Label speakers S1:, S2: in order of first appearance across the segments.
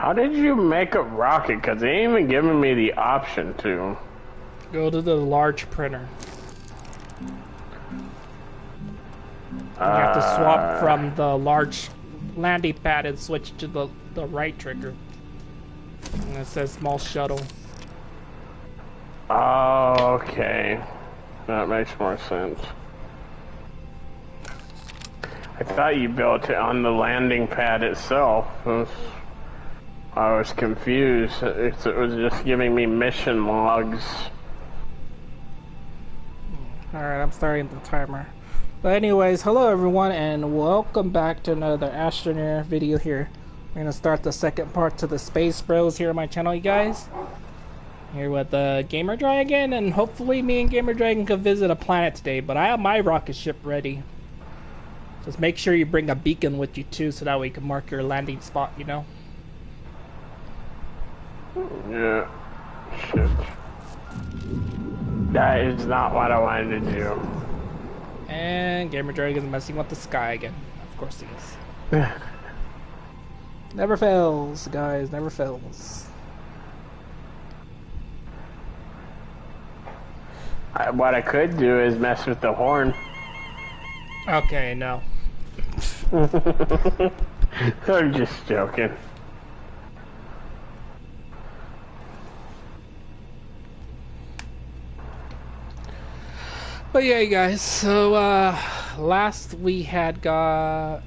S1: How did you make a rocket? Because they ain't even giving me the option to.
S2: Go to the large printer. You have to swap from the large landing pad and switch to the right trigger. And it says small shuttle.
S1: Oh, okay. That makes more sense. I thought you built it on the landing pad itself. I was confused. It was just giving me mission logs.
S2: Alright, I'm starting the timer. But anyways, hello everyone and welcome back to another Astroneer video here. We're going to start the second part to the Space Bros here on my channel, you guys. Here with Gamer Dry again, and hopefully me and Gamer Dragon can visit a planet today, but I have my rocket ship ready. Just make sure you bring a beacon with you too, so that way you can mark your landing spot, you know?
S1: Yeah. Shit. That is not what I wanted to do.
S2: And Gamer Dragon's messing with the sky again. Of course he is. Never fails, guys. Never fails.
S1: What I could do is mess with the horn.
S2: Okay, no.
S1: I'm just joking.
S2: But yeah, you guys, so last we had got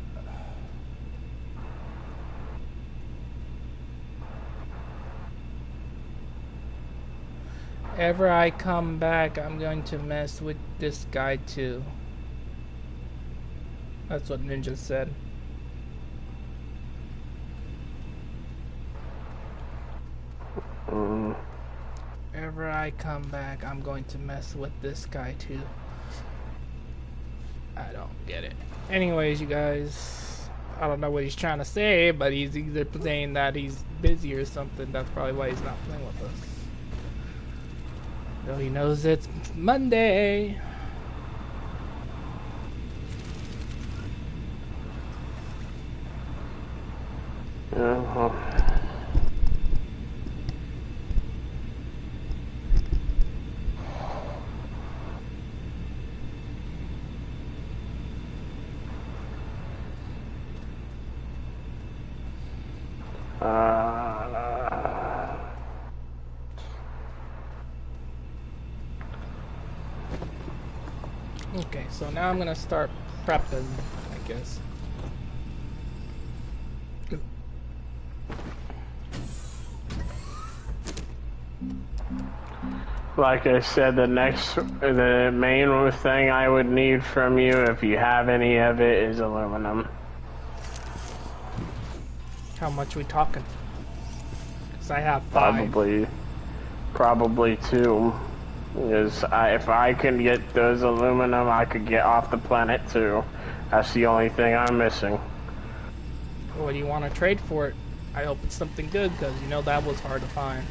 S2: ever I come back, I'm going to mess with this guy too. That's what Ninja said. Ever I come back, I'm going to mess with this guy too. I don't get it. Anyways, you guys, I don't know what he's trying to say, but he's either saying that he's busy or something. That's probably why he's not playing with us. Though he knows it's Monday. Okay, so now I'm gonna start prepping, I guess.
S1: Like I said, the main thing I would need from you, if you have any of it, is aluminum.
S2: How much we talking? Cause I have 5.
S1: Probably 2. Because if I can get those aluminum, I could get off the planet too. That's the only thing I'm missing.
S2: What do you want to trade for it? I hope it's something good, because you know that was hard to find.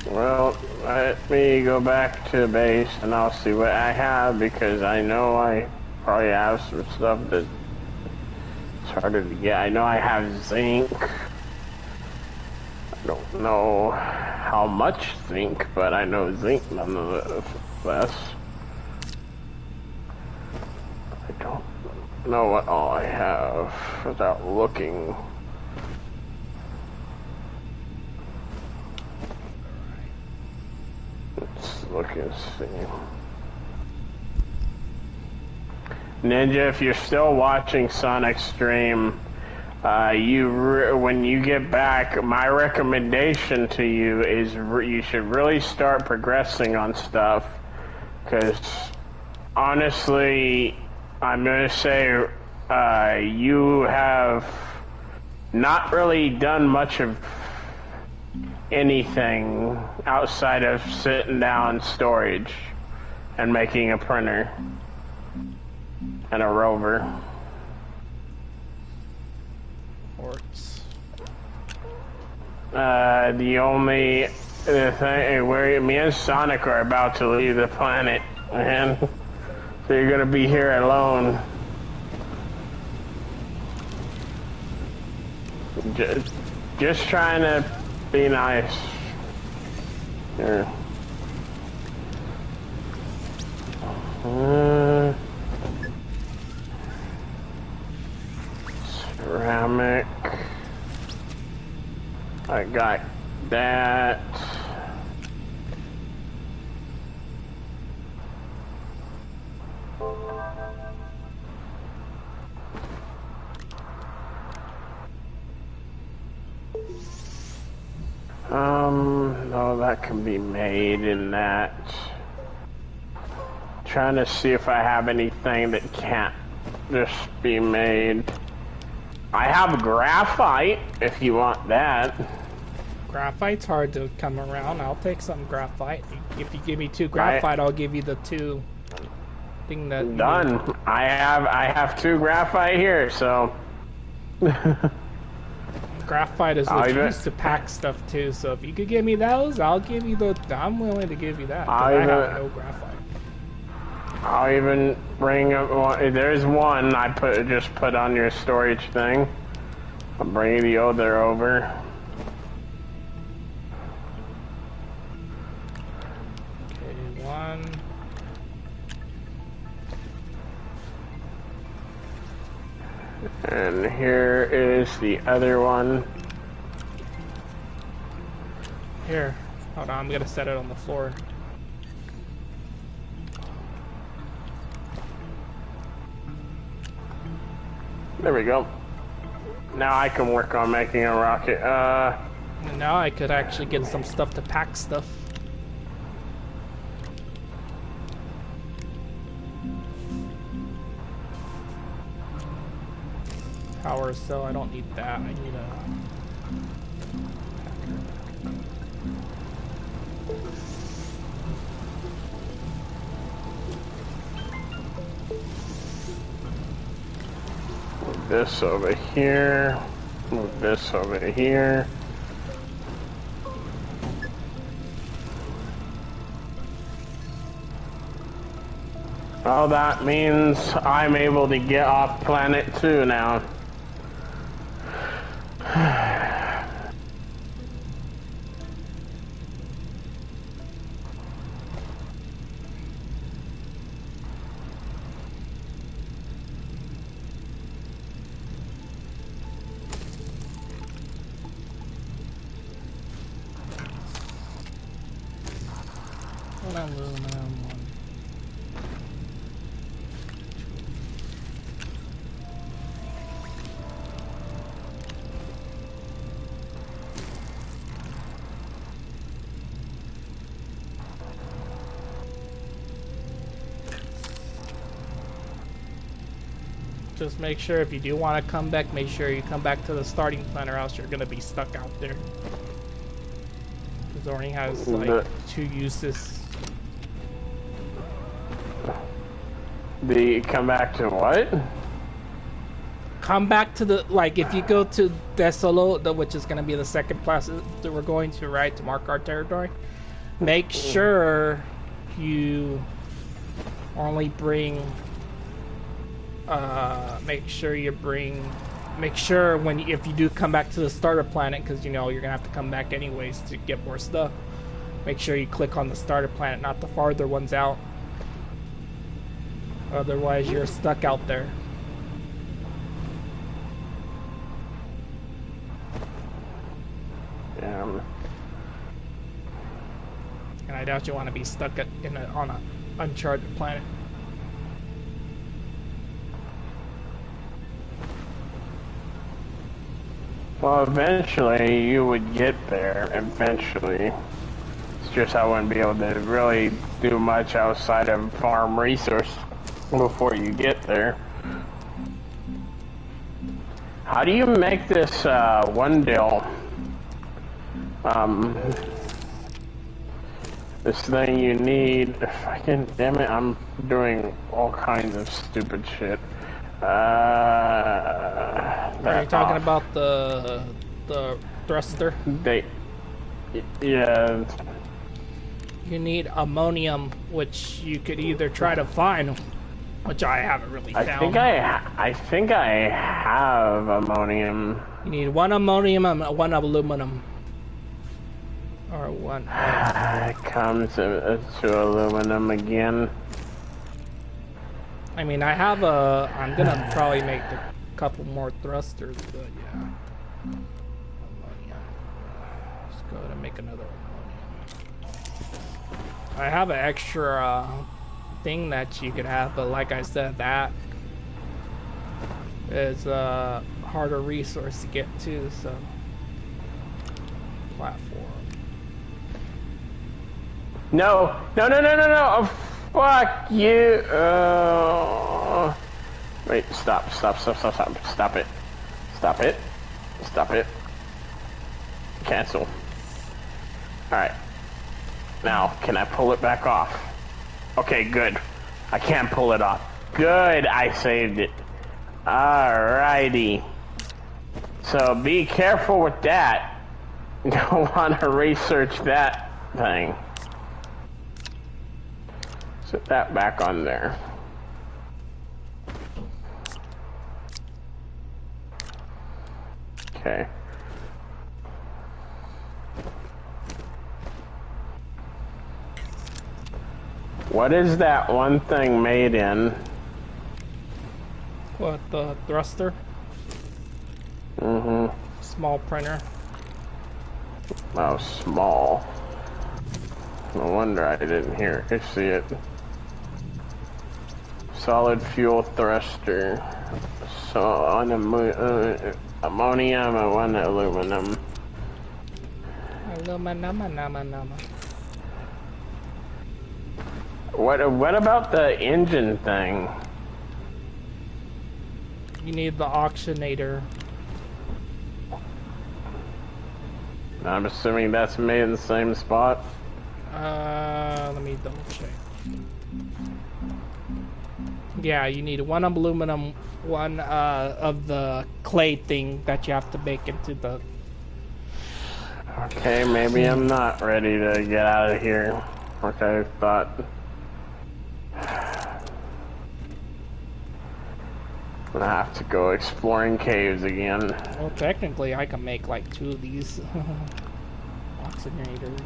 S1: Well, let me go back to base and I'll see what I have, because I know I probably have some stuff that it's harder to get. I know I have zinc. I don't know how much zinc, but I know zinc nonetheless. I don't know what all I have without looking. Let's look and see. Ninja, if you're still watching Sonic stream, when you get back, my recommendation to you is you should really start progressing on stuff, because honestly, I'm gonna say you have not really done much of anything outside of sitting down storage and making a printer and a rover. The thing where me and Sonic are about to leave the planet, man. So you're gonna be here alone. Just trying to be nice. Here. Ceramic. I got that. No, that can be made in that. Trying to see if I have anything that can't just be made. I have graphite, if you want that.
S2: Graphite's hard to come around. I'll take some graphite. If you give me 2 graphite, I'll give you the 2 thing that.
S1: Done. I have 2 graphite here, so.
S2: Graphite is what's used to pack stuff too. So if you could give me those, I'll give you the. I'm willing to give you that. I have no graphite.
S1: I'll even bring up one. There's one I just put on your storage thing. I'll bring the other over.
S2: Okay, 1.
S1: And here is the other one.
S2: Here, hold on, I'm gonna set it on the floor.
S1: There we go. Now I can work on making a rocket.
S2: Now I could actually get some stuff to pack stuff. Power cell, I don't need that. I need a
S1: move this over here. Move this over here. Oh, that means I'm able to get off planet 2 now.
S2: aluminum. Just make sure if you do want to come back, make sure you come back to the starting planet or else you're going to be stuck out there. Because it only has like 2 uses.
S1: Come back to what?
S2: Come back to the, like, if you go to Desolo, which is going to be the second planet that we're going to, right, to mark our territory, make sure you only bring, make sure if you do come back to the starter planet, because, you know, you're going to have to come back anyways to get more stuff, make sure you click on the starter planet, not the farther ones out. Otherwise, you're stuck out there.
S1: Yeah.
S2: And I doubt you want to be stuck on an uncharted planet.
S1: Well, eventually you would get there. Eventually. It's just I wouldn't be able to really do much outside of farm resource before you get there. How do you make this one deal? This thing you need. Fucking damn it! I'm doing all kinds of stupid shit.
S2: Are you talking about the thruster?
S1: Yeah.
S2: You need ammonium, which you could either try to find which I haven't really found.
S1: I think I have ammonium.
S2: You need 1 ammonium and 1 aluminum. Or 1.
S1: It comes to aluminum again.
S2: I mean, I have a. I'm gonna probably make a couple more thrusters, but yeah. Ammonium. Let's go ahead and make another ammonium. I have an extra thing that you could have, but like I said, that is a harder resource to get to, so. Platform.
S1: No. Oh, fuck you. Wait, stop it. Stop it. Cancel. Alright. Now, can I pull it back off? Okay, good. I can't pull it off. Good, I saved it. Alrighty. So be careful with that. You don't want to research that thing. Set that back on there. Okay. What is that one thing made in?
S2: What, the thruster?
S1: Mm-hmm.
S2: Small printer.
S1: Oh, small. No wonder I didn't hear. I see it. Solid fuel thruster. So on ammonium and 1 aluminum.
S2: Aluminum.
S1: What about the engine thing?
S2: You need the oxygenator.
S1: I'm assuming that's made in the same spot.
S2: Let me double check. Yeah, you need 1 aluminum, 1 of the clay thing that you have to make into the.
S1: Okay, maybe I'm not ready to get out of here. Okay, thought. I'm gonna have to go exploring caves again.
S2: Well, technically, I can make like 2 of these oxygenators.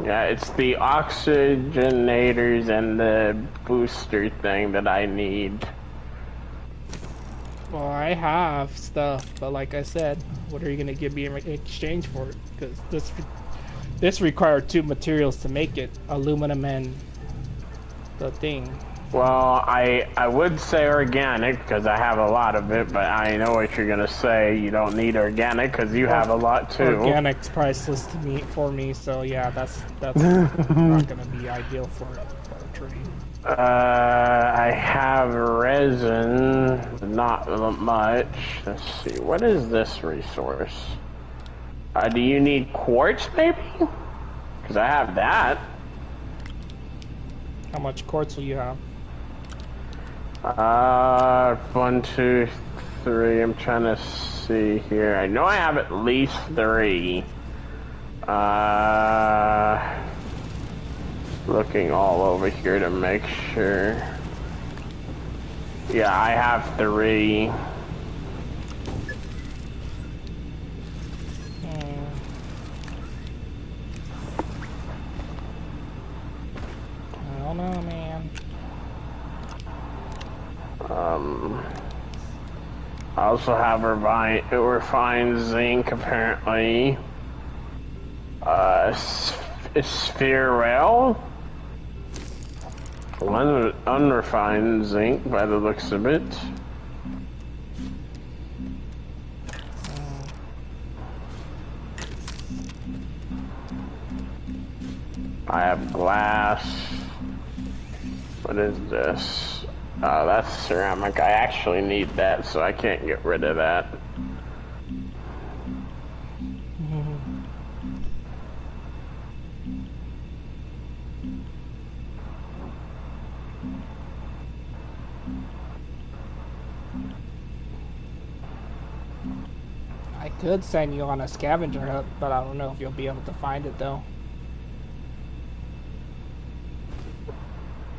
S1: Yeah, it's the oxygenators and the booster thing that I need.
S2: Well, I have stuff, but like I said, what are you gonna give me in exchange for it? Because this required 2 materials to make it: aluminum and the thing.
S1: Well, I would say organic because I have a lot of it, but I know what you're gonna say. You don't need organic because you have a lot too.
S2: Organic's priceless to me so yeah, that's not gonna be ideal for a trade.
S1: I have resin, not much. Let's see, what is this resource? Do you need quartz maybe? Because I have that.
S2: How much quartz will you have?
S1: 1, 2, 3. I'm trying to see here. I know I have at least 3. Looking all over here to make sure. Yeah, I have 3.
S2: I don't know, man.
S1: I also have refined zinc, apparently. Spherel. Unrefined zinc, by the looks of it. I have glass. What is this? Oh, that's ceramic. I actually need that, so I can't get rid of that.
S2: I could send you on a scavenger hunt, but I don't know if you'll be able to find it though.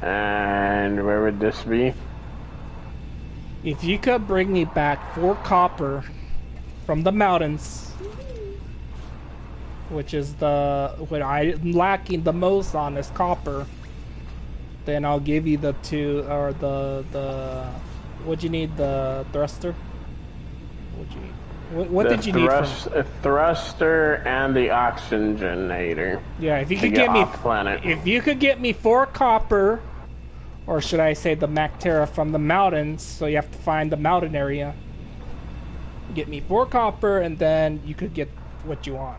S1: And And where would this be?
S2: If you could bring me back 4 copper from the mountains, which is what I'm lacking the most on is copper, then I'll give you the 2 or the what'd you need, the thruster? What'd you need? What did you need from
S1: a thruster and the oxygenator?
S2: Yeah, if you could get me
S1: planet.
S2: If you could get me 4 copper, or should I say the Mactera from the mountains, so you have to find the mountain area. Get me 4 copper and then you could get what you want.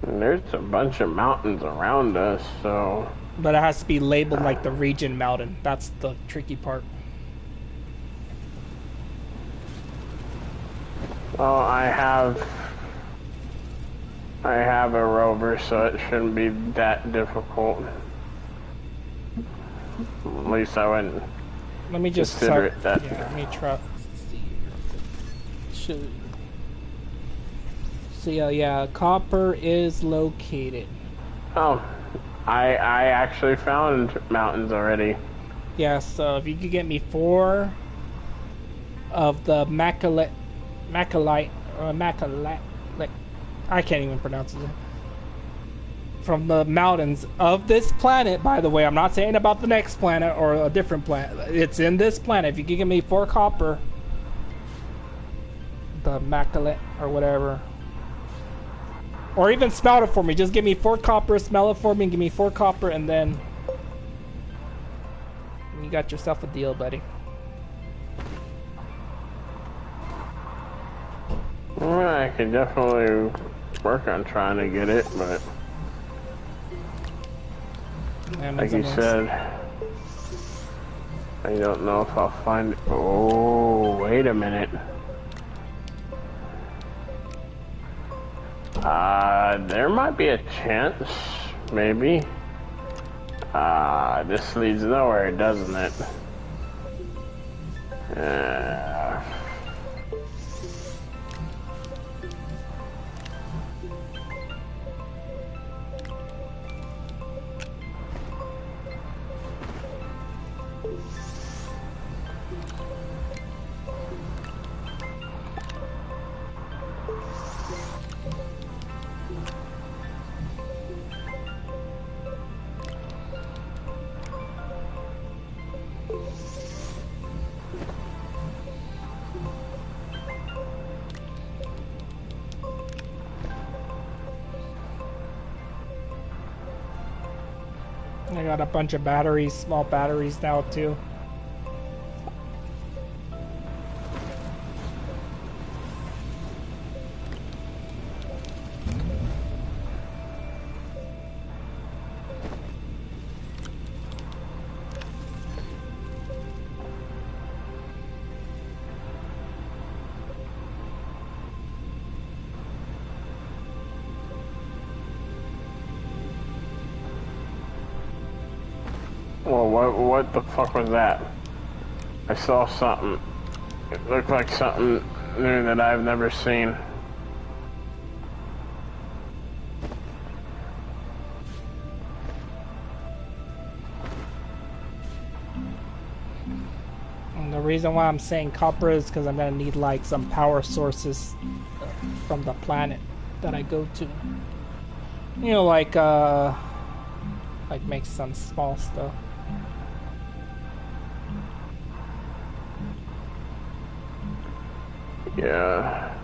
S1: And there's a bunch of mountains around us, so...
S2: But it has to be labeled like the region mountain. That's the tricky part.
S1: Well, I have a rover, so it shouldn't be that difficult. At least I wouldn't.
S2: Let me just
S1: consider it that.
S2: Yeah, let me try. Should. So yeah, copper is located.
S1: Oh, I actually found mountains already.
S2: Yeah, so if you could get me 4 of the macalite, I can't even pronounce it. From the mountains of this planet, by the way, I'm not saying about the next planet or a different planet. It's in this planet. If you could give me 4 copper, the macalite or whatever, or even smelt it for me. Just give me 4 copper, smell it for me, and give me 4 copper, and then you got yourself a deal, buddy.
S1: Well, I could definitely work on trying to get it, but like you said, I don't know if I'll find it. Oh, wait a minute. There might be a chance, maybe. This leads nowhere, doesn't it?
S2: I got a bunch of batteries, small batteries now too.
S1: Well, what the fuck was that? I saw something. It looked like something new that I've never seen.
S2: And the reason why I'm saying copper is because I'm gonna need like some power sources from the planet that I go to. You know, like make some small stuff.
S1: Yeah.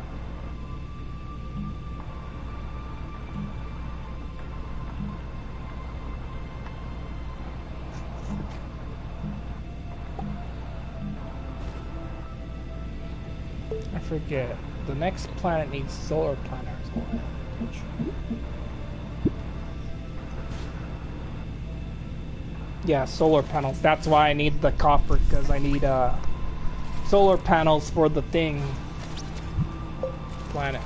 S2: I forget. The next planet needs solar panels. Yeah, solar panels. That's why I need the copper, because I need solar panels for the planet.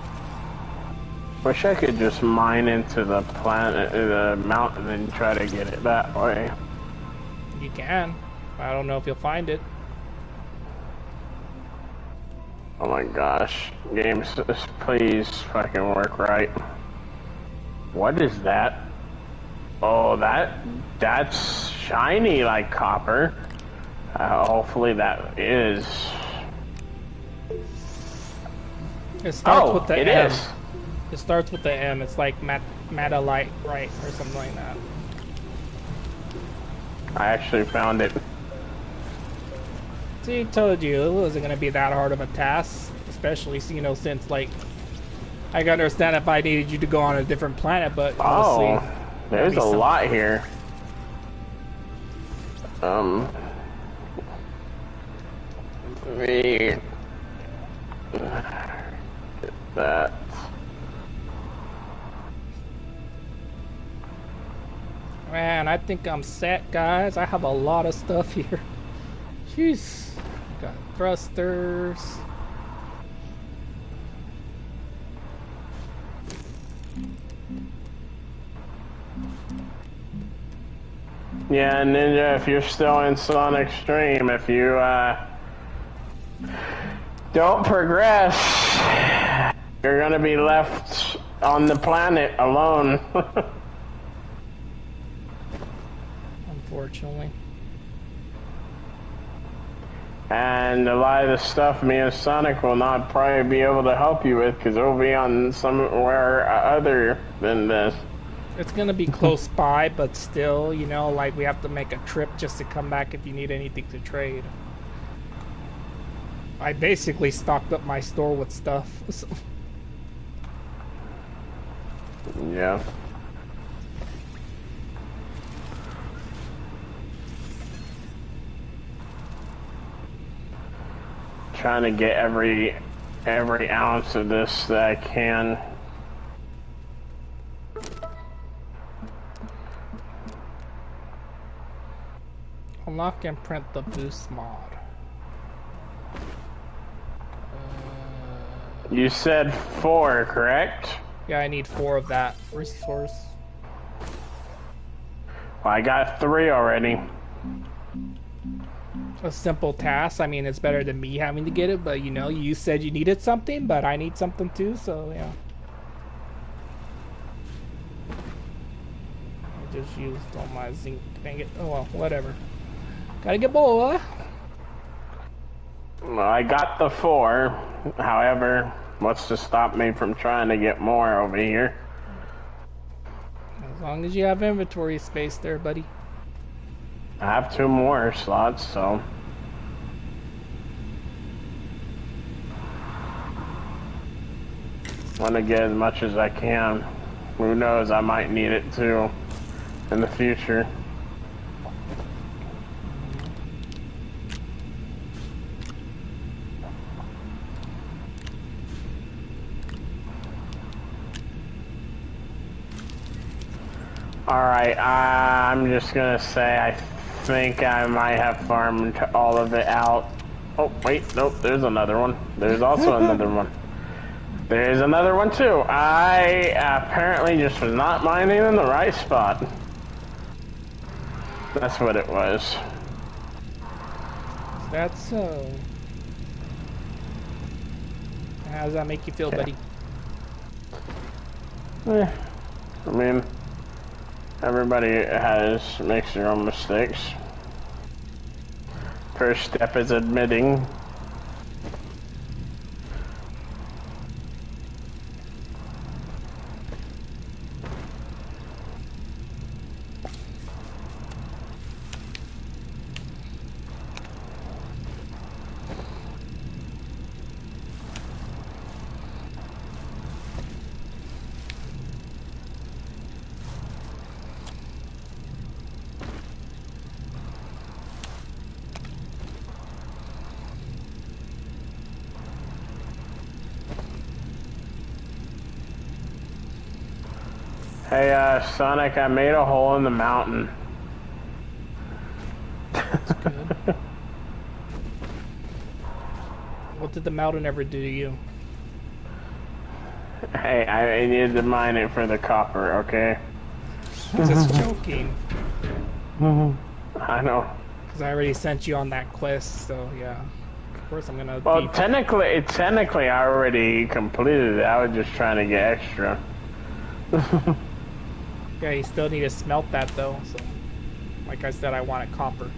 S1: Wish I could just mine into the planet, the mountain, and try to get it that way.
S2: You can. I don't know if you'll find it.
S1: Oh my gosh. Games, please fucking work right. What is that? Oh, that's shiny like copper. Hopefully that is.
S2: It starts with the
S1: it
S2: M.
S1: is.
S2: It starts with the M. It's like Matalite, right, or something like that.
S1: I actually found it.
S2: See, told you it wasn't gonna be that hard of a task, especially since like I can understand if I needed you to go on a different planet, but honestly,
S1: there's a lot here. Let me get that.
S2: Man, I think I'm set, guys. I have a lot of stuff here. Jeez, got thrusters.
S1: Yeah, Ninja, if you're still in Sonic Stream, if you don't progress, you're gonna be left on the planet alone.
S2: Unfortunately.
S1: And a lot of the stuff me and Sonic will not probably be able to help you with because it'll be on somewhere other than this.
S2: It's gonna be close by, but still, like we have to make a trip just to come back if you need anything to trade. I basically stocked up my store with stuff. So.
S1: Yeah. Trying to get every ounce of this that I can.
S2: Unlock and print the boost mod.
S1: You said 4, correct?
S2: Yeah, I need 4 of that resource.
S1: Well, I got 3 already.
S2: A simple task. I mean, it's better than me having to get it, but you said you needed something, but I need something too, so yeah. I just used all my zinc. Dang it. Oh well, whatever. Gotta get more.
S1: Well, I got the 4. However, what's to stop me from trying to get more over here?
S2: As long as you have inventory space there, buddy.
S1: I have 2 more slots, so. Want to get as much as I can. Who knows, I might need it too in the future. Alright, I'm just gonna say I think I might have farmed all of it out. Oh, wait, nope, there's another one. There's also another one. There's another one too. I apparently just was not mining in the right spot. That's what it was.
S2: That's so. How does that make you feel, buddy?
S1: I mean, everybody makes their own mistakes. First step is admitting. Hey, Sonic, I made a hole in the mountain.
S2: That's good. What did the mountain ever do to you?
S1: Hey, I needed to mine it for the copper, okay?
S2: Just joking.
S1: I know.
S2: Because I already sent you on that quest, so yeah. Of course I'm gonna.
S1: Well, technically, I already completed it. I was just trying to get extra.
S2: Yeah, you still need to smelt that though. So, like I said, I wanted copper.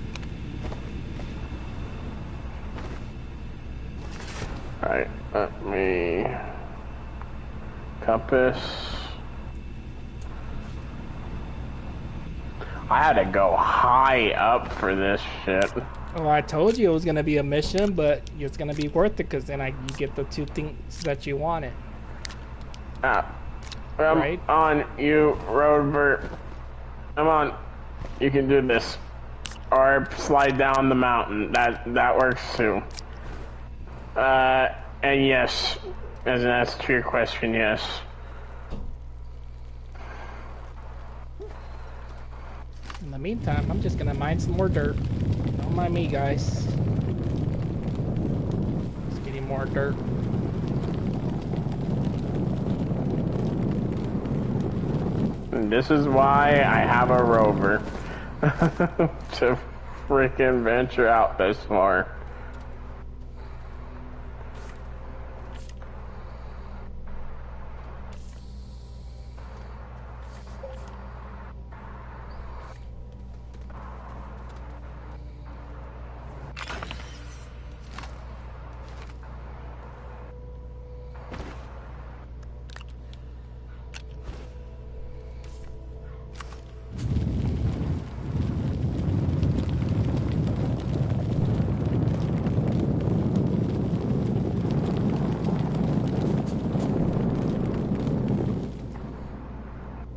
S1: Alright, let me... Compass. I had to go high up for this shit.
S2: Oh, I told you it was gonna be a mission, but it's gonna be worth it because then you get the 2 things that you wanted.
S1: Ah,
S2: Right?
S1: on you, Rover. Come on, you can do this. Or slide down the mountain. That works too. And yes, as an answer to your question, yes.
S2: In the meantime, I'm just gonna mine some more dirt. Don't mind me, guys. Just getting more dirt.
S1: And this is why I have a rover. To freaking venture out this far.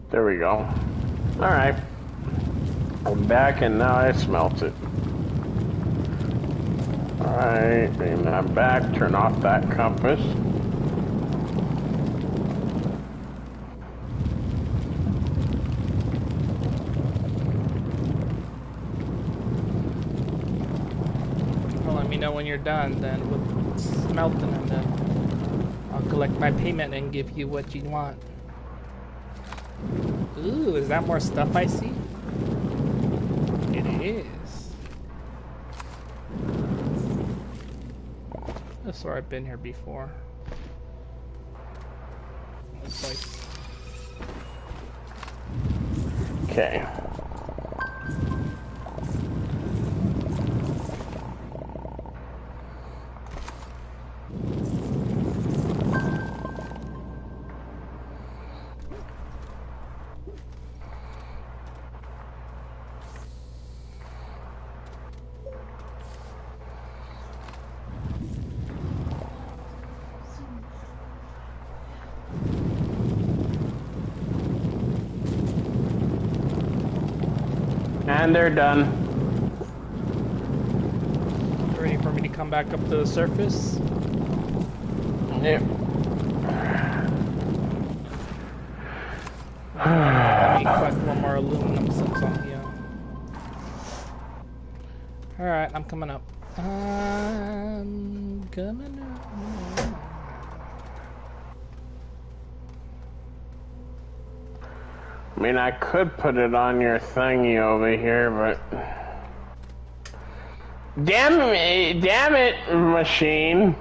S1: There we go. Alright. I'm back and now I smelt it. Alright, bring that back, turn off that compass.
S2: Well, let me know when you're done then with smelting, and then I'll collect my payment and give you what you want. Ooh, is that more stuff I see? It is. I swear I've been here before. Twice.
S1: Okay. And they're done.
S2: Ready for me to come back up to the surface?
S1: Yep.
S2: Let me collect one more aluminum since I'm here. Alright, I'm coming up. I'm coming up.
S1: I mean, I could put it on your thingy over here, but... Damn it, machine!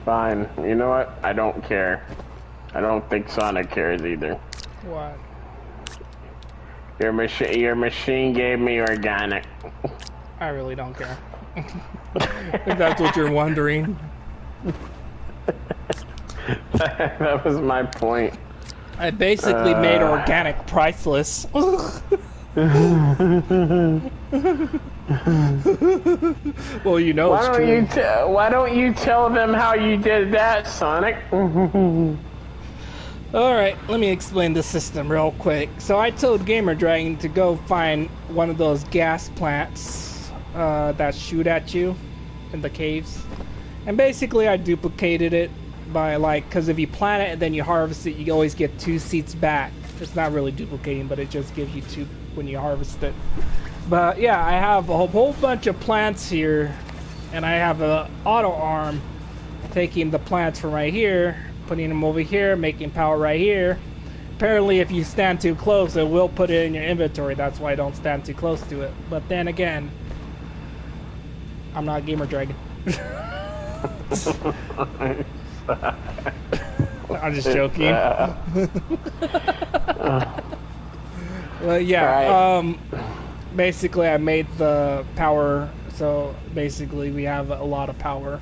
S1: Fine. You know what? I don't care. I don't think Sonic cares either.
S2: What?
S1: Your machine gave me organic.
S2: I really don't care. If that's what you're wondering.
S1: That was my point.
S2: I basically made organic priceless. Well, you know it's true.
S1: Why don't you tell them how you did that, Sonic?
S2: Alright, let me explain the system real quick. So I told Gamer Dragon to go find one of those gas plants that shoot at you in the caves. And basically I duplicated it by because if you plant it and then you harvest it, you always get 2 seeds back. It's not really duplicating, but it just gives you 2 when you harvest it. But yeah, I have a whole bunch of plants here, and I have a auto arm taking the plants from right here, putting them over here, making power right here. Apparently if you stand too close, it will put it in your inventory. That's why I don't stand too close to it. But then again, I'm not Gamer Dragon. I'm just joking. Well, yeah.
S1: Right.
S2: Basically, I made the power, so basically we have a lot of power.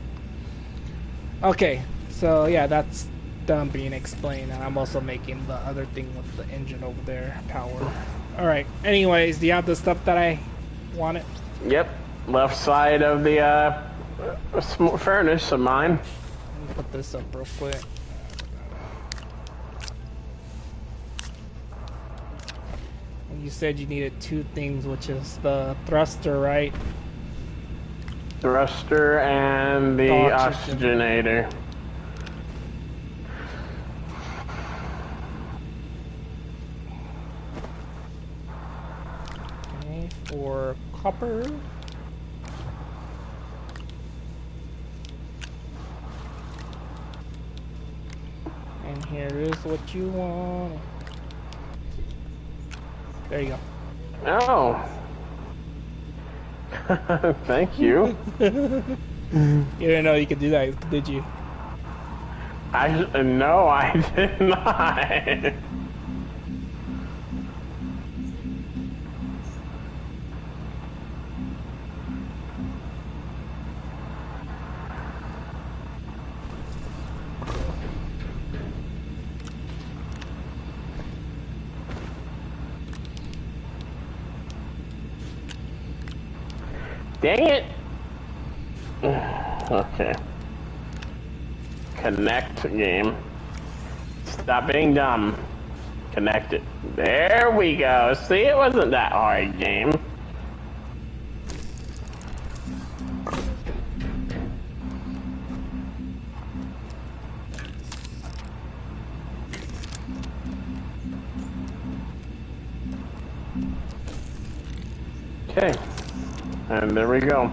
S2: Okay, so yeah, that's done being explained, and I'm also making the other thing with the engine over there, power. Alright, anyways, do you have the stuff that I wanted?
S1: Yep. Left side of the furnace of mine.
S2: Let me put this up real quick. You said you needed two things, which is the thruster, right?
S1: Thruster and the oxygenator.
S2: Okay, for copper. And here is what you want. There you go.
S1: Oh. Thank you.
S2: You didn't know you could do that, did you?
S1: No, I did not. Dang it. Okay. Connect game. Stop being dumb. Connect it. There we go. See, it wasn't that hard, game. Okay. And there we go.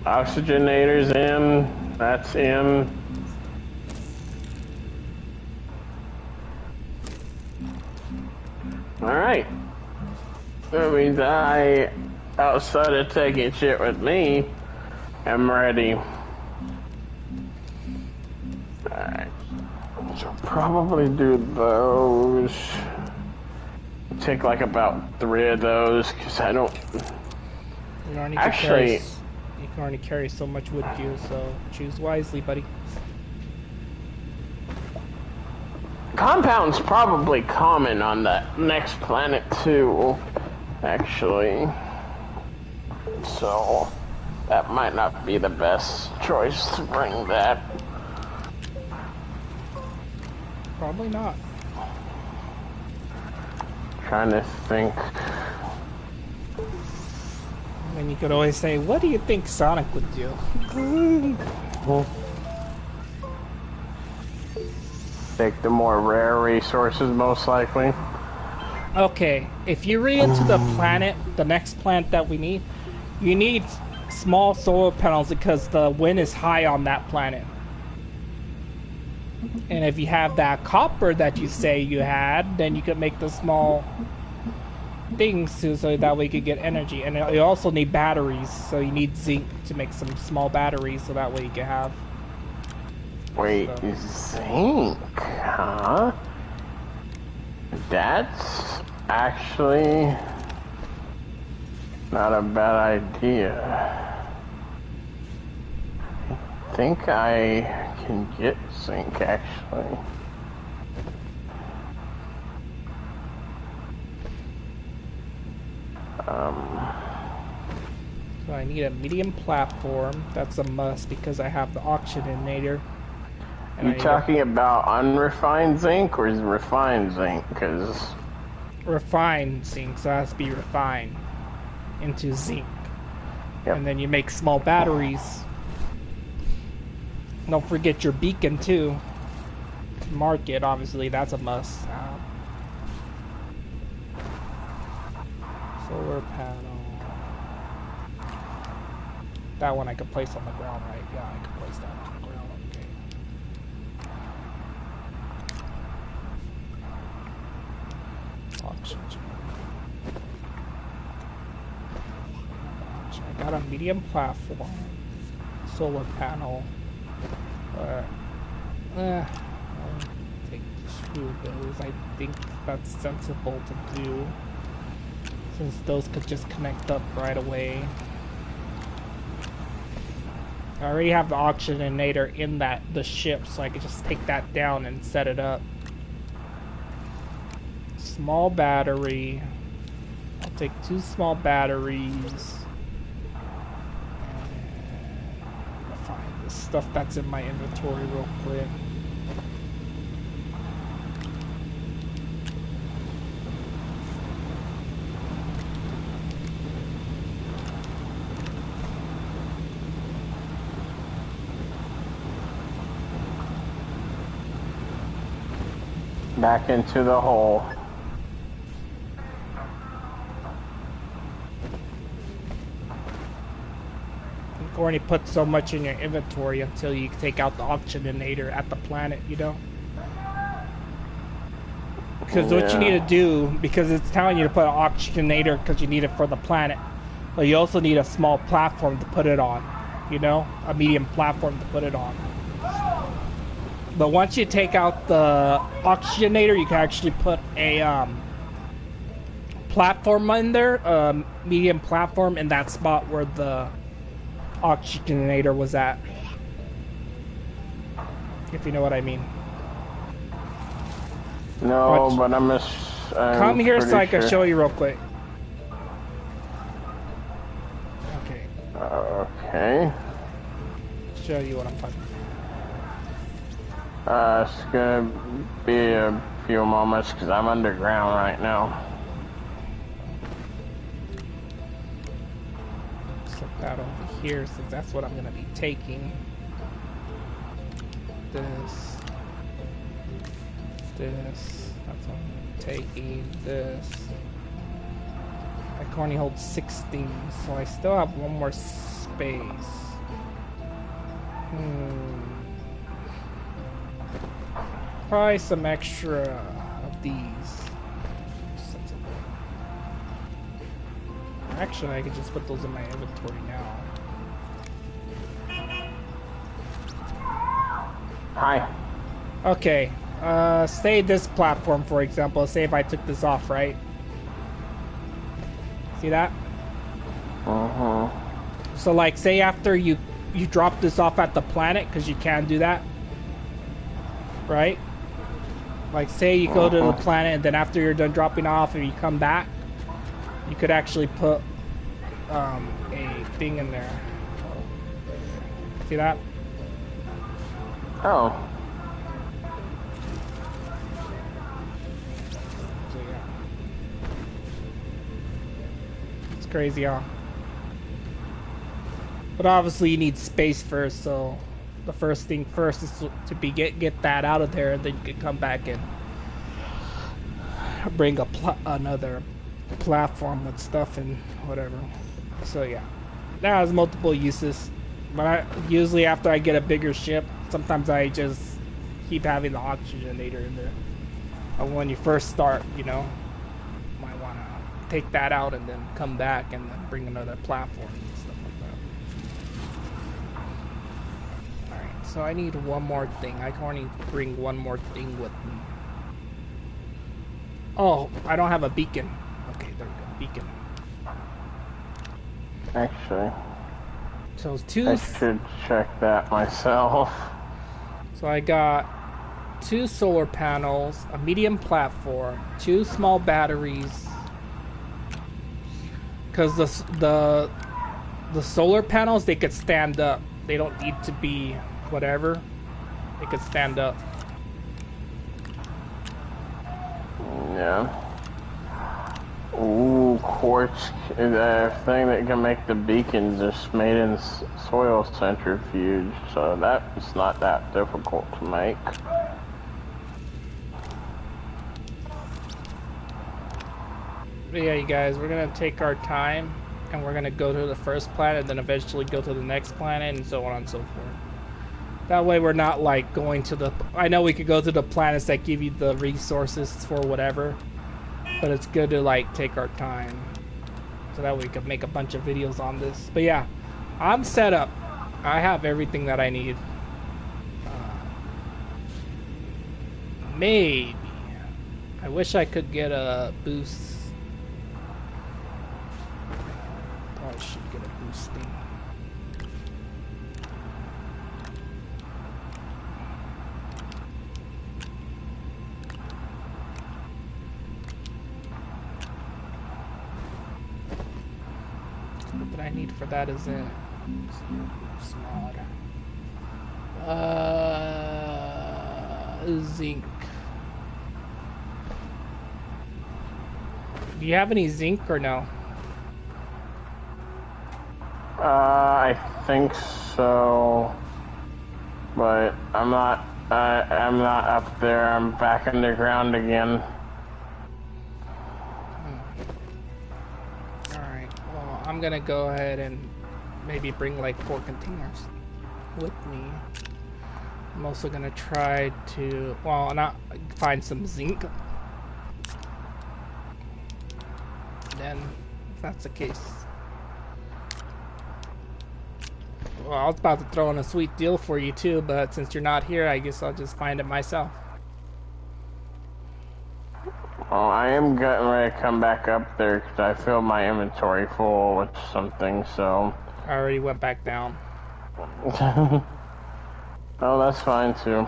S1: Oxygenator's in. That's in. Alright. That means I, outside of taking shit with me, am ready. Alright. So probably do those. Take like about 3 of those, because I don't...
S2: You only
S1: Actually...
S2: You can only carry so much with you, so choose wisely, buddy.
S1: Compound's probably common on that next planet too, actually. So that might not be the best choice to bring that.
S2: Probably not.
S1: Trying to think.
S2: I mean, you could always say, what do you think Sonic would do?
S1: Take the more rare resources, most likely.
S2: Okay, if you read into the planet, the next planet that we need, you need small solar panels because the wind is high on that planet. And if you have that copper that you say you had, then you could make the small things too, so that way you could get energy. And you also need batteries, so you need zinc to make some small batteries, so that way you can have...
S1: Wait, zinc, huh? That's actually not a bad idea. I think I can get zinc, actually.
S2: So I need a medium platform. That's a must because I have the oxygenator.
S1: You talking about unrefined zinc or is it refined zinc? Because
S2: refined zinc, so it has to be refined into zinc.
S1: Yep.
S2: And then you make small batteries. Don't forget your beacon too. Mark it, obviously, that's a must. Solar panel. That one I could place on the ground, right? Yeah, I could place that on the ground. Okay. Oxygen. I got a medium platform. Solar panel. I'll take two of those. I think that's sensible to do, since those could just connect up right away. I already have the oxygenator in the ship, so I could just take that down and set it up. Small battery. I'll take 2 small batteries. And find the stuff that's in my inventory real quick.
S1: Back into the hole.
S2: You can only put so much in your inventory until you take out the oxygenator at the planet, you know? Because what you need to do, because it's telling you to put an oxygenator because you need it for the planet, but you also need a small platform to put it on, you know? A medium platform to put it on. But once you take out the oxygenator, you can actually put a platform in there, a medium platform in that spot where the oxygenator was at. If you know what I mean.
S1: No, but I'm
S2: come here so I can show you real quick. Okay.
S1: Okay.
S2: Show you what I'm talking about.
S1: It's gonna be a few moments because I'm underground right now.
S2: Set that over here since that's what I'm gonna be taking. This. That's what I'm taking. This. My corny holds 16, so I still have one more space. Probably some extra of these. Actually, I could just put those in my inventory now.
S1: Hi.
S2: Okay. Say this platform, for example. Say if I took this off, right? See that? So, like, say after you drop this off at the planet, because you can do that, right? Like, say you go to the planet, and then after you're done dropping off and you come back, you could actually put a thing in there. See that?
S1: Oh.
S2: So, yeah. It's crazy, huh? But obviously you need space first, so the first thing first is to get that out of there, and then you can come back and bring another platform with stuff and whatever. So yeah, that has multiple uses. But usually after I get a bigger ship, sometimes I just keep having the oxygenator in there. And when you first start, you know, might want to take that out and then come back and then bring another platform and stuff like that. Alright, so I need one more thing. I can only bring one more thing with me. Oh, I don't have a beacon. Okay, there we go. Beacon.
S1: Actually,
S2: So two.
S1: I should check that myself.
S2: So I got 2 solar panels, a medium platform, 2 small batteries. Because the solar panels, they could stand up. They don't need to be whatever. They could stand up.
S1: Yeah. Ooh, quartz. The thing that can make the beacons is made in soil centrifuge, so that's not that difficult to make.
S2: But yeah, you guys, we're gonna take our time, and we're gonna go to the first planet, then eventually go to the next planet, and so on and so forth. That way we're not like going to the... I know we could go to the planets that give you the resources for whatever, but it's good to like take our time so that we can make a bunch of videos on this. But yeah, I'm set up. I have everything that I need. Maybe. I wish I could get a boost. Probably should get a boost thing. What I need for that is a boost mod. Zinc. Do you have any zinc or no?
S1: I think so, but I'm not. I'm not up there. I'm back underground again.
S2: Alright, well, I'm gonna go ahead and maybe bring like 4 containers with me. I'm also gonna try to, well, not find some zinc. Then, if that's the case. Well, I was about to throw in a sweet deal for you too, but since you're not here, I guess I'll just find it myself.
S1: Well, I am getting ready to come back up there because I feel my inventory full with something, so...
S2: I already went back down.
S1: Oh, that's fine too.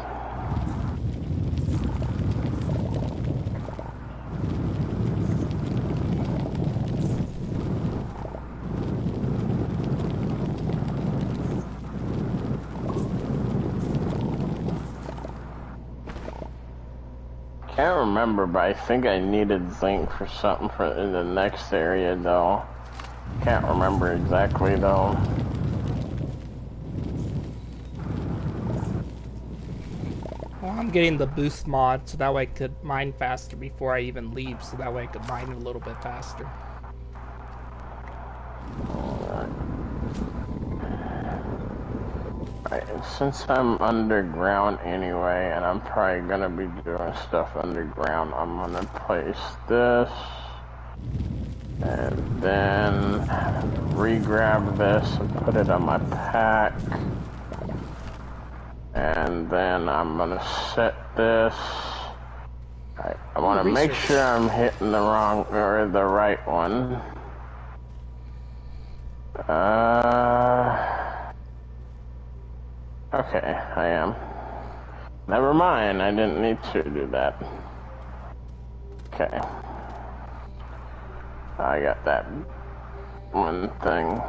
S1: Can't remember, but I think I needed zinc for something for in the next area though. Can't remember exactly though.
S2: Well, I'm getting the boost mod so that way I could mine faster before I even leave, so that way I could mine a little bit faster.
S1: Alright, since I'm underground anyway, and I'm probably gonna be doing stuff underground, I'm gonna place this, and then re-grab this and put it on my pack, and then I'm gonna set this. Alright, I wanna make sure I'm hitting the wrong, or the right one. Okay, I am. Never mind, I didn't need to do that. Okay. I got that one thing.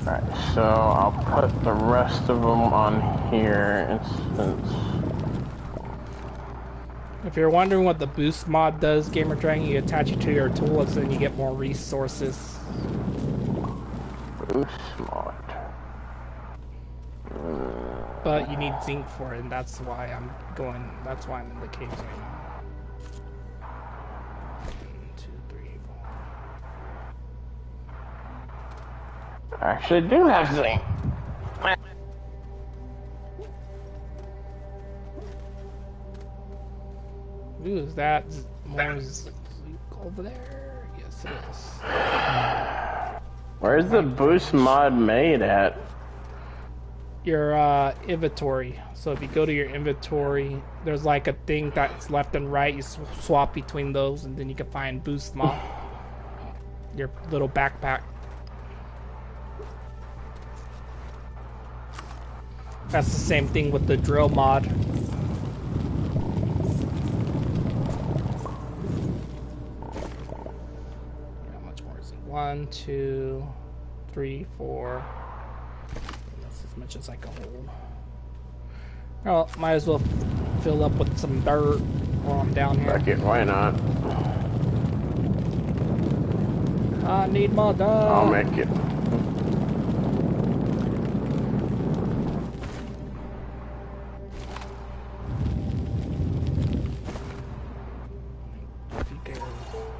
S1: Alright, so I'll put the rest of them on here instance.
S2: If you're wondering what the boost mod does, Gamer Dragon, you attach it to your tools and you get more resources.
S1: Boost mod.
S2: But you need zinc for it, and that's why I'm in the caves right now. 1, 2, 3, 4.
S1: I actually do have zinc.
S2: Ooh, is that more zinc over there? Yes, it is.
S1: Where's the boost mod made at?
S2: Your inventory. So if you go to your inventory, there's like a thing that's left and right. You swap between those, and then you can find boost mod. Your little backpack. That's the same thing with the drill mod. How much more is it? 1, 2, 3, 4. That's as much as I can hold. Well, might as well fill up with some dirt while I'm down here.
S1: Fuck it, why not?
S2: I need more dirt.
S1: I'll make it.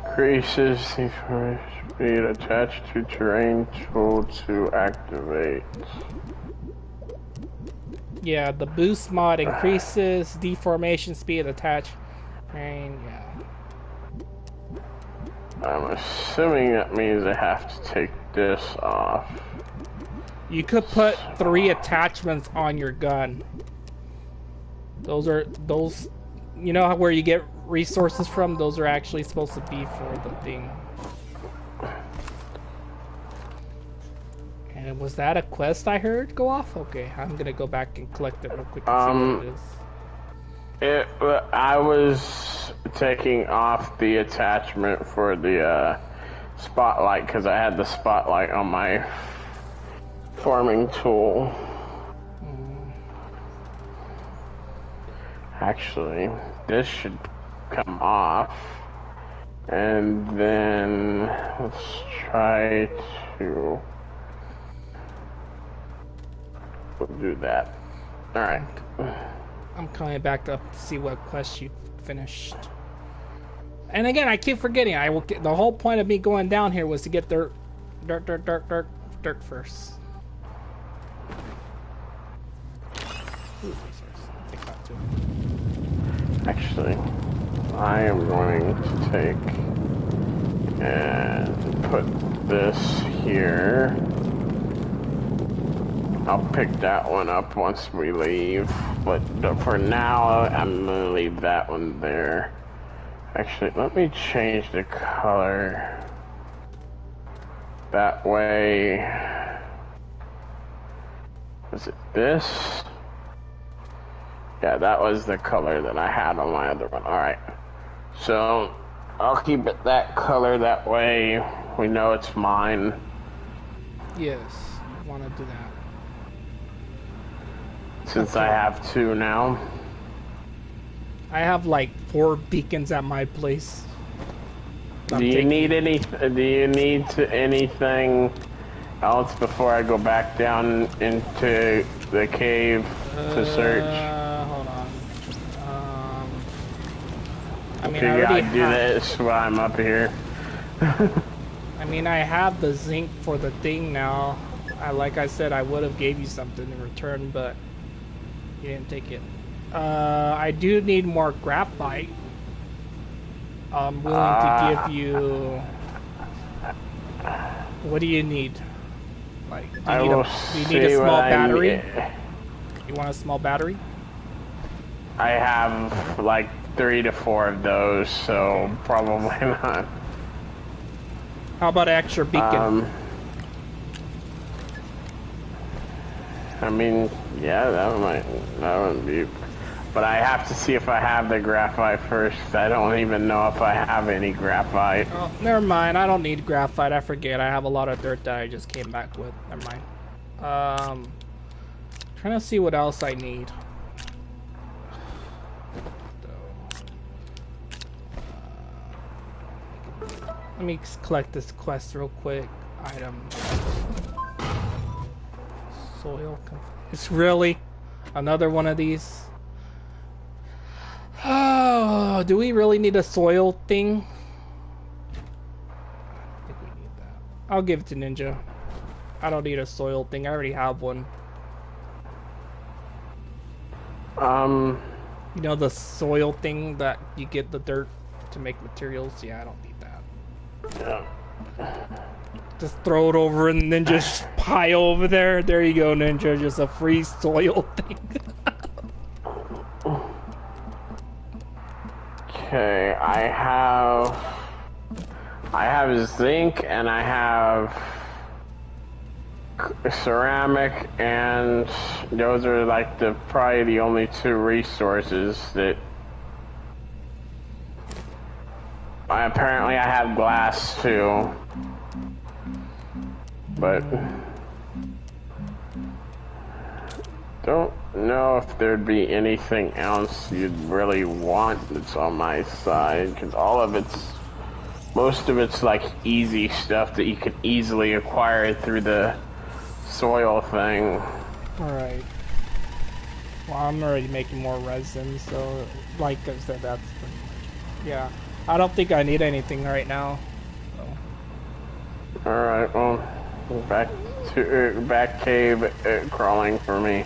S1: Increases the speed attached to terrain tool to activate.
S2: Yeah, the boost mod increases deformation speed attached. And yeah.
S1: I'm assuming that means I have to take this off.
S2: You could put 3 attachments on your gun. Those, you know where you get resources from? Those are actually supposed to be for the thing. And was that a quest I heard go off? Okay, I'm gonna go back and collect it real quick and see what it is.
S1: I was taking off the attachment for the spotlight because I had the spotlight on my farming tool. Actually, this should come off. And then let's try to do that. Alright.
S2: I'm coming back up to see what quest you finished. And again, I keep forgetting. The whole point of me going down here was to get dirt first. Ooh, take that too.
S1: Actually, I am going to take and put this here. I'll pick that one up once we leave, but for now, I'm gonna leave that one there. Actually, let me change the color. That way, was it this? Yeah, that was the color that I had on my other one. Alright, so I'll keep it that color, that way we know it's mine.
S2: Yes, I want to do that.
S1: Since I have 2 now.
S2: I have like 4 beacons at my place.
S1: Do you need anything else before I go back down into the cave to search?
S2: Hold on. I mean,
S1: Okay,
S2: I already
S1: do this while I'm up here.
S2: I mean, I have the zinc for the thing now. Like I said, I would have gave you something in return, but you didn't take it. I do need more graphite. I'm willing to give you... What do you need? Like, do you need a small battery? You want a small battery?
S1: I have like 3 to 4 of those, so probably not.
S2: How about an extra beacon?
S1: I mean, yeah, that wouldn't be. But I have to see if I have the graphite first. I don't even know if I have any graphite.
S2: Oh, never mind. I don't need graphite. I forget. I have a lot of dirt that I just came back with. Never mind. Trying to see what else I need. Let me collect this quest real quick. Item. Soil. It's really another one of these. Oh, do we really need a soil thing? I think we need that. I'll give it to Ninja. I don't need a soil thing. I already have one. You know the soil thing that you get the dirt to make materials? Yeah, I don't need that.
S1: Yeah.
S2: Just throw it over in Ninja's pile over there. There you go, Ninja. Just a free soil thing.
S1: Okay, I have zinc and I have ceramic, and those are like probably the only 2 resources that apparently I have glass too, but don't know if there'd be anything else you'd really want that's on my side, because most of it's like easy stuff that you could easily acquire through the soil thing.
S2: Alright. Well, I'm already making more resin, so like I said, that's pretty much, yeah. I don't think I need anything right now. So.
S1: Alright, well, back cave crawling for me.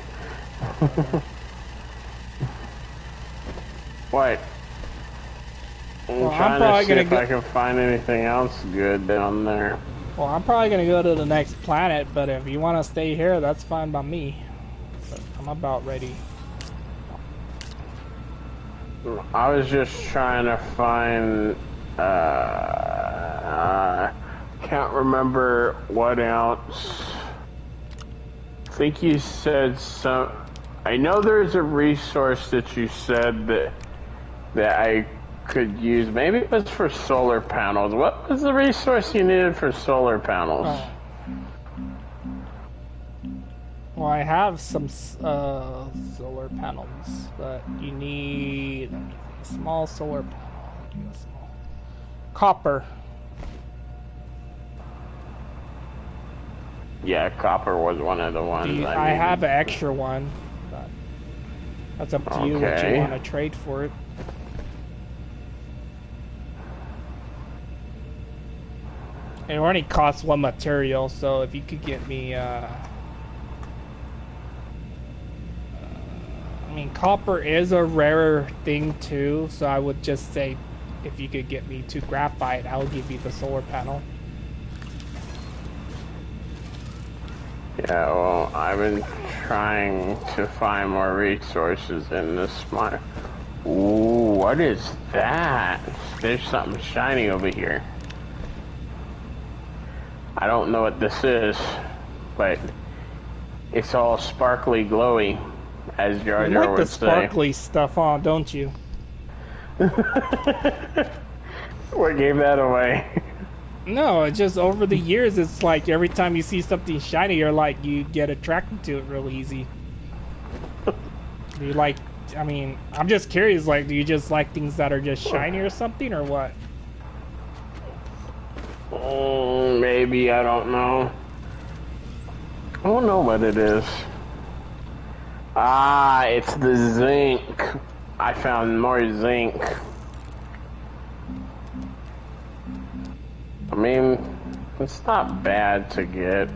S1: What? I'm
S2: Well,
S1: trying to see if I can find anything else good down there.
S2: Well, I'm probably gonna go to the next planet, but if you want to stay here, that's fine by me. But I'm about ready.
S1: I was just trying to find. Can't remember what else. I think you said some. I know there's a resource that you said that I could use. Maybe it was for solar panels. What was the resource you needed for solar panels?
S2: Oh. Well, I have some solar panels, but you need a small solar panel. Copper.
S1: Yeah, copper was one of the ones
S2: I have an extra one, but that's up to you what you want to trade for it. It only costs one material, so if you could get me, I mean, copper is a rarer thing too, so I would just say if you could get me 2 graphite, I'll give you the solar panel.
S1: Yeah, well, I've been trying to find more resources in this mine. Ooh, what is that? There's something shiny over here. I don't know what this is, but it's all sparkly glowy, as Jar Jar would say.
S2: You like the sparkly stuff on, don't you?
S1: What gave that away?
S2: No, it's just over the years, it's like every time you see something shiny, you're like, you get attracted to it real easy. Do you like, I mean, I'm just curious, like, do you just like things that are just shiny or something, or what?
S1: Maybe, I don't know. I don't know what it is. Ah, it's the zinc. I found more zinc. I mean, it's not bad to get.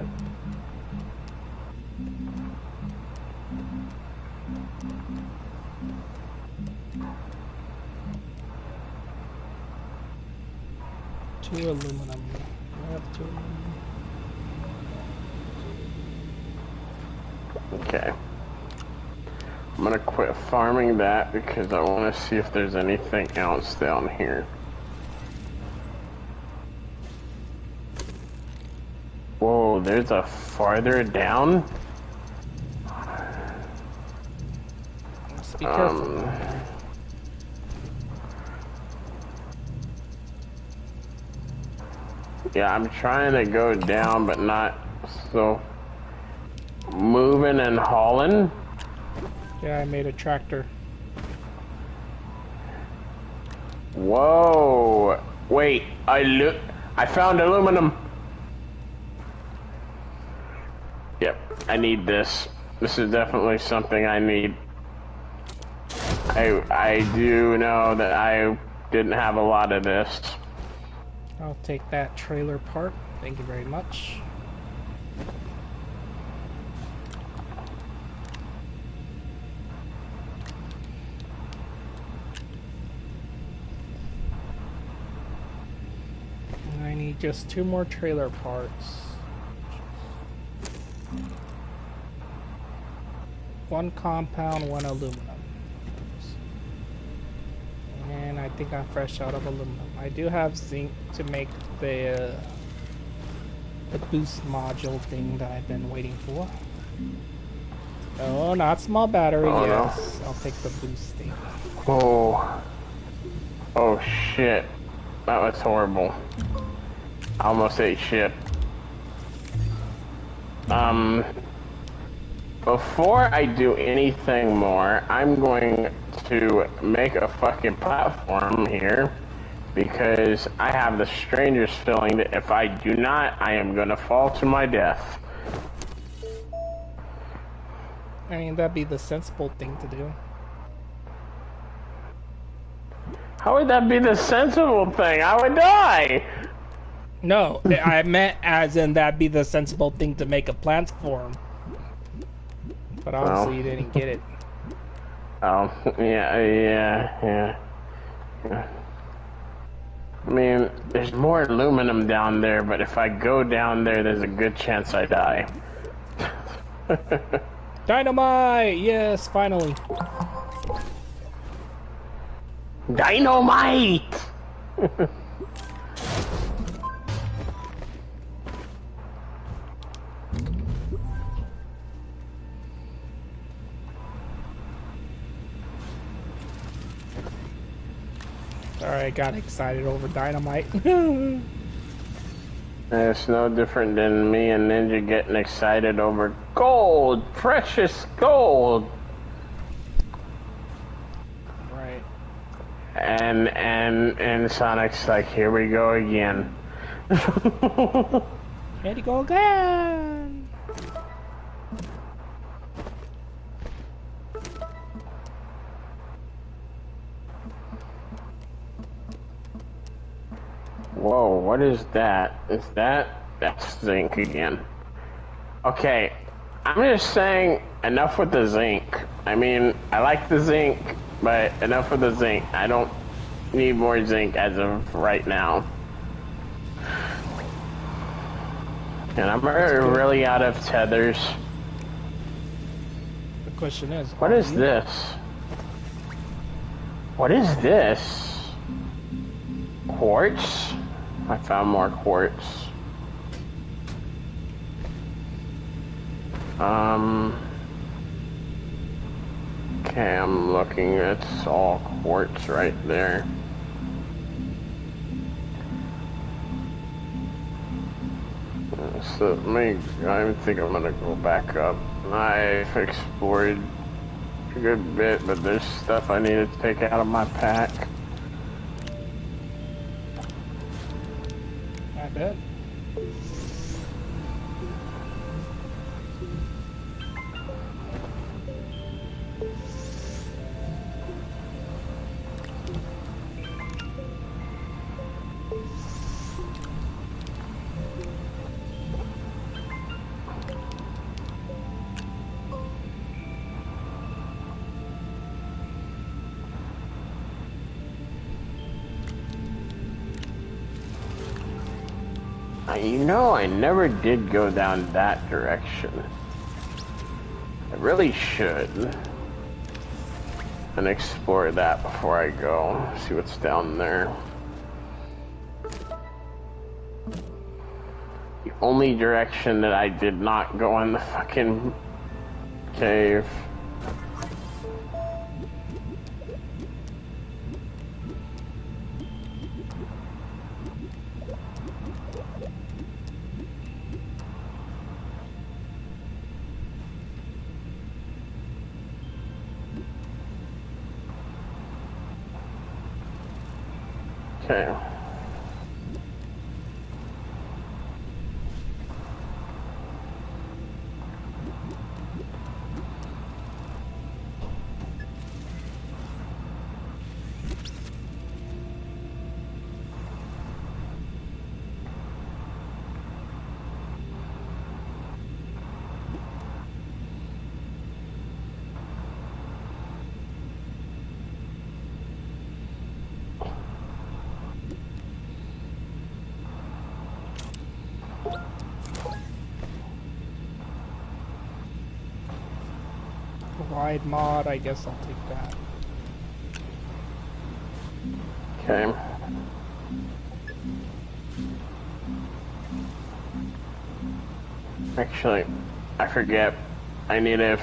S2: Two aluminum. I have 2 aluminum.
S1: Okay. I'm gonna quit farming that because I want to see if there's anything else down here. Whoa, there's a farther down?
S2: Just be careful.
S1: Yeah, I'm trying to go down, but not so moving and hauling.
S2: Yeah, I made a tractor.
S1: Whoa! Wait, I found aluminum. Yep, I need this. This is definitely something I need. I do know that I didn't have a lot of this.
S2: I'll take that trailer part. Thank you very much. And I need just 2 more trailer parts. 1 compound, 1 aluminum. And I think I'm fresh out of aluminum. I do have zinc to make the boost module thing that I've been waiting for. Oh, not small battery.
S1: Oh,
S2: yes,
S1: no.
S2: I'll take the boost thing.
S1: Oh. Oh shit. That was horrible. I almost ate shit. Before I do anything more, I'm going to make a fucking platform here because I have the strangest feeling that if I do not, I am going to fall to my death.
S2: I mean, that'd be the sensible thing to do.
S1: How would that be the sensible thing? I would die!
S2: No, I meant as in that'd be the sensible thing to make a platform. But obviously you didn't get it.
S1: Oh, yeah. I mean, there's more aluminum down there, but if I go down there, there's a good chance I die.
S2: Dynamite! Yes, finally.
S1: Dynamite!
S2: Sorry, I got excited over dynamite.
S1: It's no different than me and Ninja getting excited over gold, precious gold.
S2: Right.
S1: And Sonic's like, here we go again.
S2: Here to go again.
S1: Whoa, what is that? That's zinc again. Okay, I'm just saying, enough with the zinc. I mean, I like the zinc, but enough with the zinc. I don't need more zinc as of right now. And I'm really out of tethers.
S2: The question is,
S1: what is this? What is this? Quartz? I found more quartz. Okay, I'm looking. It's all quartz right there. So I think I'm gonna go back up. I've explored a good bit, but there's stuff I need to take out of my pack.
S2: I bet.
S1: You know, I never did go down that direction. I really should. And explore that before I go. See what's down there. The only direction that I did not go in the fucking cave. Okay.
S2: Wide mod, I guess I'll take that.
S1: Okay. Actually, I forget. I need to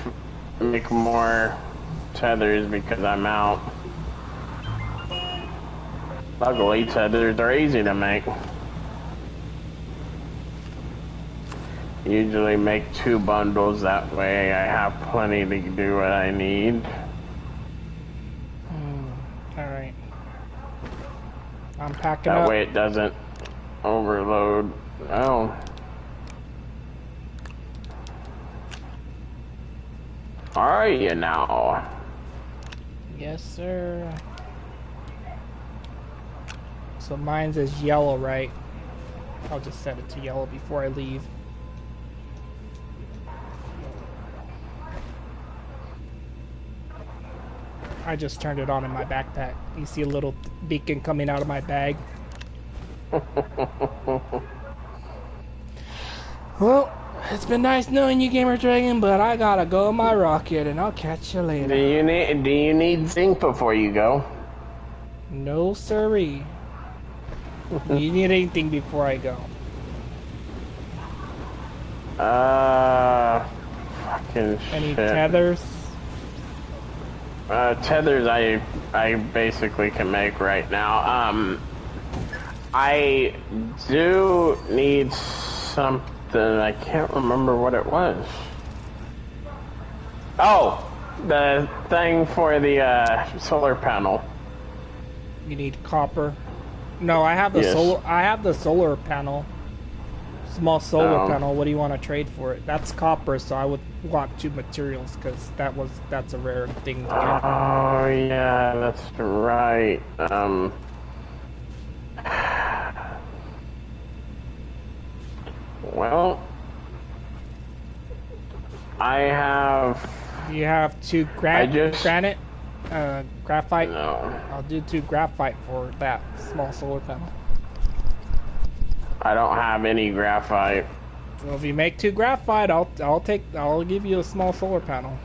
S1: make more tethers because I'm out. Luckily, tethers are easy to make. Usually make 2 bundles, that way I have plenty to do what I need.
S2: Alright. I'm packing
S1: that
S2: up.
S1: way it doesn't overload. Oh. Are you now?
S2: Yes, sir. So mine's is yellow, right? I'll just set it to yellow before I leave. I just turned it on in my backpack. You see a little beacon coming out of my bag. Well, it's been nice knowing you, Gamer Dragon, but I gotta go on my rocket, and I'll catch you later.
S1: Do you need zinc before you go?
S2: No, siree. Do you need anything before I go?
S1: Fucking
S2: Any
S1: shit.
S2: tethers?
S1: Tethers I basically can make right now. I do need something. I can't remember what it was. Oh, the thing for the solar panel.
S2: You need copper. No, I have the
S1: Yes.
S2: solar. I have the solar panel. Small solar
S1: Oh.
S2: panel. What do you want to trade for it? That's copper, so I would want 2 materials because that's a rare thing to get.
S1: Oh yeah, that's right. Well, I have.
S2: Do you have 2 granite? Graphite?
S1: No,
S2: I'll do 2 graphite for that small solar panel.
S1: I don't have any graphite.
S2: Well, if you make 2 graphite, I'll give you a small solar panel.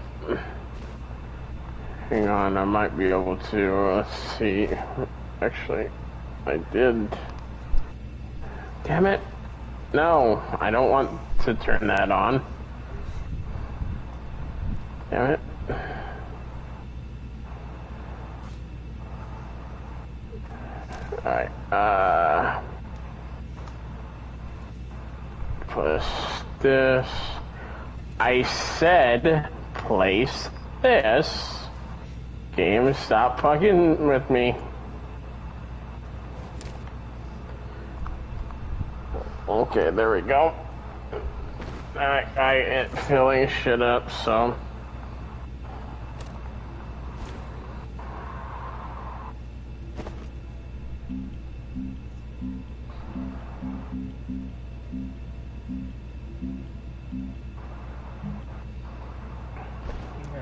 S1: Hang on, I might be able to. Let's see. Actually, I did. Damn it. No, I don't want to turn that on. Damn it. Alright, plus this. I said place this. Game, stop fucking with me. Okay, there we go. I ain't filling shit up, so.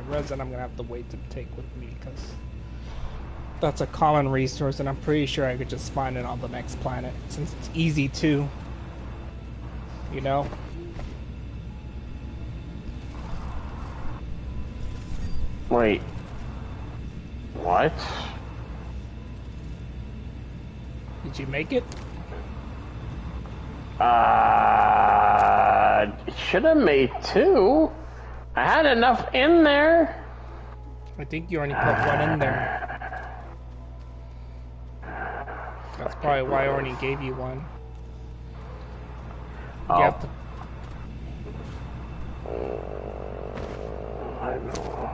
S2: Resin I'm gonna have to wait to take with me because that's a common resource, and I'm pretty sure I could just find it on the next planet since it's easy too. You know?
S1: Wait. What?
S2: Did you make it?
S1: Should have made 2. I had enough in there.
S2: I think you only put 1 in there. That's probably why I only gave you 1.
S1: Oh.
S2: You have to...
S1: I know.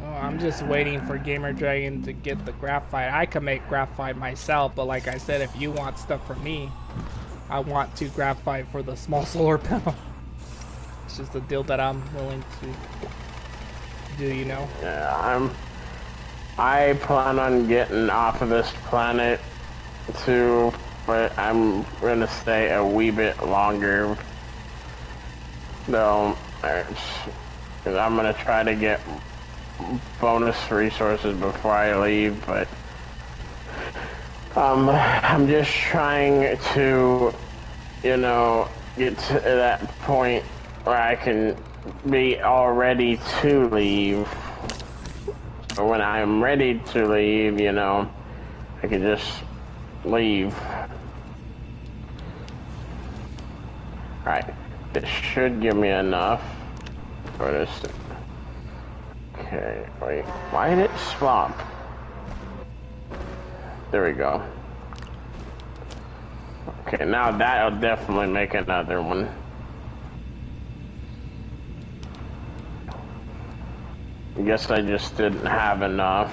S2: Oh, I'm just waiting for Gamer Dragon to get the graphite. I can make graphite myself, but like I said, if you want stuff from me, I want 2 graphite for the small solar panel. It's just a deal that I'm willing to do, you know?
S1: Yeah, I plan on getting off of this planet too, but I'm gonna stay a wee bit longer. Though, because I'm gonna try to get bonus resources before I leave, but I'm just trying to, you know, get to that point where I can be all ready to leave. So when I'm ready to leave, you know, I can just leave. Alright, this should give me enough for this. Okay, wait, why did it swap? There we go. Okay, now that'll definitely make another one. I guess I just didn't have enough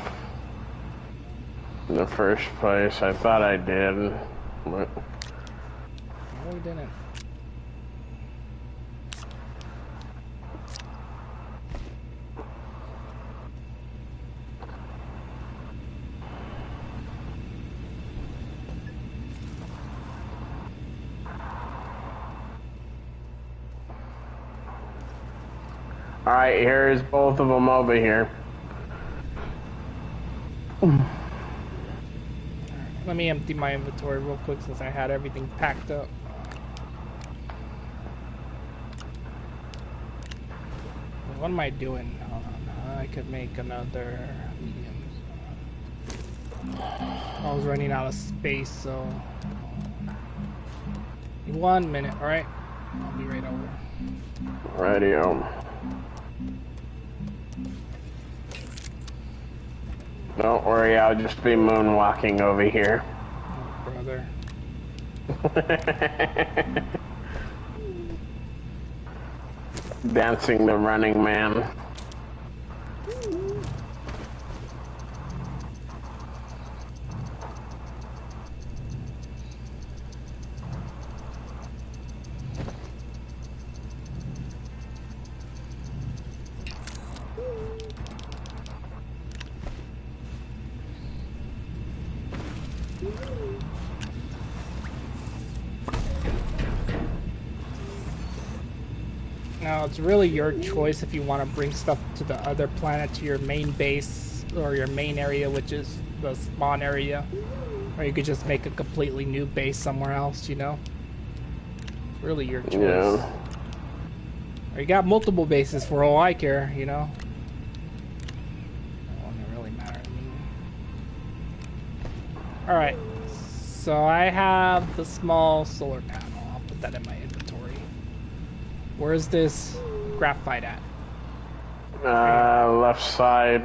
S1: in the first place. I thought I did, but...
S2: No, we didn't.
S1: Alright, here's both of them over here.
S2: Let me empty my inventory real quick since I had everything packed up. What am I doing? Hold on. I could make another medium. I was running out of space, so 1 minute. All right, I'll be right over.
S1: Radio. Don't worry, I'll just be moonwalking over here.
S2: Oh, brother.
S1: Dancing the Running Man.
S2: Now, it's really your choice if you want to bring stuff to the other planet, to your main base, or your main area, which is the spawn area. Or you could just make a completely new base somewhere else, you know? It's really your choice.
S1: Yeah.
S2: Or you got multiple bases for all I care, you know? That won't really matter to me. Alright, so I have the small solar panel. I'll put that in my inventory. Where's this graphite at?
S1: Left side.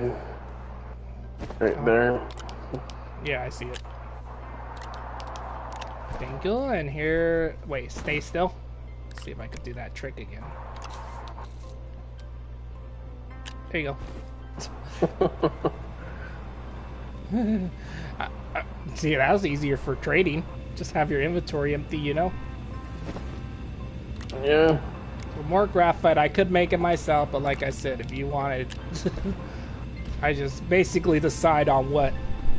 S1: Right there.
S2: Yeah, I see it. Thank you, and here... Wait, stay still? Let's see if I could do that trick again. There you go. See, that was easier for trading. Just have your inventory empty, you know?
S1: Yeah.
S2: For more graphite, I could make it myself, but like I said, if you wanted... I just basically decide on what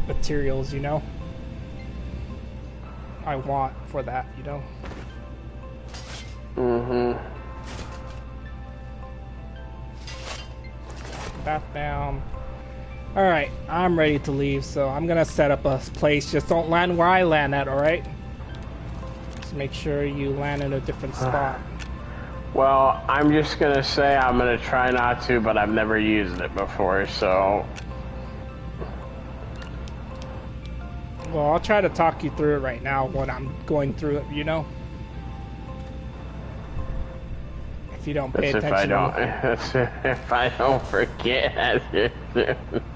S2: materials, you know? I want for that, you know?
S1: Mm-hmm.
S2: That down. Alright, I'm ready to leave, so I'm gonna set up a place. Just don't land where I land at, alright? Just make sure you land in a different spot.
S1: Well, I'm just gonna say I'm gonna try not to, but I've never used it before, so...
S2: Well, I'll try to talk you through it right now when I'm going through it, you know? If you don't pay attention.
S1: That's if I don't forget.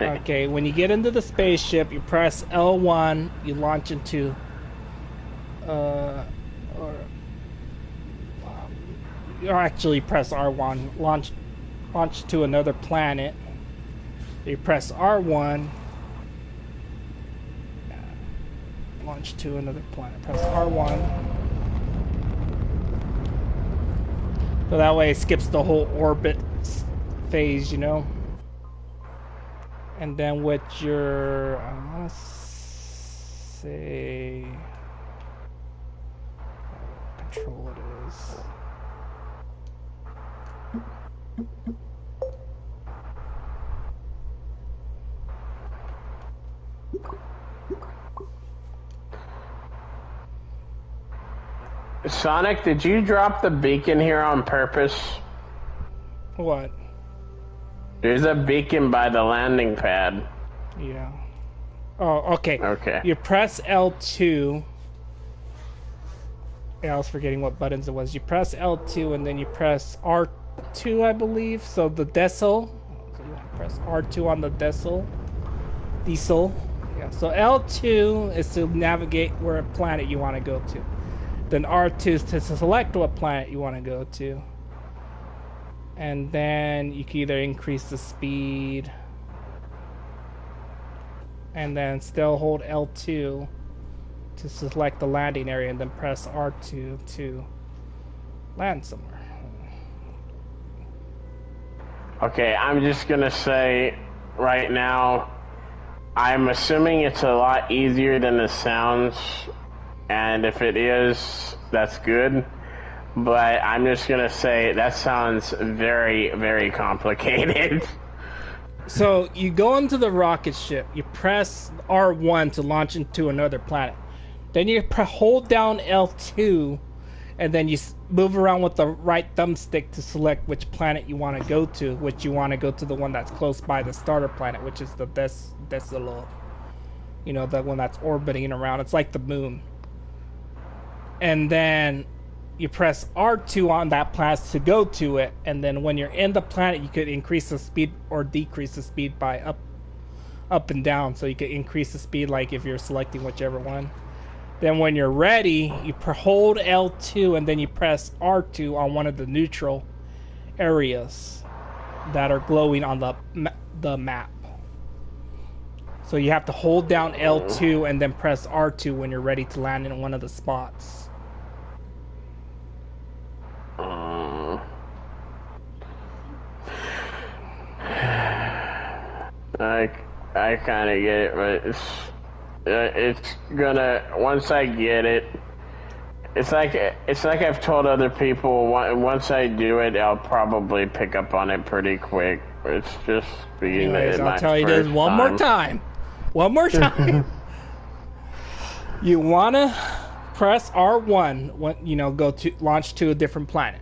S2: Okay, when you get into the spaceship, you press L1, you launch into... or actually press R1, launch to another planet. You press R1, launch to another planet. Press R1. So that way it skips the whole orbit phase, you know. And then with your, I want to say, what control it is.
S1: Sonic, did you drop the beacon here on purpose?
S2: What?
S1: There's a beacon by the landing pad.
S2: Yeah. Oh, okay.
S1: Okay.
S2: You press L2. Yeah, I was forgetting what buttons it was. You press L2 and then you press R2, I believe. So the decil. So you press R2 on the decil. Diesel. Yeah. So L2 is to navigate where a planet you want to go to. Then R2 is to select what planet you want to go to. And then you can either increase the speed and then still hold L2 to select the landing area and then press R2 to land somewhere.
S1: Okay, I'm just gonna say right now, I'm assuming it's a lot easier than it sounds, and if it is, that's good. But I'm just gonna say that sounds very, very complicated.
S2: So you go into the rocket ship, you press R1 to launch into another planet. Then you hold down L2, and then you move around with the right thumbstick to select which planet you want to go to, which you want to go to the one that's close by the starter planet, which is the Desolate, you know, the one that's orbiting around. It's like the moon. And then you press R2 on that planet to go to it, and then when you're in the planet, you could increase the speed or decrease the speed by up and down. So you could increase the speed, like if you're selecting whichever one. Then when you're ready, you hold L2 and then you press R2 on one of the neutral areas that are glowing on the map. So you have to hold down L2 and then press R2 when you're ready to land in one of the spots.
S1: I kind of get it, but it's gonna, once I get it, it's like I've told other people, once I do it, I'll probably pick up on it pretty quick. It's just being
S2: Anyways, I'll tell you this one more time. One more time. You wanna press R1 when go to launch to a different planet.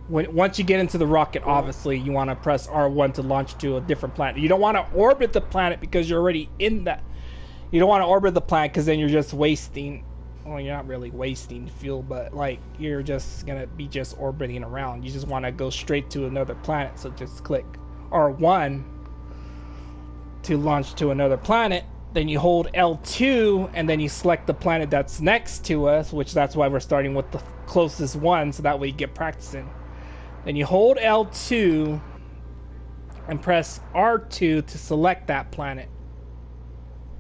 S2: Once you get into the rocket, obviously you want to press R1 to launch to a different planet. You don't want to orbit the planet because you're already in that. You don't want to orbit the planet because then you're just wasting. Well, you're not really wasting fuel, but like you're just gonna be just orbiting around. You just want to go straight to another planet. So just click R1 to launch to another planet. Then you hold L2 and then you select the planet that's next to us, which that's why we're starting with the closest one, so that way you get practicing. Then you hold L2 and press R2 to select that planet.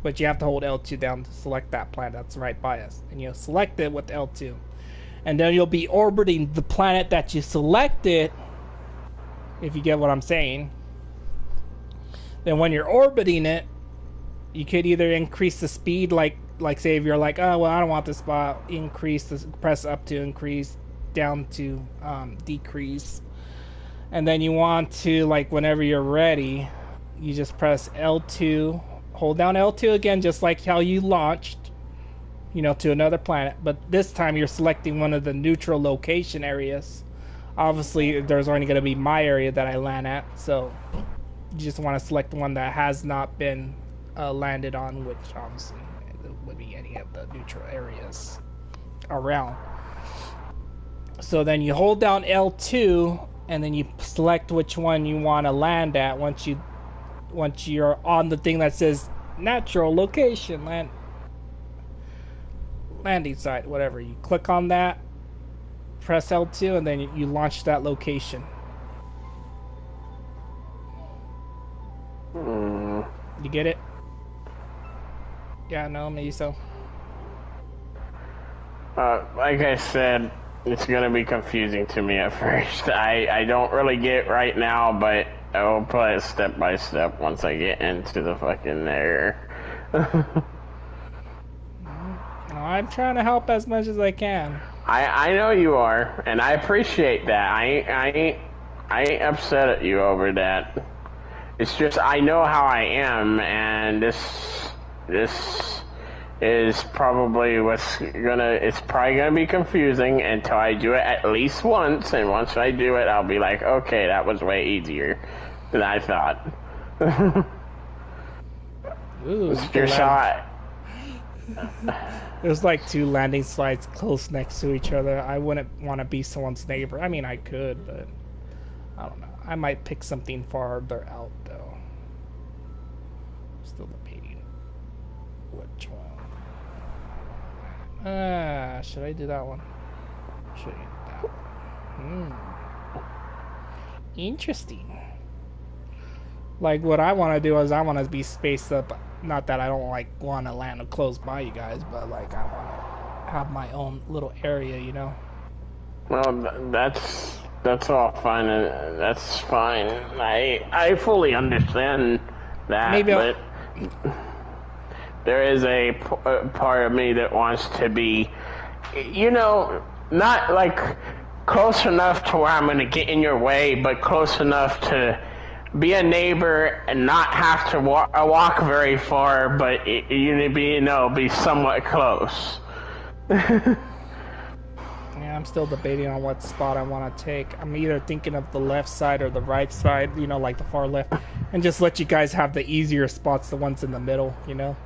S2: But you have to hold L2 down to select that planet that's right by us. And you'll select it with L2. And then you'll be orbiting the planet that you selected, if you get what I'm saying. Then when you're orbiting it, you could either increase the speed, like say if you're like, oh, well, I don't want this spot, press up to increase, down to decrease. And then you want to, like, whenever you're ready, you just press L2, hold down L2 again, just like how you launched, to another planet. But this time you're selecting one of the neutral location areas. Obviously, there's only going to be my area that I land at, so you just want to select one that has not been landed on, which obviously would be any of the neutral areas around. So then you hold down L2 and then you select which one you want to land at once you're on the thing that says natural location, landing site, whatever. You click on that, press L2, and then you launch that location. You get it? Yeah, no, maybe so.
S1: Like I said, it's gonna be confusing to me at first. I don't really get it right now, but I will play it step by step once I get into the fucking there.
S2: I'm trying to help as much as I can.
S1: I know you are, and I appreciate that. I ain't upset at you over that. It's just I know how I am, and this is probably it's probably gonna be confusing until I do it at least once, and once I do it, I'll be like, okay, that was way easier than I thought.
S2: Ooh,
S1: it's your shot.
S2: There's like 2 landing sites close next to each other. I wouldn't want to be someone's neighbor. I mean, I could, but I don't know. I might pick something farther out, though. Still debating which one. Should I do that one? Should I do that one? Interesting. Like, what I want to do is I want to be spaced up. Not that I don't, like, want to land close by you guys, but, like, I want to have my own little area,
S1: Well, that's all fine. That's fine. I fully understand that,
S2: Maybe
S1: but there is a part of me that wants to be, not like close enough to where I'm going to get in your way, but close enough to be a neighbor and not have to walk very far, but you be somewhat close.
S2: Yeah, I'm still debating on what spot I want to take. I'm either thinking of the left side or the right side, you know, like the far left, and just let you guys have the easier spots, the ones in the middle, you know?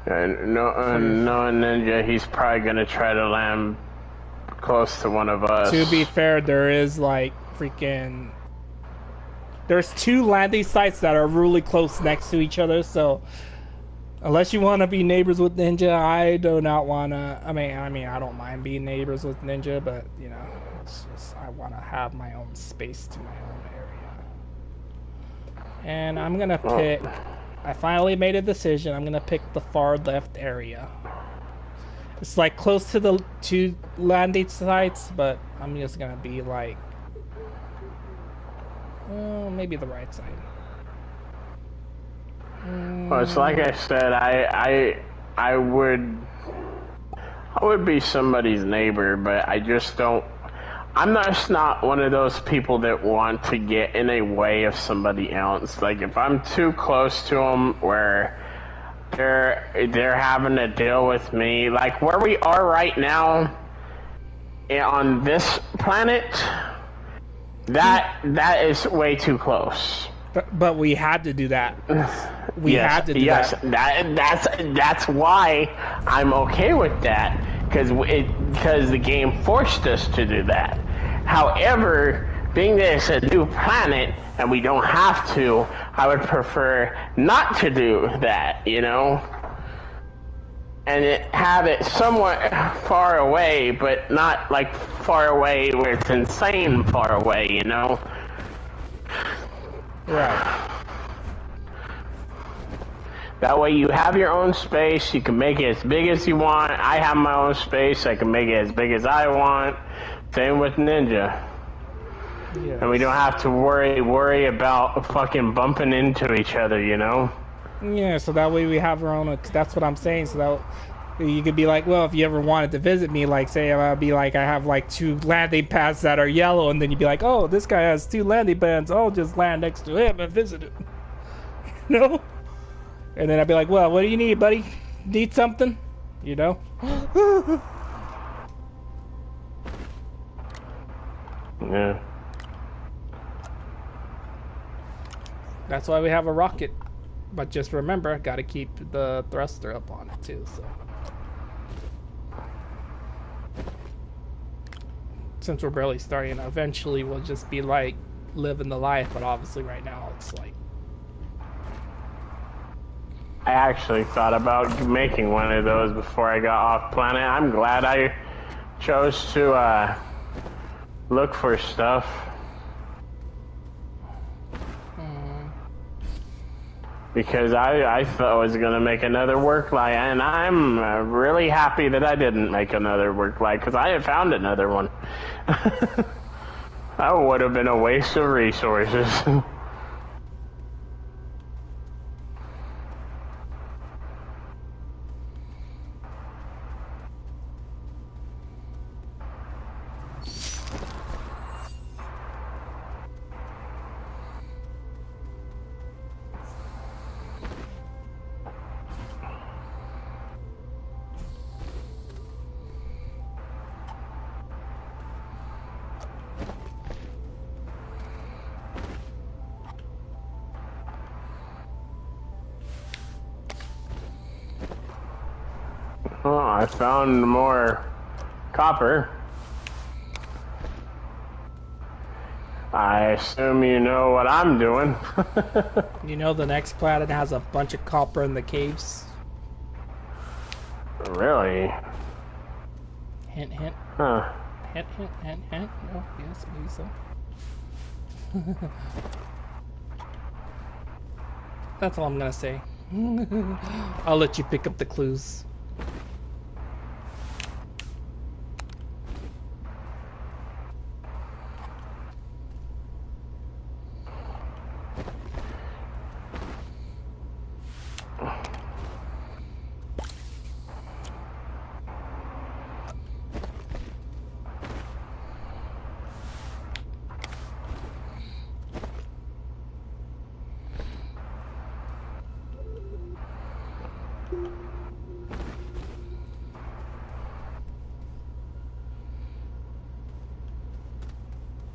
S1: And knowing Ninja, he's probably gonna try to land close to one of us.
S2: To be fair, there is like freaking... There's 2 landing sites that are really close next to each other, so... Unless you want to be neighbors with Ninja, I do not want to... I mean, I don't mind being neighbors with Ninja, but, you know, it's just... I want to have my own space to my own area. And I'm going to pick... I finally made a decision. I'm going to pick the far left area. It's, like, close to the 2 landing sites, but I'm just going to be, like... maybe the right side.
S1: Well, it's like I said, I would be somebody's neighbor, but I just don't. I'm just not one of those people that want to get in a way of somebody else. Like if I'm too close to them, where they're having to deal with me, like where we are right now on this planet, that is way too close.
S2: But we had to do that. We had to do that.
S1: That's why I'm okay with that, because the game forced us to do that. However, being that it's a new planet and we don't have to, I would prefer not to do that, you know? And have it somewhat far away, but not like far away where it's insane far away, you know?
S2: Right.
S1: That way you have your own space, you can make it as big as you want. I have my own space, I can make it as big as I want. Same with Ninja. Yes. And we don't have to worry about fucking bumping into each other, you know?
S2: Yeah, so that way we have our own, that's what I'm saying, so that you could be like, well, if you ever wanted to visit me, like, say, I'd be like, I have, like, 2 landing pads that are yellow, and then you'd be like, oh, this guy has 2 landing pads, I'll just land next to him and visit him. You know? And then I'd be like, well, what do you need, buddy? Need something? You know?
S1: Yeah.
S2: That's why we have a rocket. But just remember, gotta keep the thruster up on it too, so. Since we're barely starting, eventually we'll just be like living the life, but obviously right now it's like...
S1: I actually thought about making one of those before I got off planet. I'm glad I chose to look for stuff. Because I thought I was going to make another work light, and I'm really happy that I didn't make another work light, because I had found another one. That would have been a waste of resources. Oh, I found more copper. I assume you know what I'm doing.
S2: You know the next planet has a bunch of copper in the caves?
S1: Really?
S2: Hint, hint.
S1: Huh.
S2: Hint, hint, hint, hint. Oh, yes, maybe so. That's all I'm gonna say. I'll let you pick up the clues.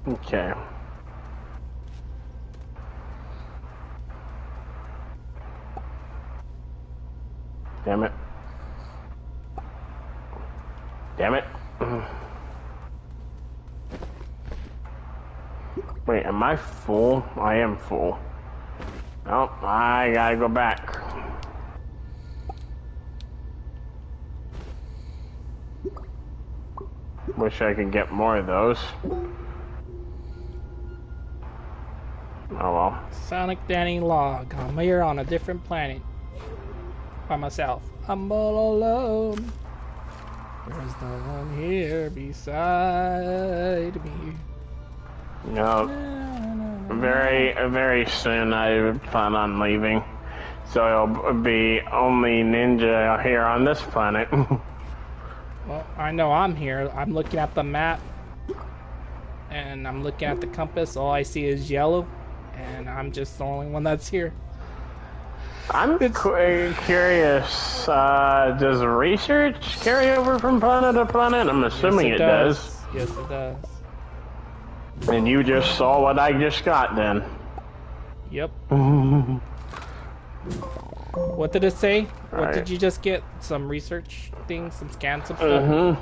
S1: Okay. Damn it. Damn it. Wait, am I full? I am full. Oh, I gotta go back. Wish I could get more of those. Oh well.
S2: Sonic Danny Log. I'm here on a different planet. By myself. I'm all alone. There's no one here beside me.
S1: No. Very soon I plan on leaving. So it'll be only Ninja here on this planet.
S2: Well, I know I'm here. I'm looking at the map. And I'm looking at the compass. All I see is yellow. And I'm just the only one that's here.
S1: I'm curious, does research carry over from planet to planet? I'm assuming
S2: Yes,
S1: it does.
S2: Yes, it does.
S1: And you just saw what I just got then.
S2: Yep. What did it say? What did you just get? Some research things, some scans, some stuff?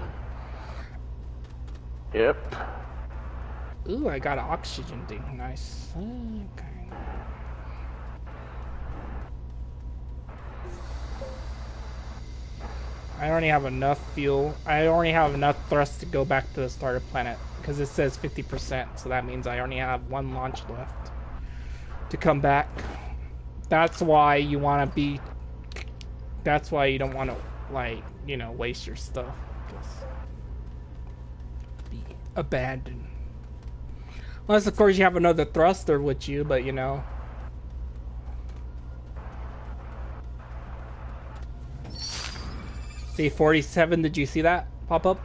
S1: Yep.
S2: Ooh, I got an oxygen thing. Nice. Okay. I already have enough fuel. I already have enough thrust to go back to the starter planet because it says 50%, so that means I only have one launch left to come back. That's why you want to be. That's why you don't want to, like, you know, waste your stuff. Just be abandoned. Unless, of course, you have another thruster with you, but you know. See 47, did you see that pop up?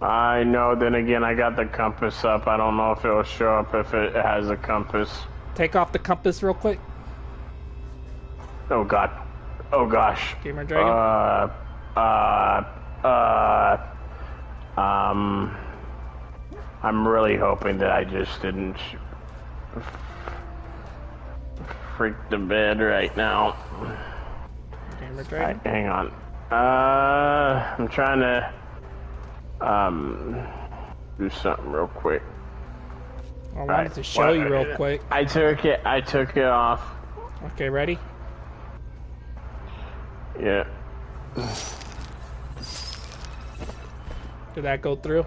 S1: I know, then again, I got the compass up. I don't know if it'll show up if it has a compass.
S2: Take off the compass real quick.
S1: Oh god. Oh gosh.
S2: Gamer Dragon?
S1: I'm really hoping that I just didn't freak the bed right now.
S2: Gamer Dragon?
S1: Alright, hang on. I'm trying to do something real quick.
S2: I wanted to show you real quick.
S1: I took it off.
S2: Okay, ready?
S1: Yeah.
S2: Did that go through?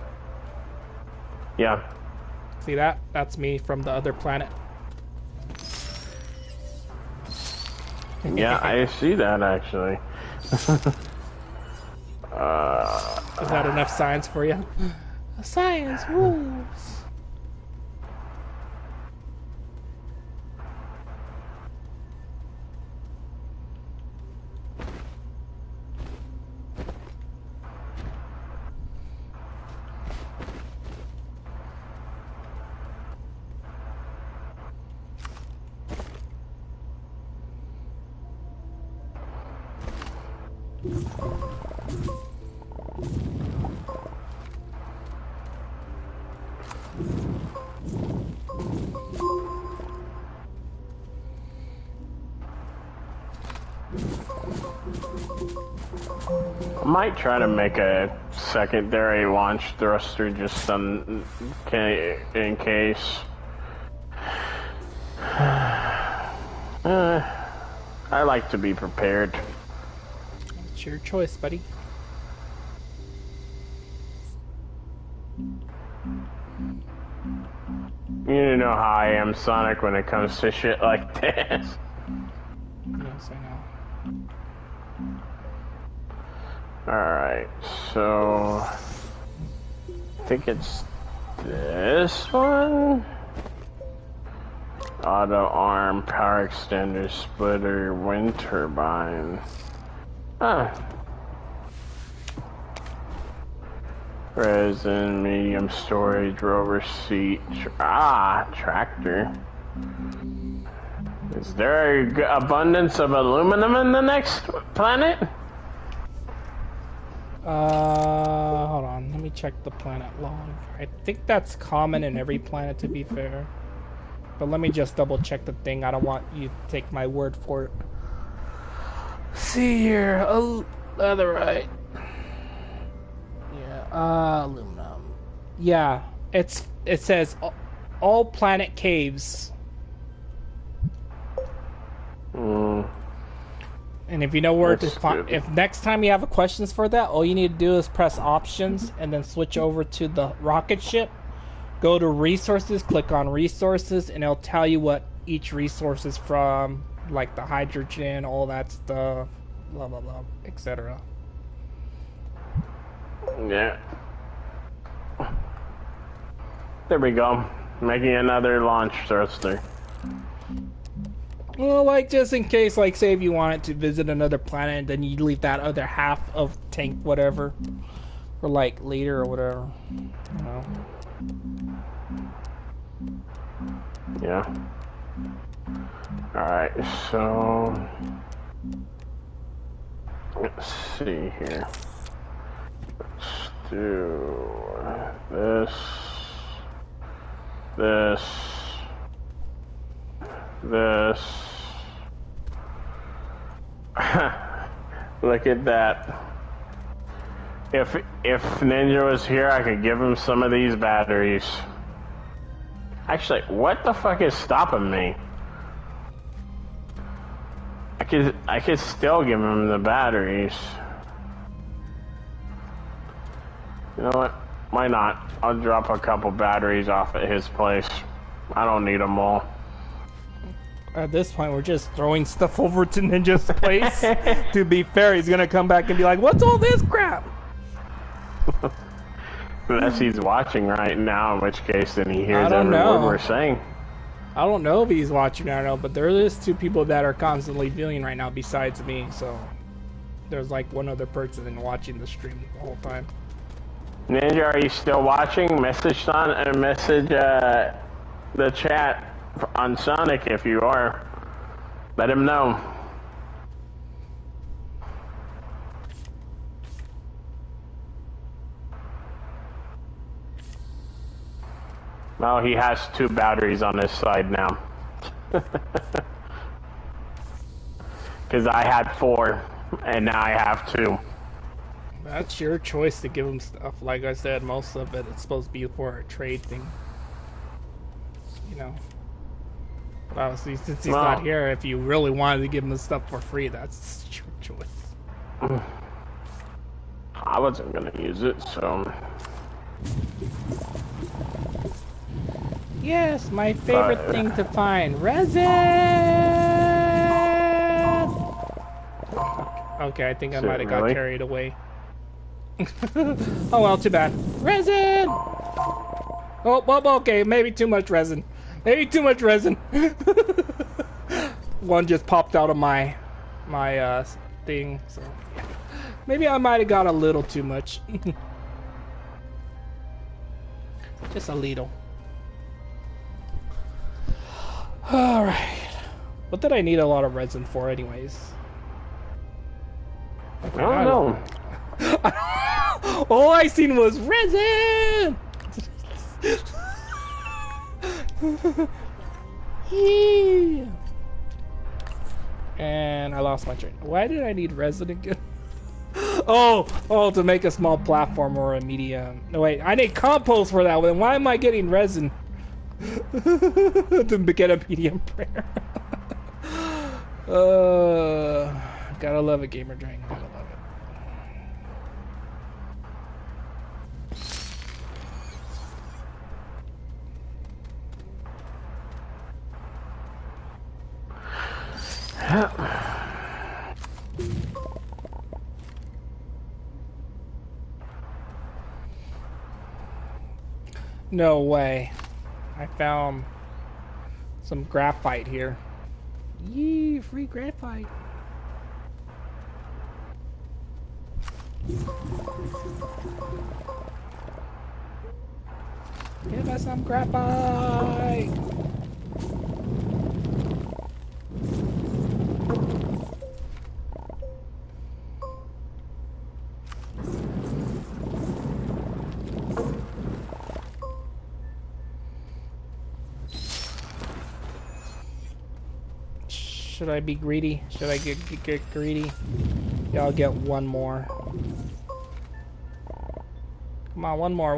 S1: Yeah.
S2: See that? That's me from the other planet.
S1: Yeah, I see that actually.
S2: Is that enough science for you? Science rules.
S1: I might try to make a secondary launch thruster just in case. I like to be prepared.
S2: It's your choice, buddy.
S1: You know how I am, Sonic, when it comes to shit like this.
S2: Yes, I know.
S1: Alright, so I think it's this one. Auto arm, power extender, splitter, wind turbine. Ah. Resin, medium storage, rover seat. Tractor. Is there an abundance of aluminum in the next planet?
S2: Hold on. Let me check the planet log. I think that's common in every planet, to be fair. But let me just double check the thing. I don't want you to take my word for it. See here. Oh, leatherite. Yeah. Aluminum. Yeah. It says all planet caves. And if you know where to find, if next time you have questions for that, all you need to do is press options and then switch over to the rocket ship. Go to resources, click on resources, and it'll tell you what each resource is from, like the hydrogen, all that stuff, blah blah blah, etc.
S1: Yeah. There we go. Making another launch thruster.
S2: Well, like, just in case, like, say if you wanted to visit another planet, then you leave that other half of tank, whatever, for, like, later or whatever, you know.
S1: Yeah. Alright, so... let's see here. Let's do... this... this... Look at that. If Ninja was here, I could give him some of these batteries. Actually, what the fuck is stopping me? I could still give him the batteries. You know what? Why not? I'll drop a couple batteries off at his place. I don't need them all.
S2: At this point, we're just throwing stuff over to Ninja's place. To be fair, he's gonna come back and be like, "What's all this crap?"
S1: Unless he's watching right now, in which case then he hears every word we're saying.
S2: I don't know if he's watching or no, but there is two people that are constantly viewing right now besides me, so there's like one other person watching the stream the whole time.
S1: Ninja, are you still watching? Message the chat on Sonic if you are. Let him know. Well, he has 2 batteries on his side now. Because I had 4, and now I have 2.
S2: That's your choice to give him stuff. Like I said, most of it it's supposed to be for a trade thing. You know. Well, since he's not here, if you really wanted to give him the stuff for free, that's your choice.
S1: I wasn't gonna use it, so...
S2: Yes, my favorite thing to find. Resin! Okay, I think I might have got carried away. Oh well, too bad. Resin! Oh, well, okay, maybe too much resin. Maybe too much resin. One just popped out of my thing, so yeah. Maybe I might have got a little too much. Just a little. Alright. What did I need a lot of resin for anyways?
S1: I don't know.
S2: All I seen was resin! Yeah. And I lost my train. Why did I need resin again? Oh, to make a small platform or a medium. No, wait, I need compost for that one. Why am I getting resin? To get a medium prayer. Gotta love it, Gamer Dragon. Gotta love it. No way. I found some graphite here. Yee, free graphite. Give us some graphite. should I be greedy? Should I get greedy? Yeah, I'll get one more. Come on, one more.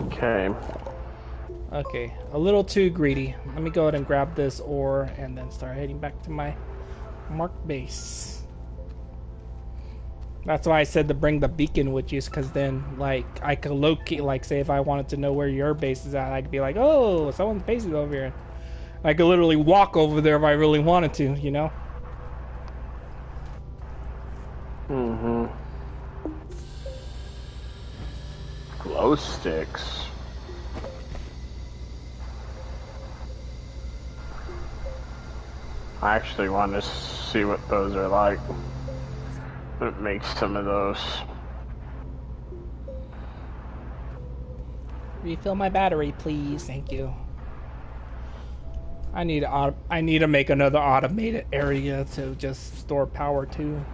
S1: Okay.
S2: Okay, a little too greedy. Let me go ahead and grab this ore and then start heading back to my marked base. That's why I said to bring the beacon with you, because then, like, I could locate, like, say if I wanted to know where your base is at, I could be like, oh, someone's base is over here. I could literally walk over there if I really wanted to, you know?
S1: Mm-hmm. Glow sticks. I actually want to see what those are like. What makes some of those?
S2: Refill my battery, please. Thank you. I need to make another automated area to just store power to.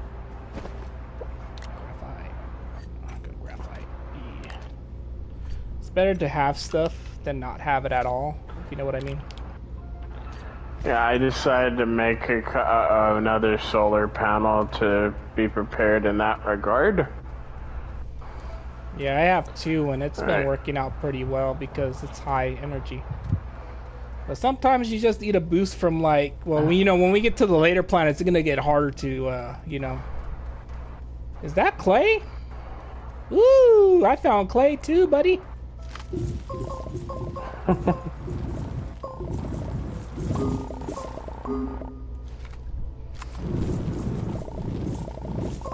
S2: Graphite. Good graphite. Yeah. It's better to have stuff than not have it at all, if you know what I mean.
S1: Yeah, I decided to make another solar panel to be prepared in that regard.
S2: Yeah, I have two, and it's been working out pretty well because it's high energy. But sometimes you just need a boost from, like, well, you know, when we get to the later planets, it's gonna get harder to, you know. Is that clay? Ooh, I found clay too, buddy.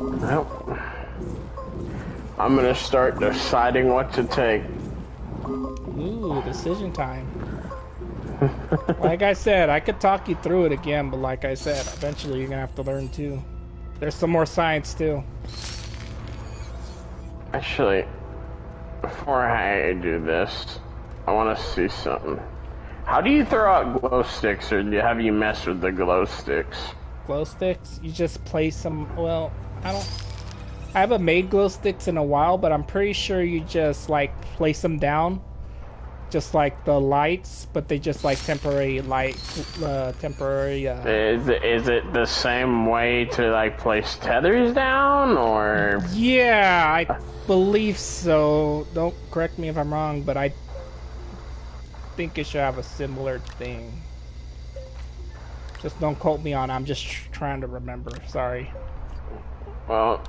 S1: Well, I'm gonna start deciding what to take.
S2: Ooh, decision time. Like I said, I could talk you through it again, but like I said, eventually you're gonna have to learn too. There's some more science too.
S1: Actually, before I do this, I want to see something. How do you throw out glow sticks, or have you messed with the glow sticks?
S2: Glow sticks? You just place them. Well, I haven't made glow sticks in a while, but I'm pretty sure you just like place them down, just like the lights, but they just like temporary light, temporary.
S1: Is it the same way to like place tethers down, or?
S2: Yeah, I believe so. Don't correct me if I'm wrong, but I think it should have a similar thing. Just don't quote me on it. I'm just trying to remember. Sorry.
S1: Well,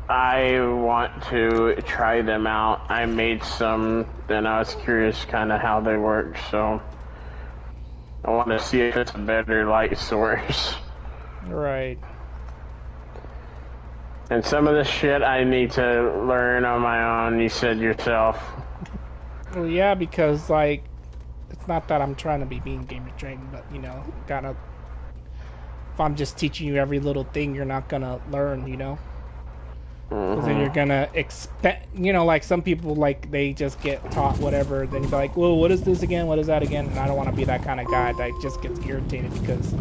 S1: I want to try them out. I made some, and I was curious kind of how they work, so I want to see if it's a better light source.
S2: Right.
S1: And some of the shit I need to learn on my own, you said yourself.
S2: Well, yeah, because, like, it's not that I'm trying to be mean gamer trained, but, you know, gotta... If I'm just teaching you every little thing, you're not gonna learn, you know? Because then you're gonna expect, you know, like some people, like, they just get taught whatever, then you're like, well, what is this again? What is that again? And I don't want to be that kind of guy that just gets irritated because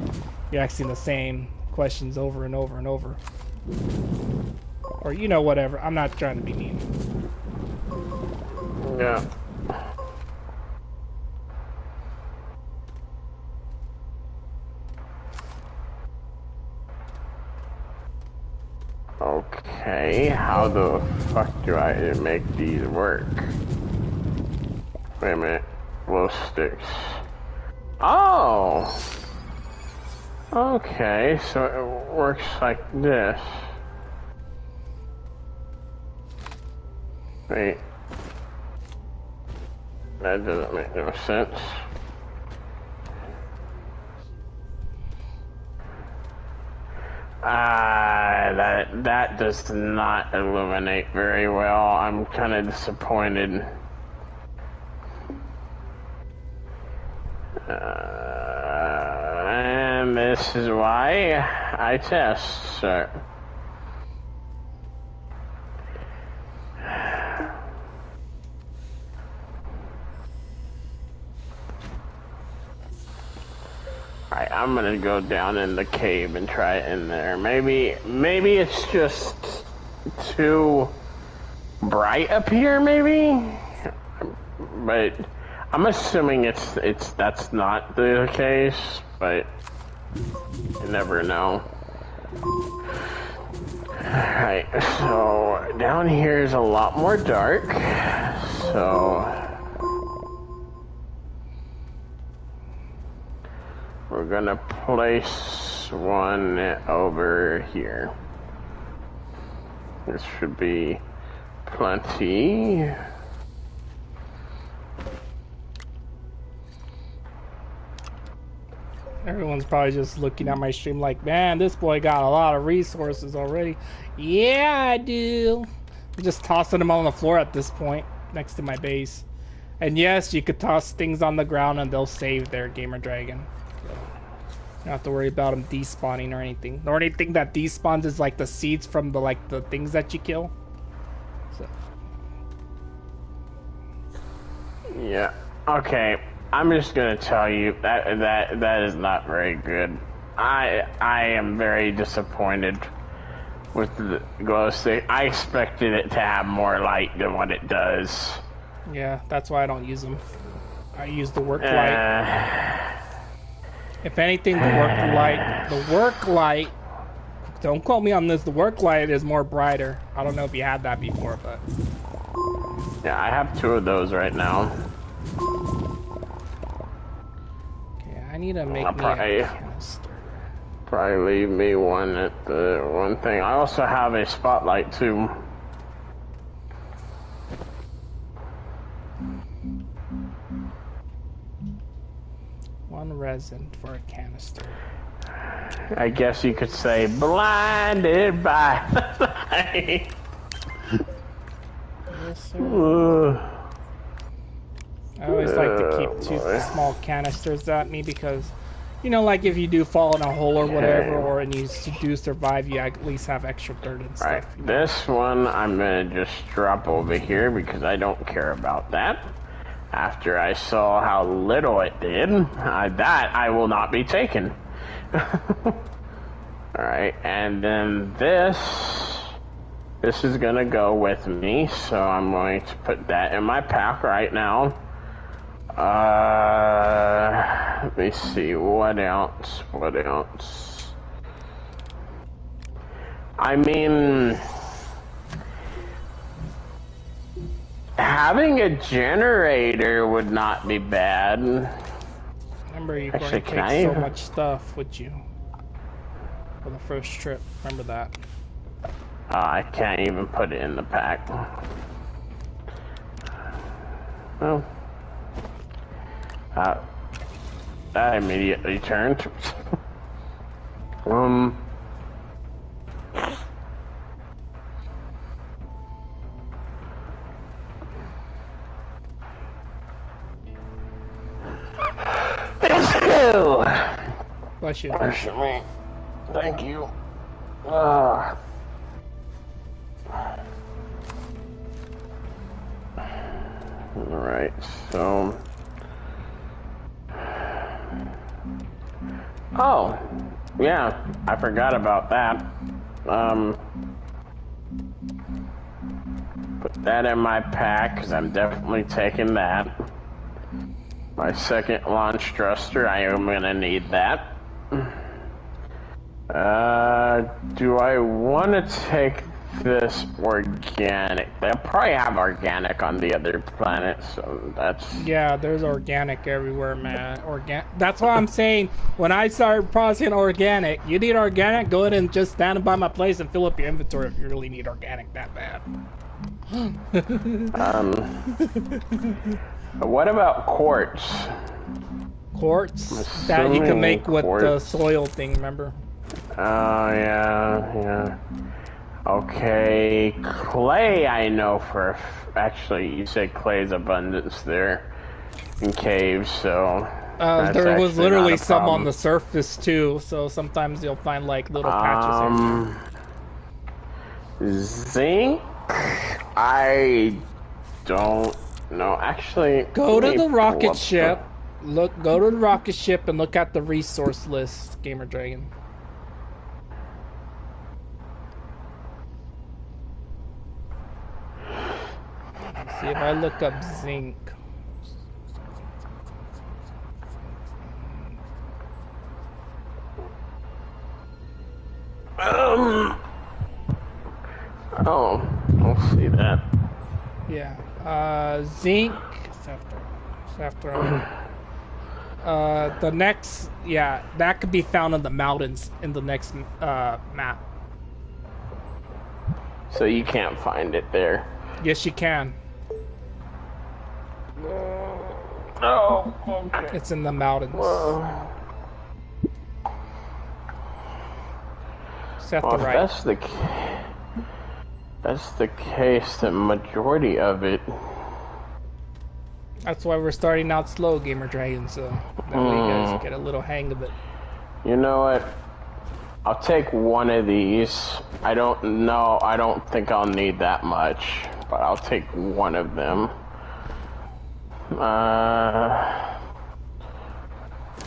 S2: you're asking the same questions over and over and over. Or, you know, whatever. I'm not trying to be mean.
S1: Yeah. Okay, how the fuck do I make these work? Wait a minute. Glow sticks. Oh! Okay, so it works like this. Wait. That doesn't make no sense. That does not illuminate very well. I'm kind of disappointed. And this is why I test, sir. Alright, I'm gonna go down in the cave and try it in there. Maybe it's just too bright up here, maybe? but I'm assuming that's not the case, but you never know. Alright, so down here is a lot more dark, so we're gonna place one over here. This should be plenty.
S2: Everyone's probably just looking at my stream like, man, this boy got a lot of resources already. Yeah, I do. I'm just tossing them on the floor at this point, next to my base. And yes, you could toss things on the ground and they'll save their Gamer Dragon. So, you don't have to worry about them despawning or anything. The only thing that despawns is like the seeds from the things that you kill. So.
S1: Yeah. Okay. I'm just gonna tell you that is not very good. I am very disappointed with the glow stick. I expected it to have more light than what it does.
S2: Yeah, that's why I don't use them. I use the work light. If anything, the work light. Don't quote me on this. The work light is more brighter. I don't know if you had that before, but
S1: yeah, I have 2 of those right now.
S2: I need to make me a canister.
S1: Probably leave me one at the one thing. I also have a spotlight too.
S2: One resin for a canister.
S1: I guess you could say blinded by the light.
S2: Yes, sir. I always like to keep 2 small canisters at me because, you know, like if you do fall in a hole or whatever, or and you do survive, you at least have extra dirt and stuff.
S1: Right, this one I'm gonna just drop over here because I don't care about that. After I saw how little it did, that I will not be taken. Alright, and then this is gonna go with me, so I'm going to put that in my pack right now. Let me see, what else? I mean, having a generator would not be bad.
S2: Remember, you're going to take so much stuff with you for the first trip. Remember that.
S1: I can't even put it in the pack. Well, that immediately turned.
S2: Bless you.
S1: Bless me. Thank you. Alright, so... Oh, yeah, I forgot about that. Put that in my pack, because I'm definitely taking that. My second launch thruster, I am going to need that. Do I want to take this organic? They'll probably have organic on the other planets, so that's...
S2: Yeah, there's organic everywhere, man. That's why I'm saying, when I start processing organic, you need organic, go ahead and just stand by my place and fill up your inventory if you really need organic that bad.
S1: What about quartz?
S2: Quartz? That you can make with the soil thing, remember?
S1: Oh, yeah. Okay, clay I know for... Actually, you said clay's abundance there in caves, so...
S2: there was literally some on the surface, too, so sometimes you'll find, like, little patches here.
S1: Zinc? I don't know. Actually...
S2: Go to the rocket ship. Go to the rocket ship and look at the resource list, Gamer Dragon. See if I look up zinc.
S1: Oh, I'll see that.
S2: Yeah. Zinc. Saffron. The next, yeah, that could be found in the mountains in the next map.
S1: So you can't find it there.
S2: Yes, you can.
S1: Oh, okay.
S2: It's in the mountains.
S1: Well,
S2: Set
S1: well,
S2: the
S1: if
S2: right.
S1: that's the case, the majority of it.
S2: That's why we're starting out slow, Gamer Dragon, so that way you guys get a little hang of it.
S1: You know what? I'll take one of these. I don't know. I don't think I'll need that much, but I'll take one of them.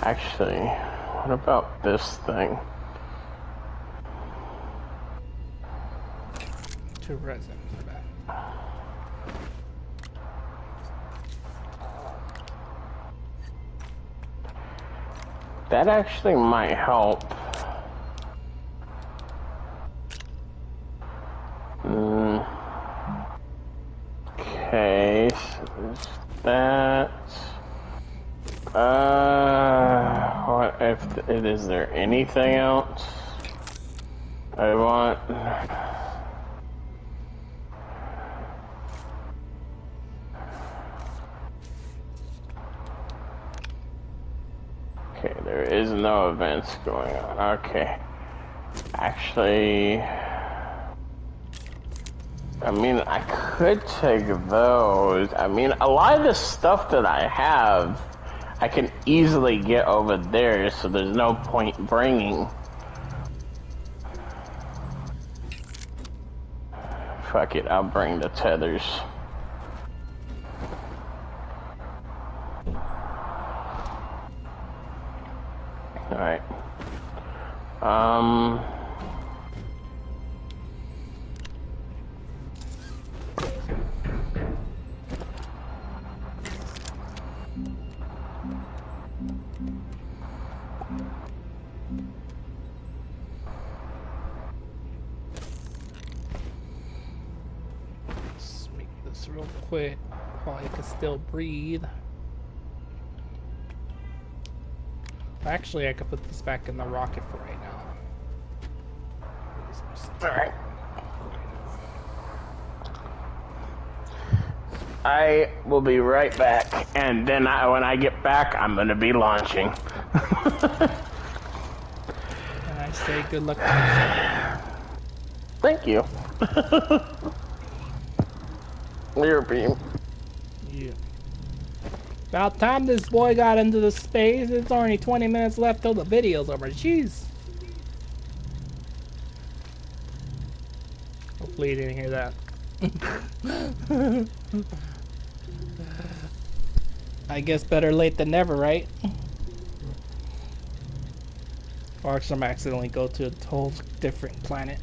S1: Actually, what about this thing?
S2: 2 resin for that.
S1: That actually might help. Okay, so there's that. What if is there anything else I want? Okay, there is no events going on. Okay. Actually, I mean, I could take those. I mean, a lot of the stuff that I have, I can easily get over there, so there's no point bringing. Fuck it, I'll bring the tethers. Alright.
S2: Let's make this real quick while you can still breathe. Actually, I could put this back in the rocket for right now.
S1: Alright. I will be right back, and then when I get back, I'm gonna be launching.
S2: And I say good luck to you.
S1: Thank you. Your beam.
S2: Yeah. About time this boy got into the space. It's only 20 minutes left till the video's over. Jeez. Hopefully you didn't hear that. I guess better late than never, right? Or some accidentally go to a whole different planet.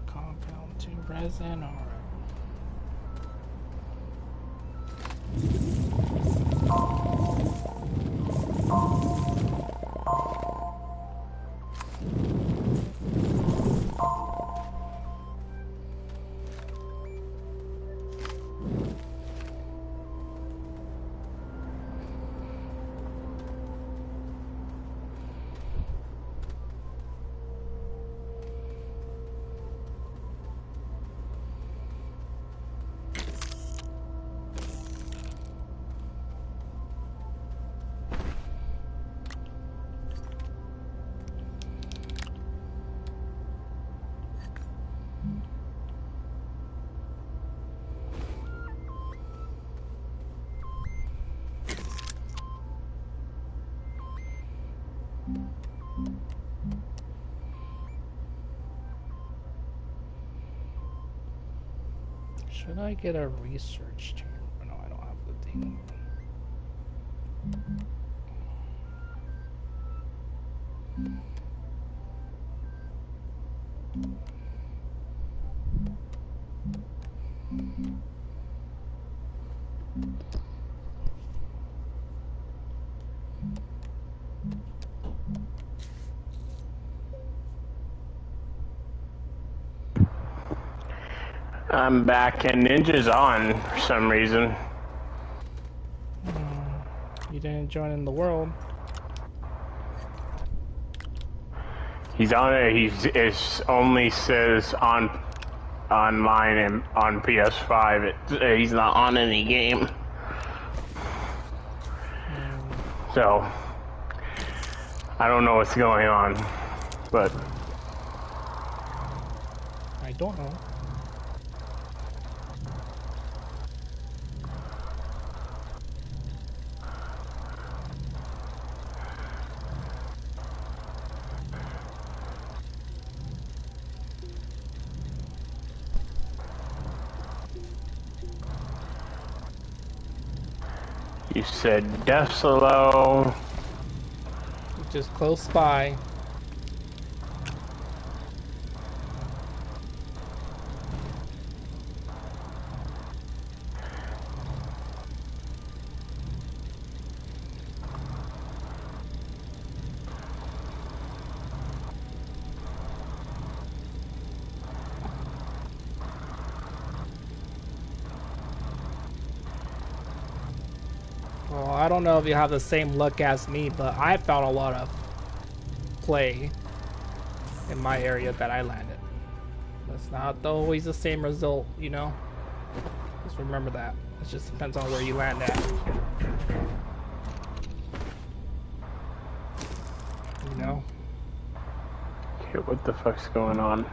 S2: Compound to resin, alright. Should I get a research team? Oh, no, I don't have the thing.
S1: I'm back and Ninja's on for some reason.
S2: You didn't join in the world.
S1: He's on it. It only says online and on PS5. He's not on any game. So I don't know what's going on, but
S2: I don't know.
S1: you said Decilo.
S2: Just close by. Well, I don't know if you have the same luck as me, but I found a lot of play in my area that I landed. That's not always the same result, you know? Just remember that. It just depends on where you land at. You know?
S1: Okay, what the fuck's going on?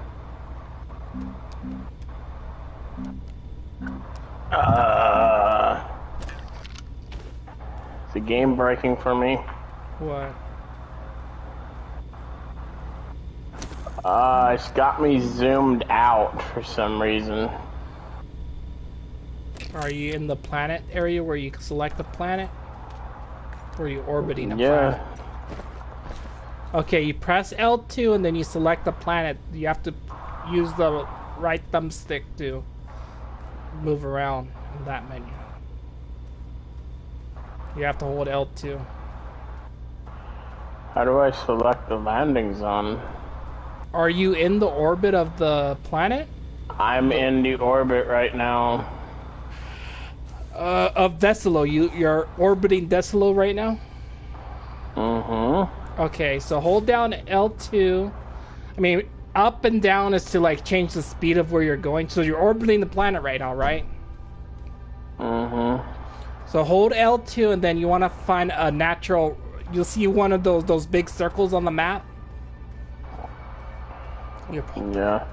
S1: Is the game breaking for me?
S2: What?
S1: It's got me zoomed out for some reason.
S2: Are you in the planet area where you can select the planet? Or are you orbiting a planet? Okay, you press L2 and then you select the planet. You have to use the right thumbstick to move around in that menu. You have to hold L2.
S1: How do I select the landing zone?
S2: Are you in the orbit of the planet?
S1: I'm in the orbit right now.
S2: Of Decilo. You're orbiting Decilo right now?
S1: Mm-hmm.
S2: Okay, so hold down L2. I mean, Up and down is to like change the speed of where you're going. So you're orbiting the planet right now, right?
S1: Mm-hmm.
S2: So hold L2 and then you want to find a natural. You'll see one of those big circles on the map.
S1: Yeah.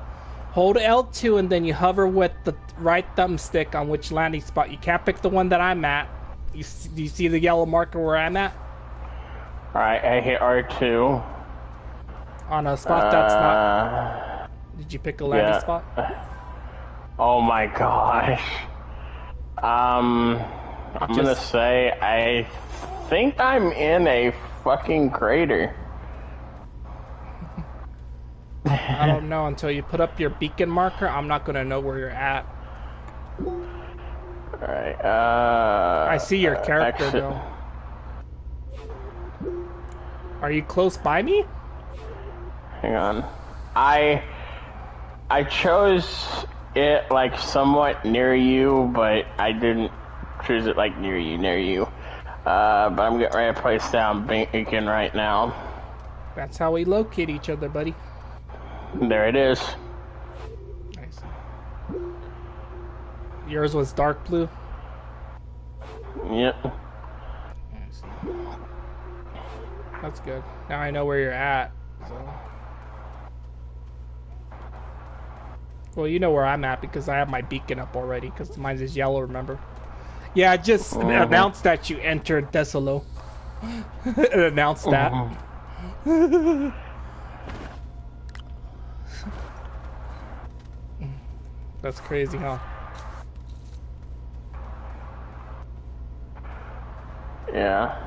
S2: Hold L2 and then you hover with the right thumbstick on which landing spot. You can't pick the one that I'm at. You see the yellow marker where I'm at?
S1: Alright, I hit R2.
S2: On a spot that's not... Did you pick a landing spot?
S1: Oh my gosh. I'm gonna say I think I'm in a fucking crater.
S2: I don't know until you put up your beacon marker. I'm not gonna know where you're at.
S1: Alright,
S2: I see your character though. Are you close by me?
S1: Hang on. I chose it like somewhat near you, but I didn't choose it like near you. But I'm getting ready to place down beacon right now.
S2: That's how we locate each other, buddy.
S1: There it is.
S2: Nice. Yours was dark blue?
S1: Yep.
S2: Nice. That's good. Now I know where you're at. So. Well, you know where I'm at because I have my beacon up already because mine is yellow, remember? Yeah, just announced that you entered Thessalo. Announced that. That's crazy, huh?
S1: Yeah.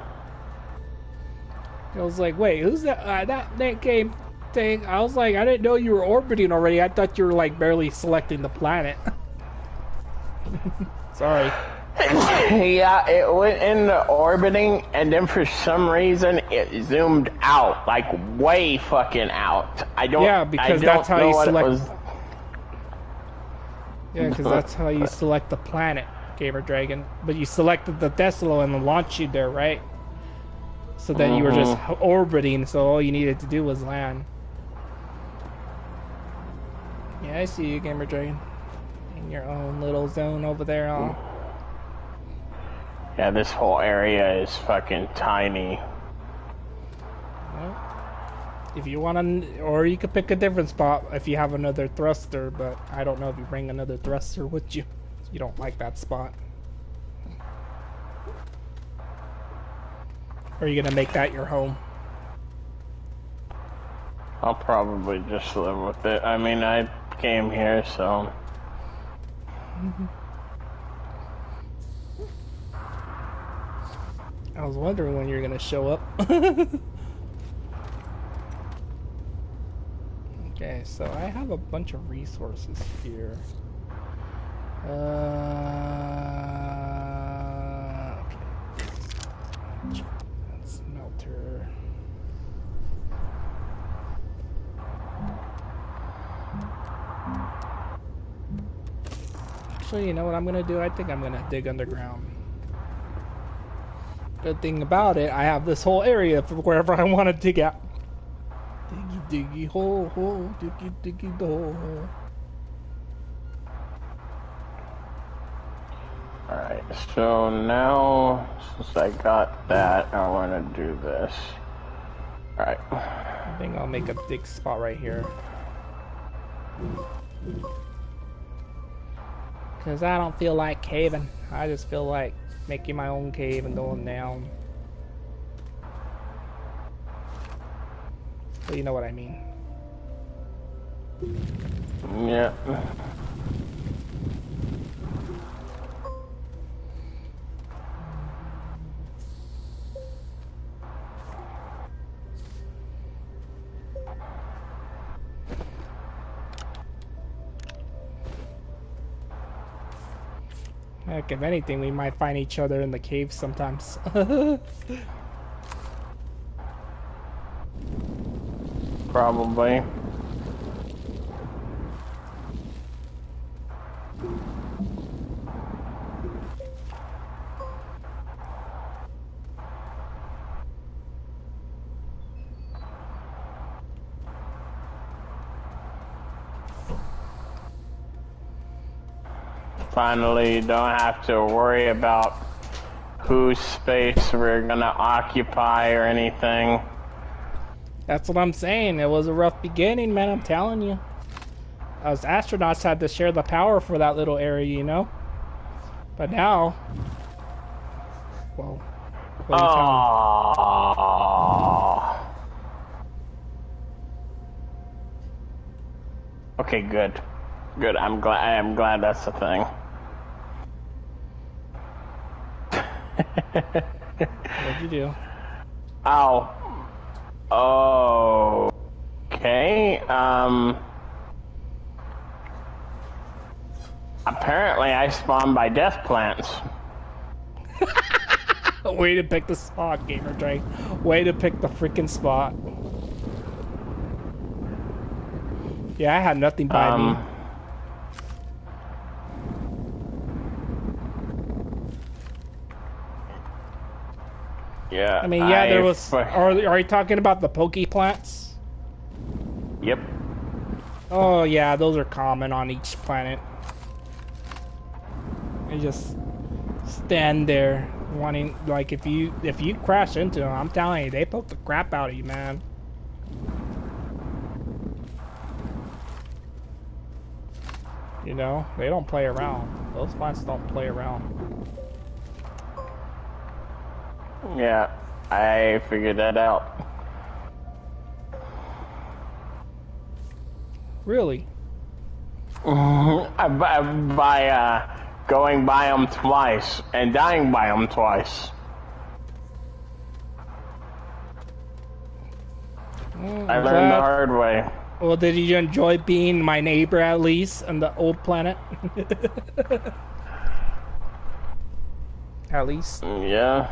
S2: I was like, wait, who's that? That game thing. I was like, I didn't know you were orbiting already. I thought you were like barely selecting the planet. Sorry.
S1: Yeah, it went into orbiting, and then for some reason it zoomed out, like way fucking out.
S2: Yeah, because that's how you select. Yeah, because
S1: Uh-huh.
S2: that's how you select the planet, Gamer Dragon. But you selected the Thessalo and launched you there, right? So then you were just orbiting, so all you needed to do was land. Yeah, I see you, Gamer Dragon. In your own little zone over there, huh?
S1: Yeah, this whole area is fucking tiny.
S2: Well, if you want to, or you could pick a different spot if you have another thruster, but I don't know if you bring another thruster with you. You don't like that spot. Or are you gonna make that your home?
S1: I'll probably just live with it. I mean, I came here, so...
S2: I was wondering when you're gonna show up. Okay, so I have a bunch of resources here. Okay. Smelter. Actually, you know what I'm gonna do? I think I'm gonna dig underground. Good thing about it, I have this whole area for wherever I want to dig out. Diggy diggy hole, hole, diggy diggy hole.
S1: Alright, so now, since I got that, I want to do this. Alright.
S2: I think I'll make a dig spot right here. Because I don't feel like caving. I just feel like making my own cave and going down. Well, you know what I mean.
S1: Yeah.
S2: Heck, if anything, we might find each other in the cave sometimes.
S1: Probably. Finally, don't have to worry about whose space we're gonna occupy or anything.
S2: That's what I'm saying. It was a rough beginning, man. I'm telling you. Us astronauts had to share the power for that little area, you know? But now... Well... What are you
S1: telling me? Okay, good. Good. I am glad that's the thing.
S2: What'd you do?
S1: Ow. Oh. Okay. Apparently I spawned by death plants.
S2: Way to pick the spot, Gamer Drake. Way to pick the freaking spot. Yeah, I had nothing by me.
S1: Yeah.
S2: I mean, yeah, there was... Are you talking about the Poke plants?
S1: Yep.
S2: Oh, yeah, those are common on each planet. You just stand there wanting... Like, if you crash into them, I'm telling you, they poke the crap out of you, man. You know, they don't play around. Those plants don't play around.
S1: Yeah, I figured that out.
S2: Really?
S1: By going by them twice and dying by them twice. I learned the hard way.
S2: Well, did you enjoy being my neighbor at least on the old planet? At least.
S1: Yeah.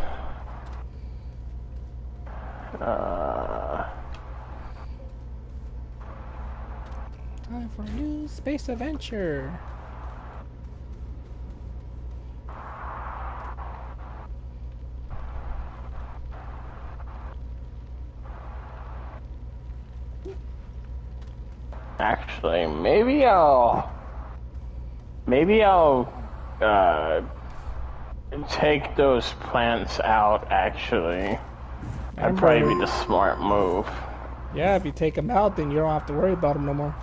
S2: Time for a new space adventure.
S1: Actually, maybe I'll take those plants out, actually. That'd probably be the smart move.
S2: Yeah, if you take them out, then you don't have to worry about them no more.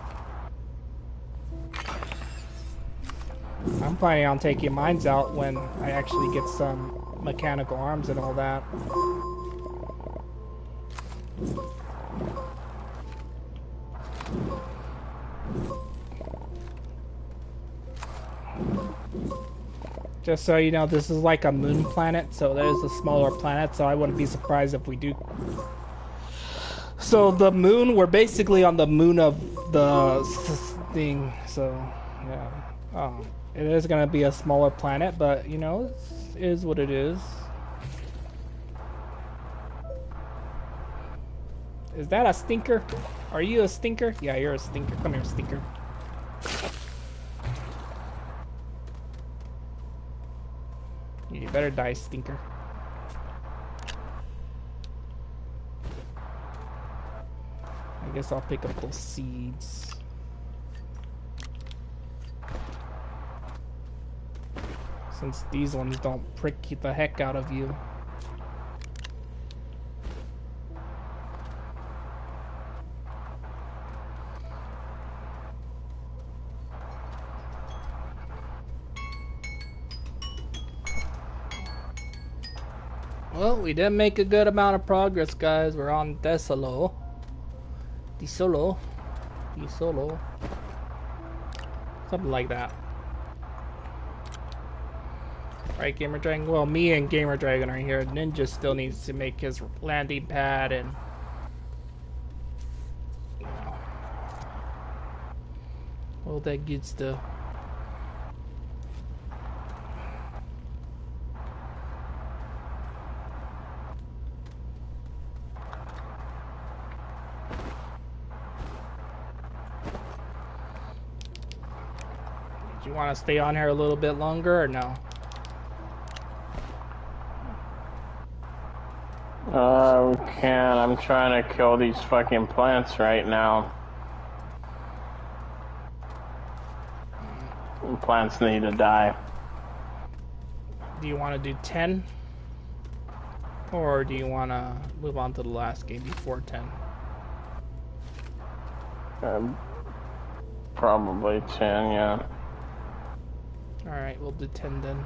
S2: I'm planning on taking mines out when I actually get some mechanical arms and all that. Just so you know, this is like a moon planet, so there's a smaller planet, so I wouldn't be surprised if we do. So the moon, we're basically on the moon of the thing, so yeah. It is going to be a smaller planet, but you know, it is what it is. Is that a stinker? Are you a stinker? Yeah, you're a stinker. Come here, stinker. You better die, stinker. I guess I'll pick up those seeds. Since these ones don't prick the heck out of you. Well, we did make a good amount of progress, guys. We're on Desolo. Something like that. Right, Gamer Dragon? Well, me and Gamer Dragon are here. Ninja still needs to make his landing pad and... all that good stuff. Do you want to stay on here a little bit longer or no?
S1: We can. I'm trying to kill these fucking plants right now. Plants need to die.
S2: Do you want to do 10? Or do you want to move on to the last game before 10?
S1: Probably 10, yeah.
S2: Alright, we'll do 10 then.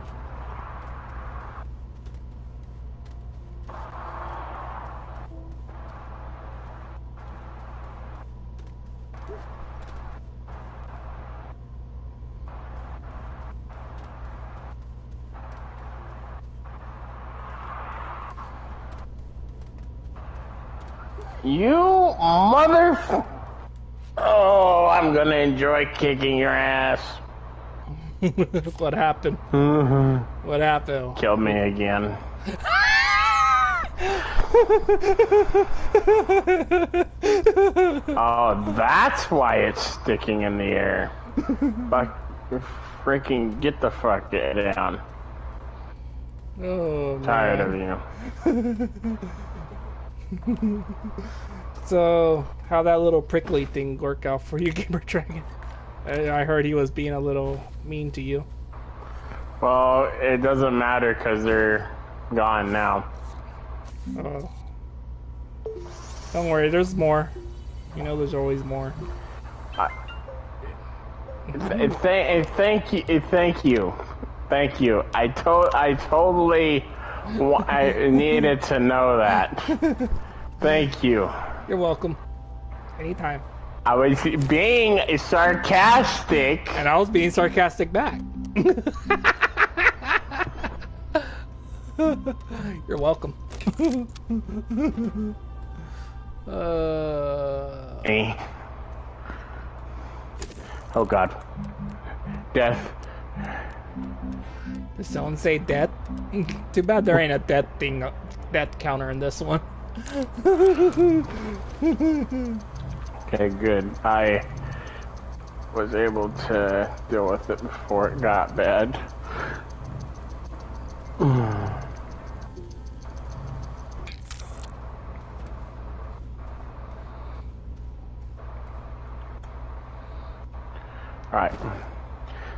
S1: You mother... Oh, I'm gonna enjoy kicking your ass.
S2: What happened? What happened?
S1: Killed me again. Oh, that's why it's sticking in the air. Fuck, freaking get the fuck down.
S2: Oh,
S1: Tired
S2: man.
S1: of you.
S2: So, how that little prickly thing work out for you, Gamer Dragon? I heard he was being a little mean to you.
S1: Well, it doesn't matter because they're gone now.
S2: Oh. Don't worry, there's more. You know there's always more.
S1: Thank you. I totally I needed to know that. Thank you.
S2: You're welcome. Anytime.
S1: I was being sarcastic.
S2: And I was being sarcastic back. You're welcome.
S1: Hey. Oh God. Death.
S2: Did someone say death? Too bad there ain't a death thing, death counter in this one.
S1: Okay, good. I was able to deal with it before it got bad. Alright.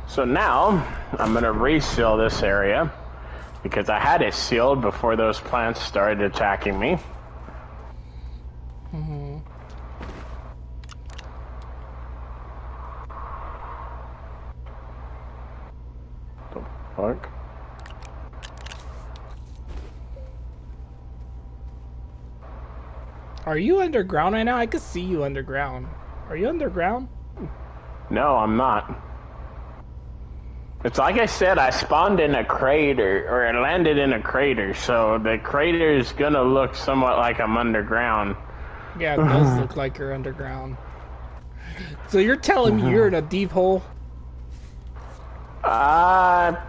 S1: So now, I'm going to reseal this area because I had it sealed before those plants started attacking me. The fuck?
S2: Are you underground right now? I can see you underground. Are you underground?
S1: No, I'm not. It's like I said, I spawned in a crater, or I landed in a crater, so the crater is gonna look somewhat like I'm underground.
S2: Yeah, it does look like you're underground. So you're telling me you're in a deep hole?
S1: Not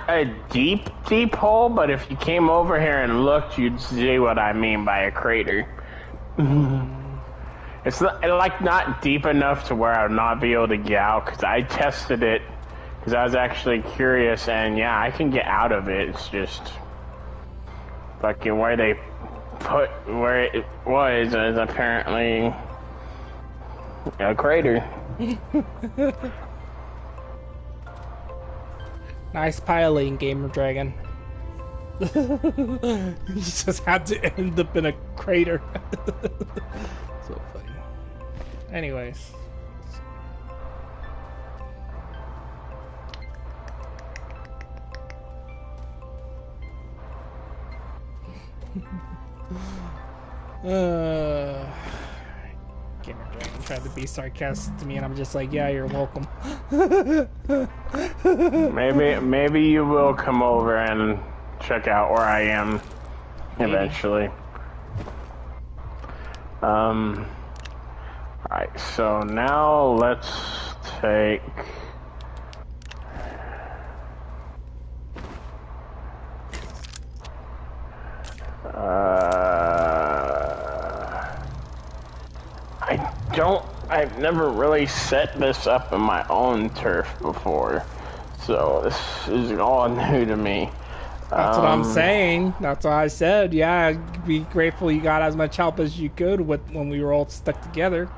S1: a deep hole, but if you came over here and looked, you'd see what I mean by a crater. It's not deep enough to where I would not be able to get out, because I tested it, because I was actually curious, and yeah, I can get out of it. It's just fucking where they put where it was is apparently a crater.
S2: Nice piling, Gamer Dragon. You just had to end up in a crater. So funny. Anyways. Gamer Dragon tried to be sarcastic to me, and I'm just like, yeah, you're welcome.
S1: Maybe you will come over and check out where I am eventually. Alright, so now let's take I've never really set this up in my own turf before, so this is all new to me.
S2: That's what I'm saying. That's what I said. Yeah, I'd be grateful you got as much help as you could when we were all stuck together.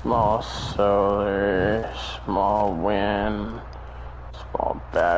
S1: Small solar, small wind.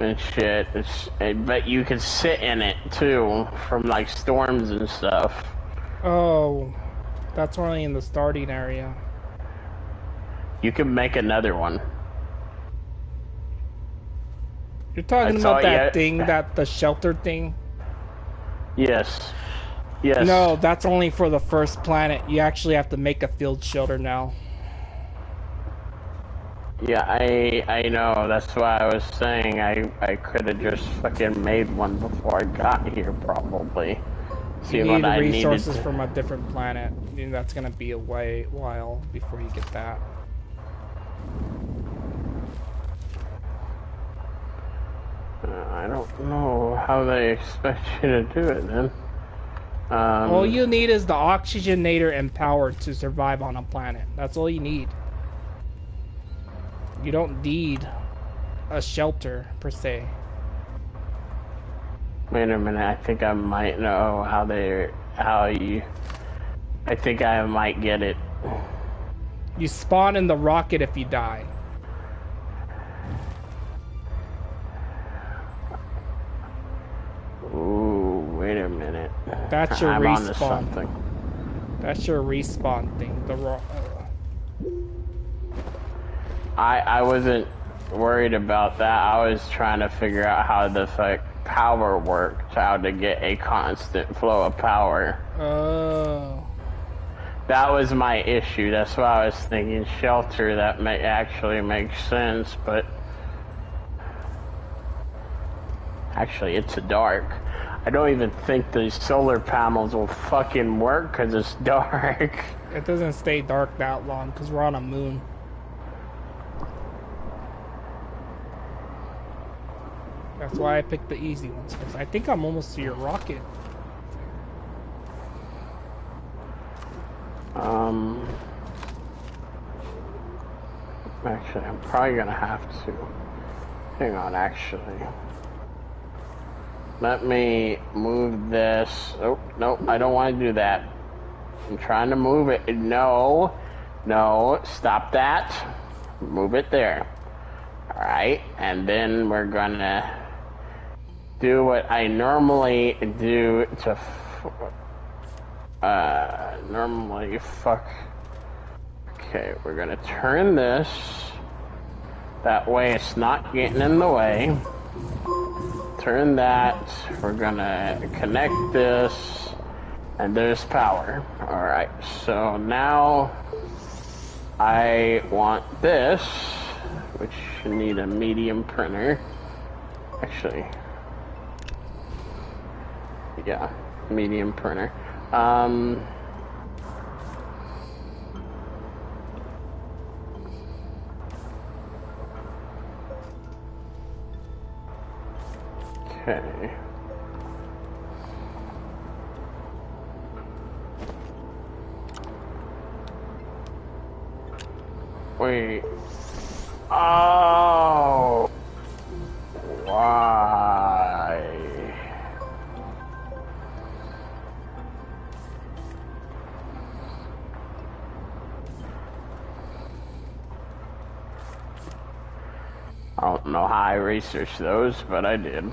S1: and shit. But you can sit in it too from like storms and stuff.
S2: Oh, that's only in the starting area.
S1: You can make another one.
S2: You're talking about that thing, the shelter thing?
S1: Yes. Yes.
S2: No, that's only for the first planet. You actually have to make a field shelter now.
S1: Yeah, I know. That's why I was saying I could have just fucking made one before I got here, probably.
S2: You need resources from a different planet. And that's gonna be a while before you get that.
S1: I don't know how they expect you to do it then.
S2: All you need is the oxygenator and power to survive on a planet. That's all you need. You don't need a shelter, per se.
S1: Wait a minute, I think I might know I think I might get it.
S2: You spawn in the rocket if you die.
S1: Ooh, wait a minute.
S2: That's your
S1: I'm
S2: respawn.
S1: onto something.
S2: That's your respawn thing.
S1: I wasn't worried about that. I was trying to figure out how the power worked, how to get a constant flow of power.
S2: Oh.
S1: That was my issue. That's why I was thinking shelter. That may actually make sense, but actually it's dark. I don't even think the solar panels will fucking work because it's dark.
S2: It doesn't stay dark that long because we're on a moon. That's why I picked the easy ones, because I think I'm almost to your rocket.
S1: Actually, I'm probably gonna have to. Hang on, actually. Let me move this. Oh, no, I don't want to do that. I'm trying to move it. No, stop that. Move it there. Alright, and then we're gonna do what I normally do to Okay, we're gonna turn this. That way it's not getting in the way. Turn that. We're gonna connect this. And there's power. Alright, so now I want this, which should need a medium printer. Actually, yeah, medium printer. Okay. Wait. Oh. Why? I don't know how I researched those, but I did.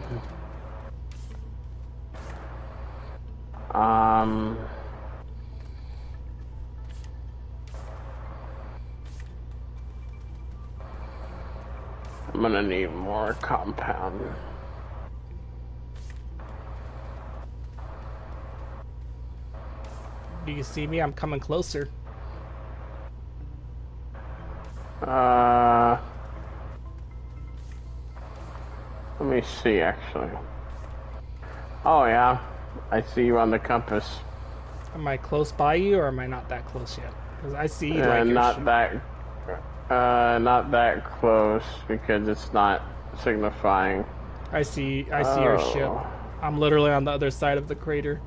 S1: I'm gonna need more compound.
S2: Do you see me? I'm coming closer.
S1: Let me see, actually. Oh, yeah. I see you on the compass.
S2: Am I close by you, or am I not that close yet? Because I see you like
S1: not that close, because it's not signifying.
S2: I see your ship. I'm literally on the other side of the crater.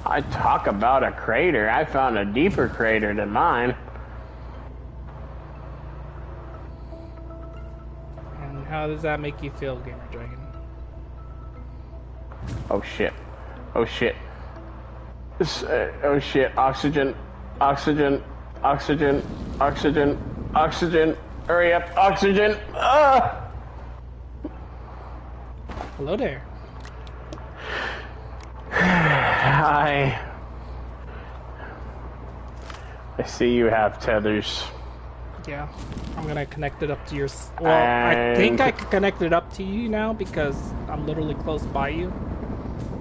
S1: I talk about a crater. I found a deeper crater than mine.
S2: And how does that make you feel, Gamer Dragon?
S1: Oh shit. Oh shit. Oh shit, oxygen, oxygen, oxygen, oxygen, oxygen. Hurry up, oxygen. Ah!
S2: Hello there.
S1: Hi. I see you have tethers.
S2: Yeah, I'm gonna connect it up to your. Well, I think I could connect it up to you now because I'm literally close by you.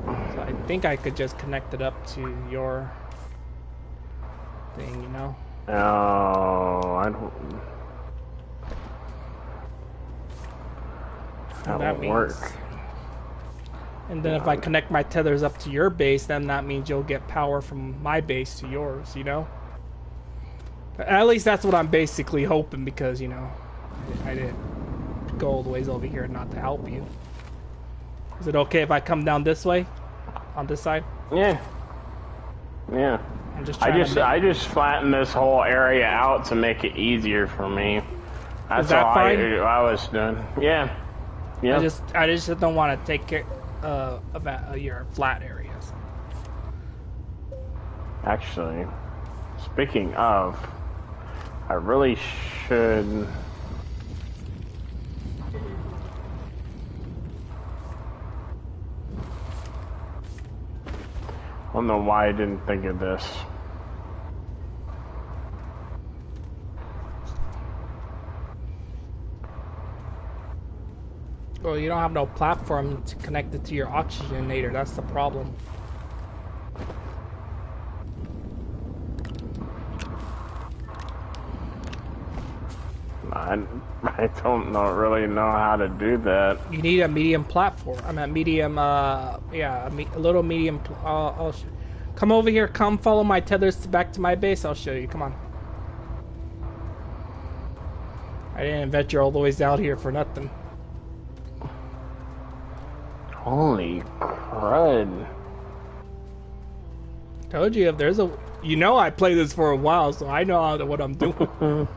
S2: So I think I could just connect it up to your thing, you know?
S1: Oh, I don't. That won't work.
S2: And then if I connect my tethers up to your base, then that means you'll get power from my base to yours, you know? At least that's what I'm basically hoping because, you know, I didn't go all the ways over here not to help you. Is it okay if I come down this way? On this side?
S1: Yeah. Yeah.
S2: I
S1: just flattened this whole area out to make it easier for me. That's all
S2: fine?
S1: I was doing. Yeah. Yeah.
S2: I just don't want to take care of your flat areas.
S1: Actually, speaking of, I really should. I don't know why I didn't think of this.
S2: Well, you don't have no platform to connect it to your oxygenator. That's the problem.
S1: I don't really know how to do that.
S2: You need a medium platform. I mean, medium. Yeah, a little medium. I'll come over here. Come follow my tethers back to my base. I'll show you. Come on. I didn't venture all the ways out here for nothing.
S1: Holy crud.
S2: Told you if there's a... You know I play this for a while, so I know what I'm doing.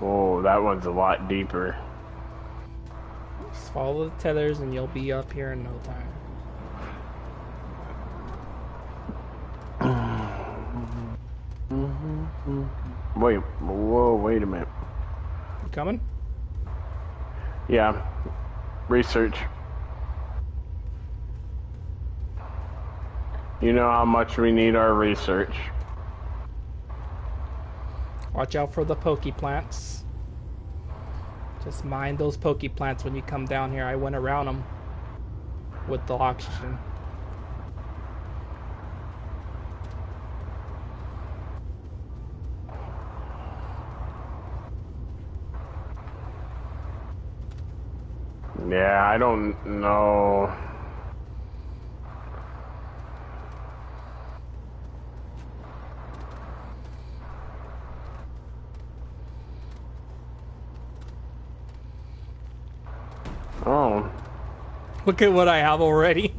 S1: Oh, that one's a lot deeper.
S2: Just follow the tethers and you'll be up here in no time.
S1: Wait, whoa, wait a minute.
S2: You coming?
S1: Yeah. Research. You know how much we need our research.
S2: Watch out for the poke plants. Just mind those poke plants when you come down here. I went around them with the oxygen.
S1: Yeah, I don't know. Oh.
S2: Look at what I have already.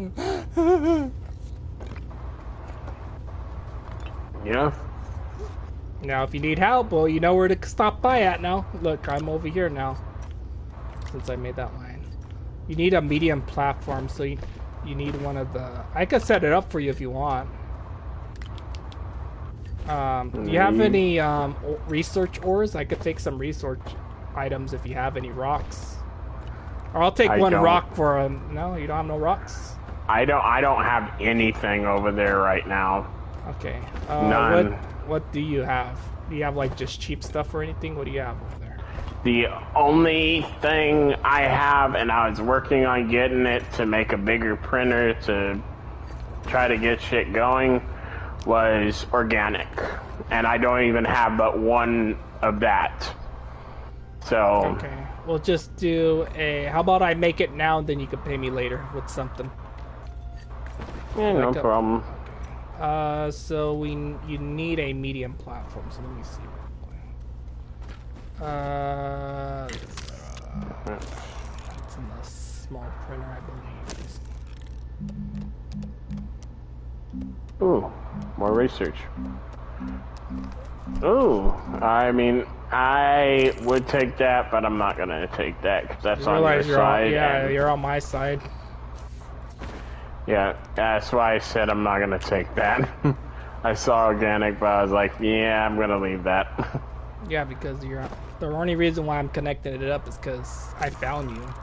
S1: Yeah.
S2: Now, if you need help, well, you know where to stop by at now. Look, I'm over here now. Since I made that line. You need a medium platform, so you need one of the... I could set it up for you if you want. Do you have any research ores? I could take some research items if you have any rocks. Or I'll take one rock for no, you don't have no rocks?
S1: I don't have anything over there right now.
S2: Okay.
S1: None.
S2: What do you have? Do you have like just cheap stuff or anything? What do you have over there?
S1: The only thing I have, and I was working on getting it to make a bigger printer to try to get shit going, was organic. And I don't even have but one of that. So...
S2: Okay. We'll just do a... How about I make it now and then you can pay me later with something.
S1: Yeah, no problem.
S2: So you need a medium platform, so let me see. It's in the small printer, I believe.
S1: Ooh, more research. Ooh, I mean, I would take that, but I'm not gonna take that because that's
S2: You
S1: on your
S2: realize
S1: side.
S2: yeah, you're on my side.
S1: Yeah, that's why I said I'm not gonna take that. I saw organic, but I was like, yeah, I'm gonna leave that.
S2: Yeah, because you're the only reason why I'm connecting it up is because I found you.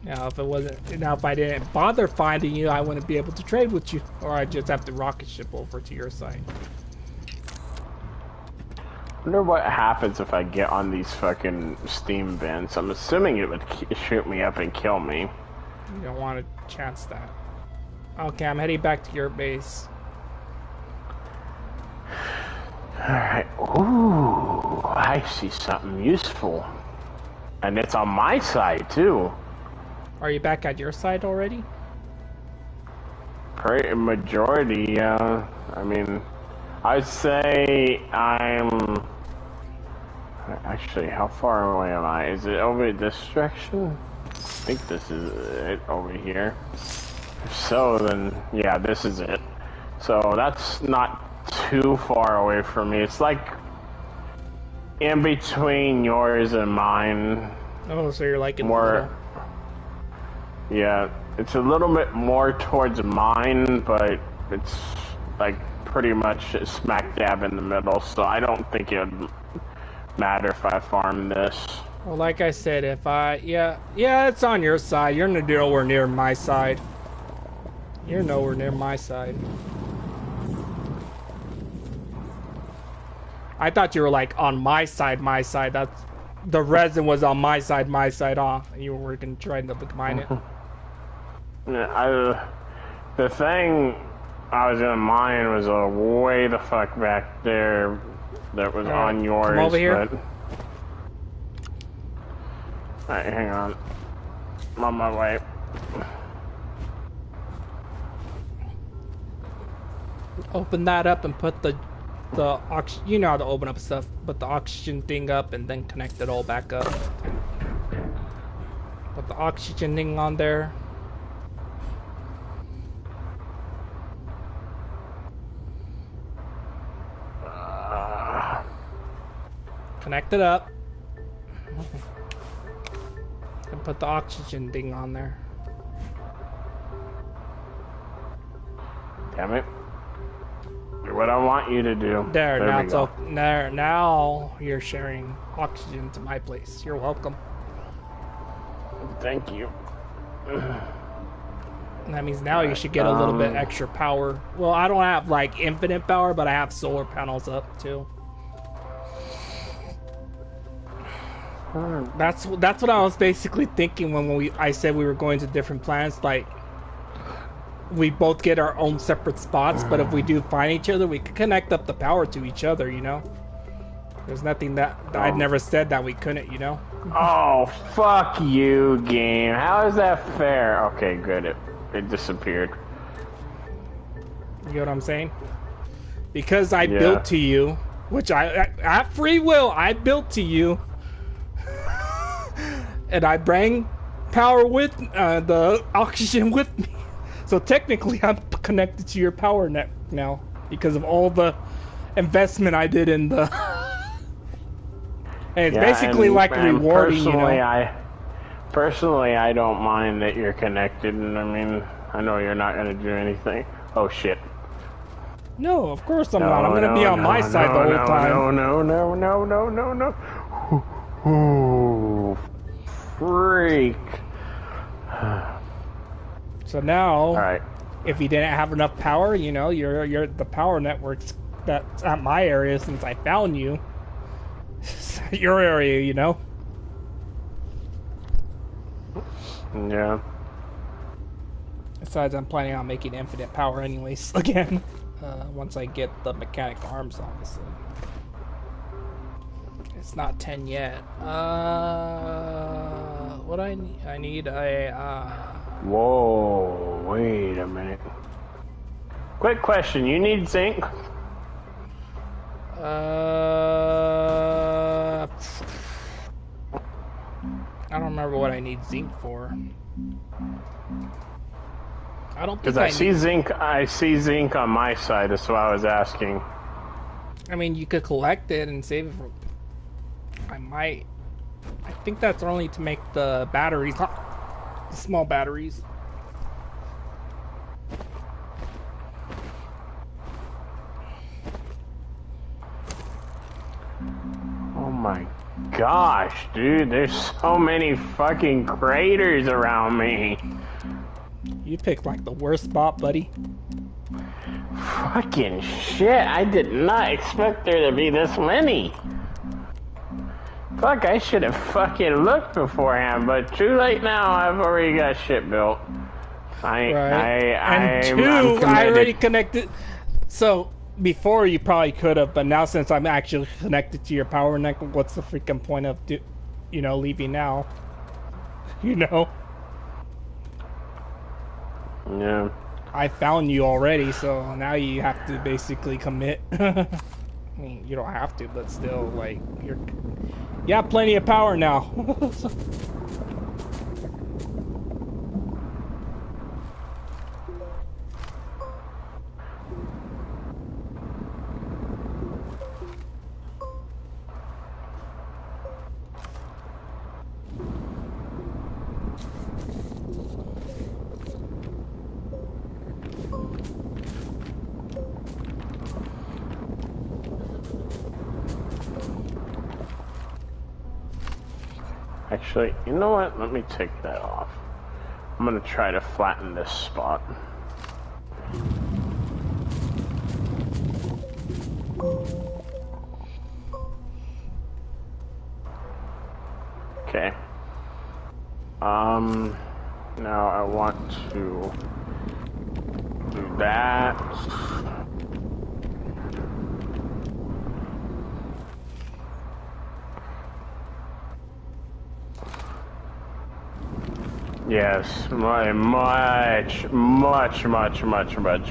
S2: Now, if it wasn't, now if I didn't bother finding you, I wouldn't be able to trade with you, or I'd just have to rocket ship over to your side.
S1: I wonder what happens if I get on these fucking steam vents. I'm assuming it would shoot me up and kill me.
S2: You don't want to chance that. Okay, I'm heading back to your base.
S1: Alright, ooh, I see something useful. And it's on my side, too.
S2: Are you back at your side already?
S1: Majority, yeah. I mean, I'd say I'm... Actually, how far away am I? Is it over this direction? I think this is it over here. If so, then, yeah, this is it. So that's not too far away from me. It's like in between yours and mine.
S2: Oh, so you're like in
S1: more,
S2: the middle.
S1: Yeah, it's a little bit more towards mine, but it's like pretty much smack dab in the middle, so I don't think it would matter if I farm this.
S2: Well, like I said, if yeah, it's on your side. You're nowhere near my side. You're nowhere near my side. I thought you were like on my side, That's the resin was on my side, and you were gonna try to mine it.
S1: The thing I was gonna mine was way the fuck back there that was on yours.
S2: Come over here.
S1: But... Alright, hang on. I'm on my way.
S2: Open that up and put the oxygen. You know how to open up stuff. Put the oxygen thing up and then connect it all back up. Put the oxygen thing on there. Connect it up. And put the oxygen thing on there.
S1: Damn it. Do what I want you to do.
S2: There now it's open. There, now you're sharing oxygen to my place. You're welcome.
S1: Thank you.
S2: And that means now you should get a little bit extra power. Well, I don't have like infinite power, but I have solar panels up too. That's what I was basically thinking when I said we were going to different planets. Like, we both get our own separate spots, but if we do find each other, we could connect up the power to each other, you know? There's nothing that I'd never said that we couldn't, you know?
S1: Oh, fuck you, game. How is that fair? Okay, good. It disappeared.
S2: You know what I'm saying? Because I built to you, which I at free will, I built to you. And I bring power with the oxygen with me. So technically I'm connected to your power net now because of all the investment I did in the... And it's basically like rewarding, you know?
S1: Personally, I don't mind that you're connected, and I mean, I know you're not going to do anything. Oh, shit.
S2: No, of course I'm not. I'm going to be on my side the whole time.
S1: No. Ooh, freak.
S2: So now,
S1: all right.
S2: If you didn't have enough power, you know, you're the power networks that's at my area since I found you. Your area, you know.
S1: Yeah.
S2: Besides, I'm planning on making infinite power anyways again. Once I get the mechanic arms, obviously. It's not 10 yet. What I need a.
S1: Whoa! Wait a minute. Quick question: you need zinc?
S2: I don't remember what I need zinc for. I don't think
S1: because I see zinc. I see zinc on my side. That's why I was asking.
S2: I mean, you could collect it and save it for... I might... I think that's only to make the batteries, the small batteries.
S1: Oh my gosh, dude, there's so many fucking craters around me.
S2: You picked like the worst spot, buddy.
S1: Fucking shit, I did not expect there to be this many. Fuck, I should have fucking looked beforehand, but too late now, I've already got shit built. I'm
S2: I already connected. So, before you probably could have, but now since I'm actually connected to your power network, what's the freaking point of, leaving now? You know?
S1: Yeah.
S2: I found you already, so now you have to basically commit. I mean, you don't have to, but still, like, you have plenty of power now.
S1: Actually, you know what? Let me take that off. I'm gonna try to flatten this spot. Okay. Now I want to do that. Yes, much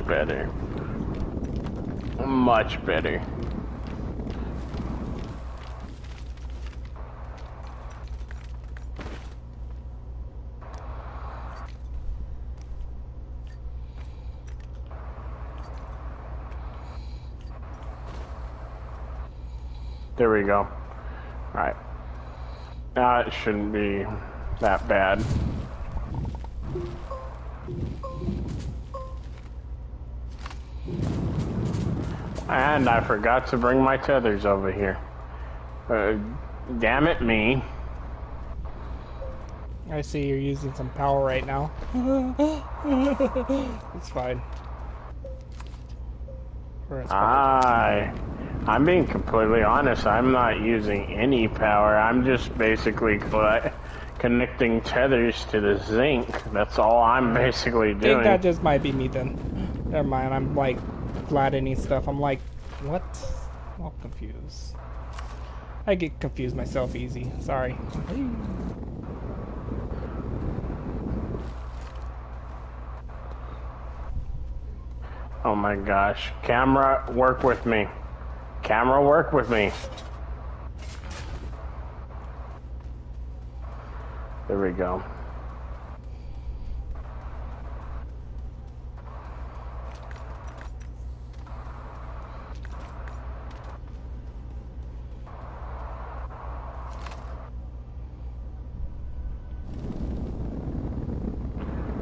S1: better. Much better. There we go. Alright. Now it shouldn't be that bad. And I forgot to bring my tethers over here. Damn it me.
S2: I see you're using some power right now. It's fine.
S1: I'm being completely honest. I'm not using any power. I'm just basically connecting tethers to the zinc. That's all I'm basically doing.
S2: I think that just might be me then. Never mind. I'm like flattening stuff. I'm like, what? I'm all confused. I get confused myself easy. Sorry.
S1: Oh my gosh. Camera, work with me. Camera, work with me. There we go.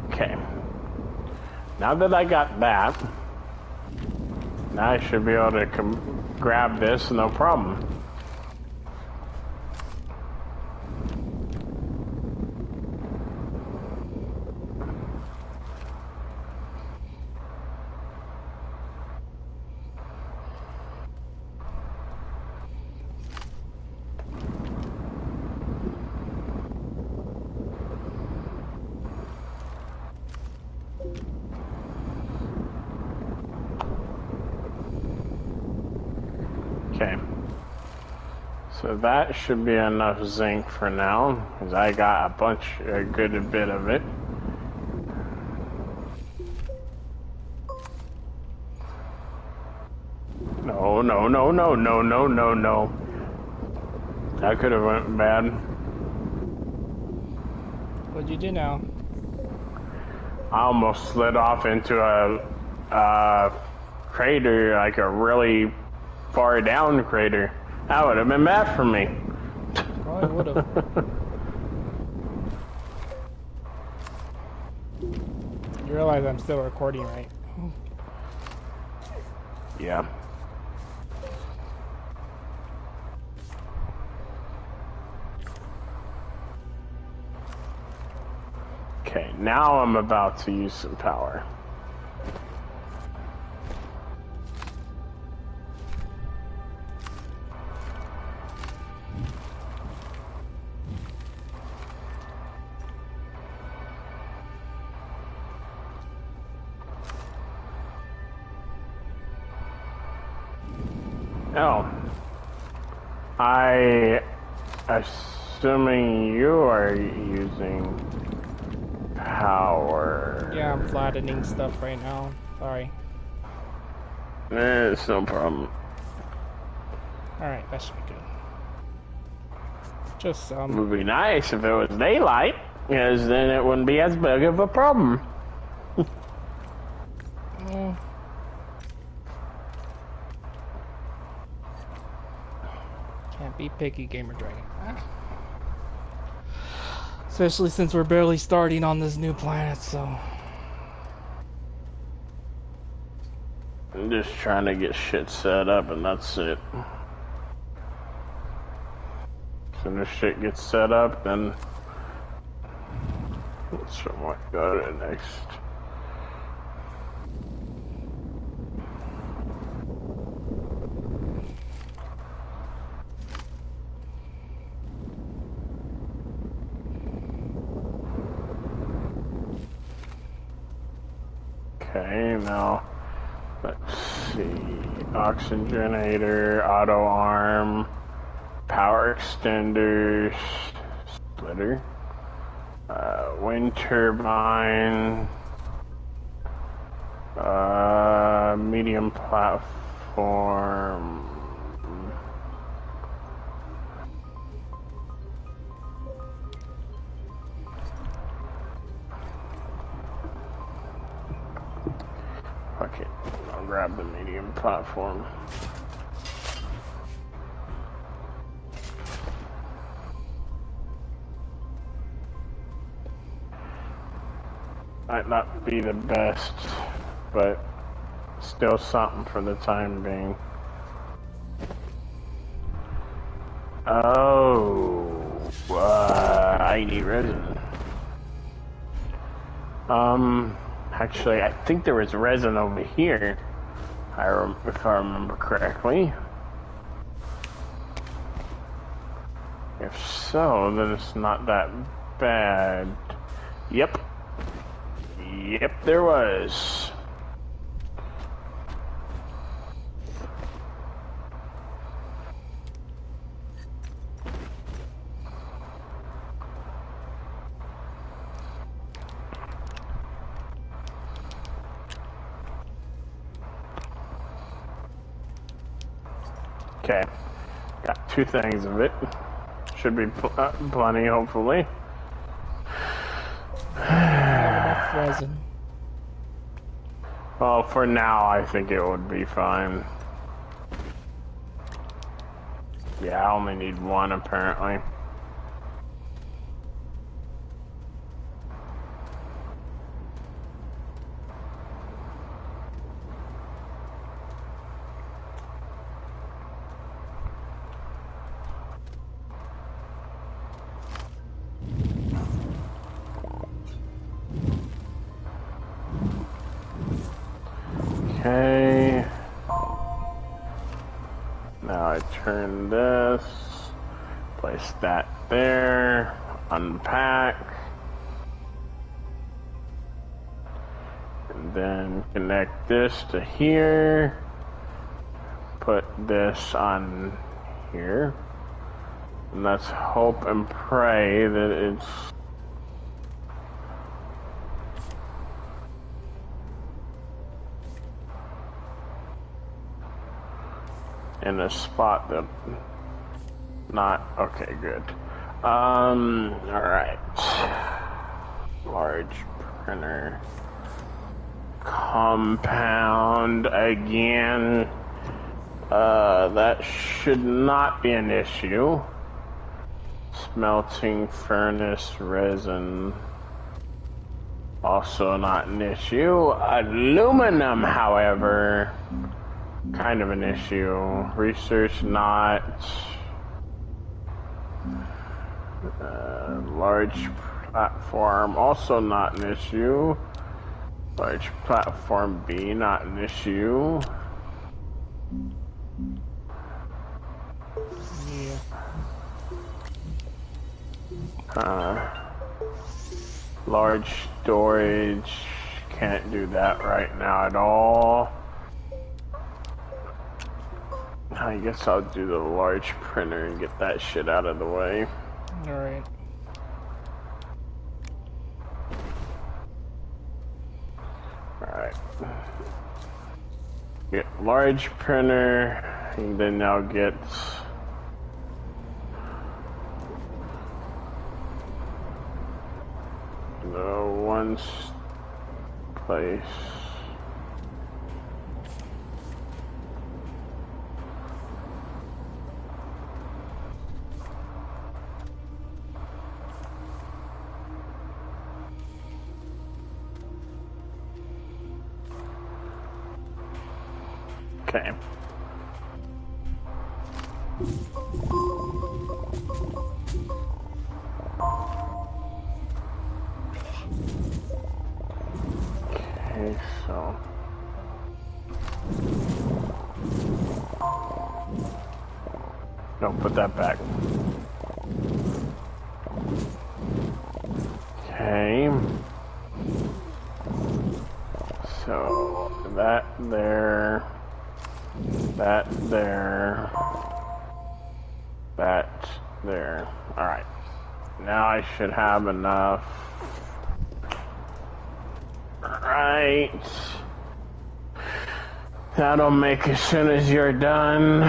S1: Okay. Now that I got that, now I should be able to grab this, no problem. Okay, so that should be enough zinc for now, because I got a good bit of it. No. That could have went bad.
S2: What'd you do now?
S1: I almost slid off into a crater, like a really far down crater. That would have been bad for me.
S2: Probably would have. You realize I'm still recording, right?
S1: Yeah. Okay, now I'm about to use some power. Oh. Assuming you are using power.
S2: Yeah, I'm flattening stuff right now. Sorry.
S1: It's no problem.
S2: Alright, that should be good. Just
S1: It would be nice if it was daylight, because then it wouldn't be as big of a problem.
S2: Can't be picky, Gamer Dragon. Especially since we're barely starting on this new planet, so.
S1: I'm just trying to get shit set up, and that's it. As soon as shit gets set up, then let's go to the next. Okay, now let's see. Oxygenator, auto arm, power extenders, splitter, wind turbine, medium platform. Fuck it, I'll grab the medium platform. Might not be the best, but still something for the time being. Oh, I need resin. Actually, I think there was resin over here, if I remember correctly. If so, then it's not that bad. Yep. Yep, there was. Okay, got 2 things of it. Should be plenty, hopefully.
S2: have enough resin.
S1: Well, for now, I think it would be fine. Yeah, I only need 1 apparently. Okay. Now I turn this, place that there, unpack, and then connect this to here, put this on here, and let's hope and pray that it's in a spot that not okay. Good. All right. Large printer. Compound again. That should not be an issue. Smelting furnace resin. Also not an issue. Aluminum, however, kind of an issue. Research not. Large platform, also not an issue. Large platform B, not an issue.
S2: Yeah.
S1: Large storage, can't do that right now at all. I guess I'll do the large printer and get that shit out of the way.
S2: Alright.
S1: Alright. Get large printer, and then I'll get the one place. Okay. Okay, so don't put that back. Okay. So that there. That there. That there. Alright. Now I should have enough. Right. That'll make as soon as you're done.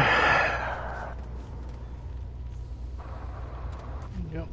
S2: Yep.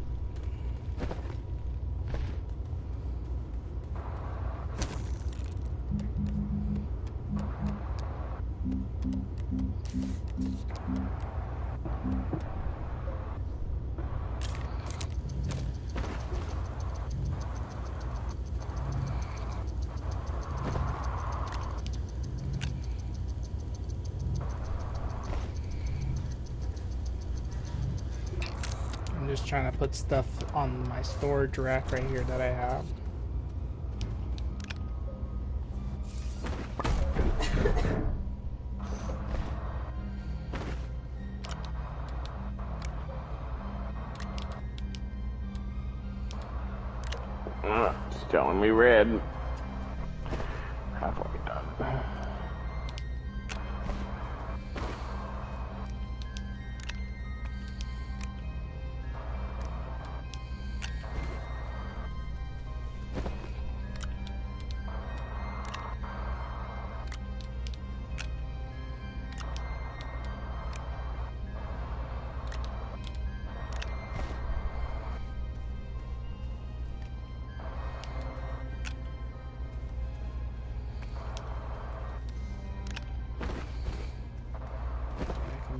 S2: I'm just trying to put stuff on my storage rack right here that I have.
S1: It's telling me red. Halfway done.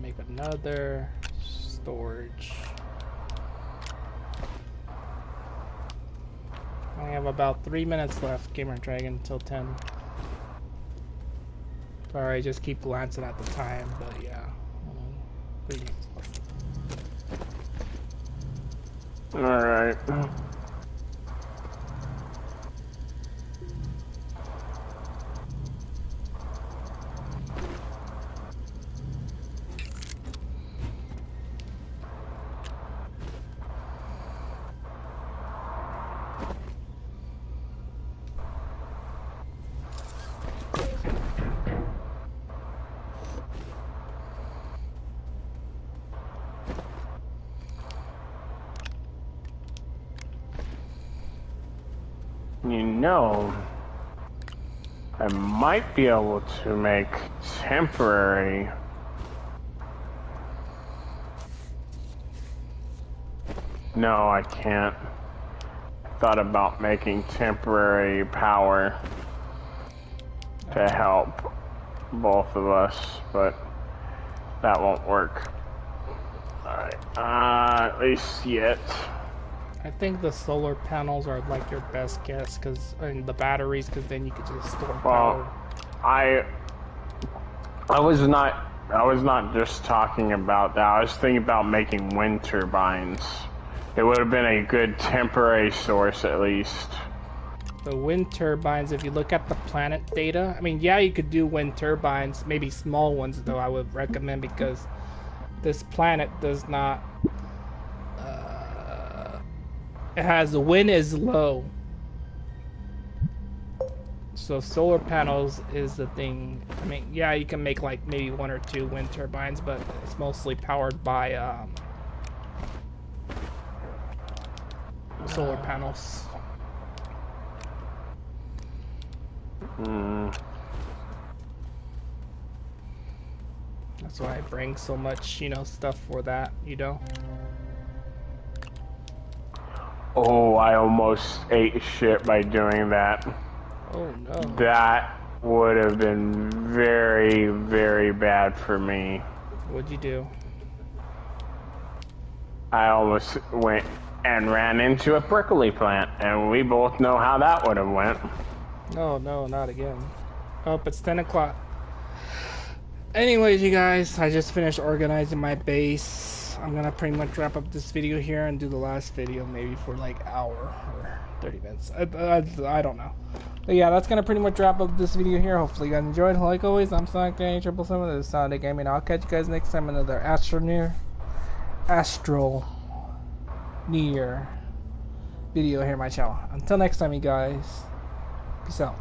S2: Make another storage. I have about 3 minutes left, Gamer Dragon, till 10. Sorry, I just keep glancing at the time, but yeah. 3 minutes left.
S1: Alright. You know, I might be able to make temporary. No, I can't. Thought about making temporary power to help both of us, but that won't work. Alright, at least yet.
S2: I think the solar panels are like your best guess, and the batteries, because then you could just store power.
S1: I was not just talking about that. I was thinking about making wind turbines. It would have been a good temporary source at least.
S2: The wind turbines, if you look at the planet data, I mean, yeah, you could do wind turbines, maybe small ones though, I would recommend, because this planet does not, it has, the wind is low. So solar panels is the thing. I mean, yeah, you can make like maybe 1 or 2 wind turbines, but it's mostly powered by solar panels. That's why I bring so much, stuff for that,
S1: Oh, I almost ate shit by doing that.
S2: Oh no.
S1: That would have been very, very bad for me.
S2: What'd you do?
S1: I almost went and ran into a prickly plant, and we both know how that would have went.
S2: No, not again. Oh, it's 10 o'clock. Anyways, you guys, I just finished organizing my base. I'm gonna pretty much wrap up this video here and do the last video maybe for like an hour or 30 minutes. I don't know. But yeah, that's gonna pretty much wrap up this video here. Hopefully you guys enjoyed. Like always, I'm Sonic Danny 777. This is Sonic Gaming. I'll catch you guys next time in another Astroneer video here on my channel. Until next time, you guys. Peace out.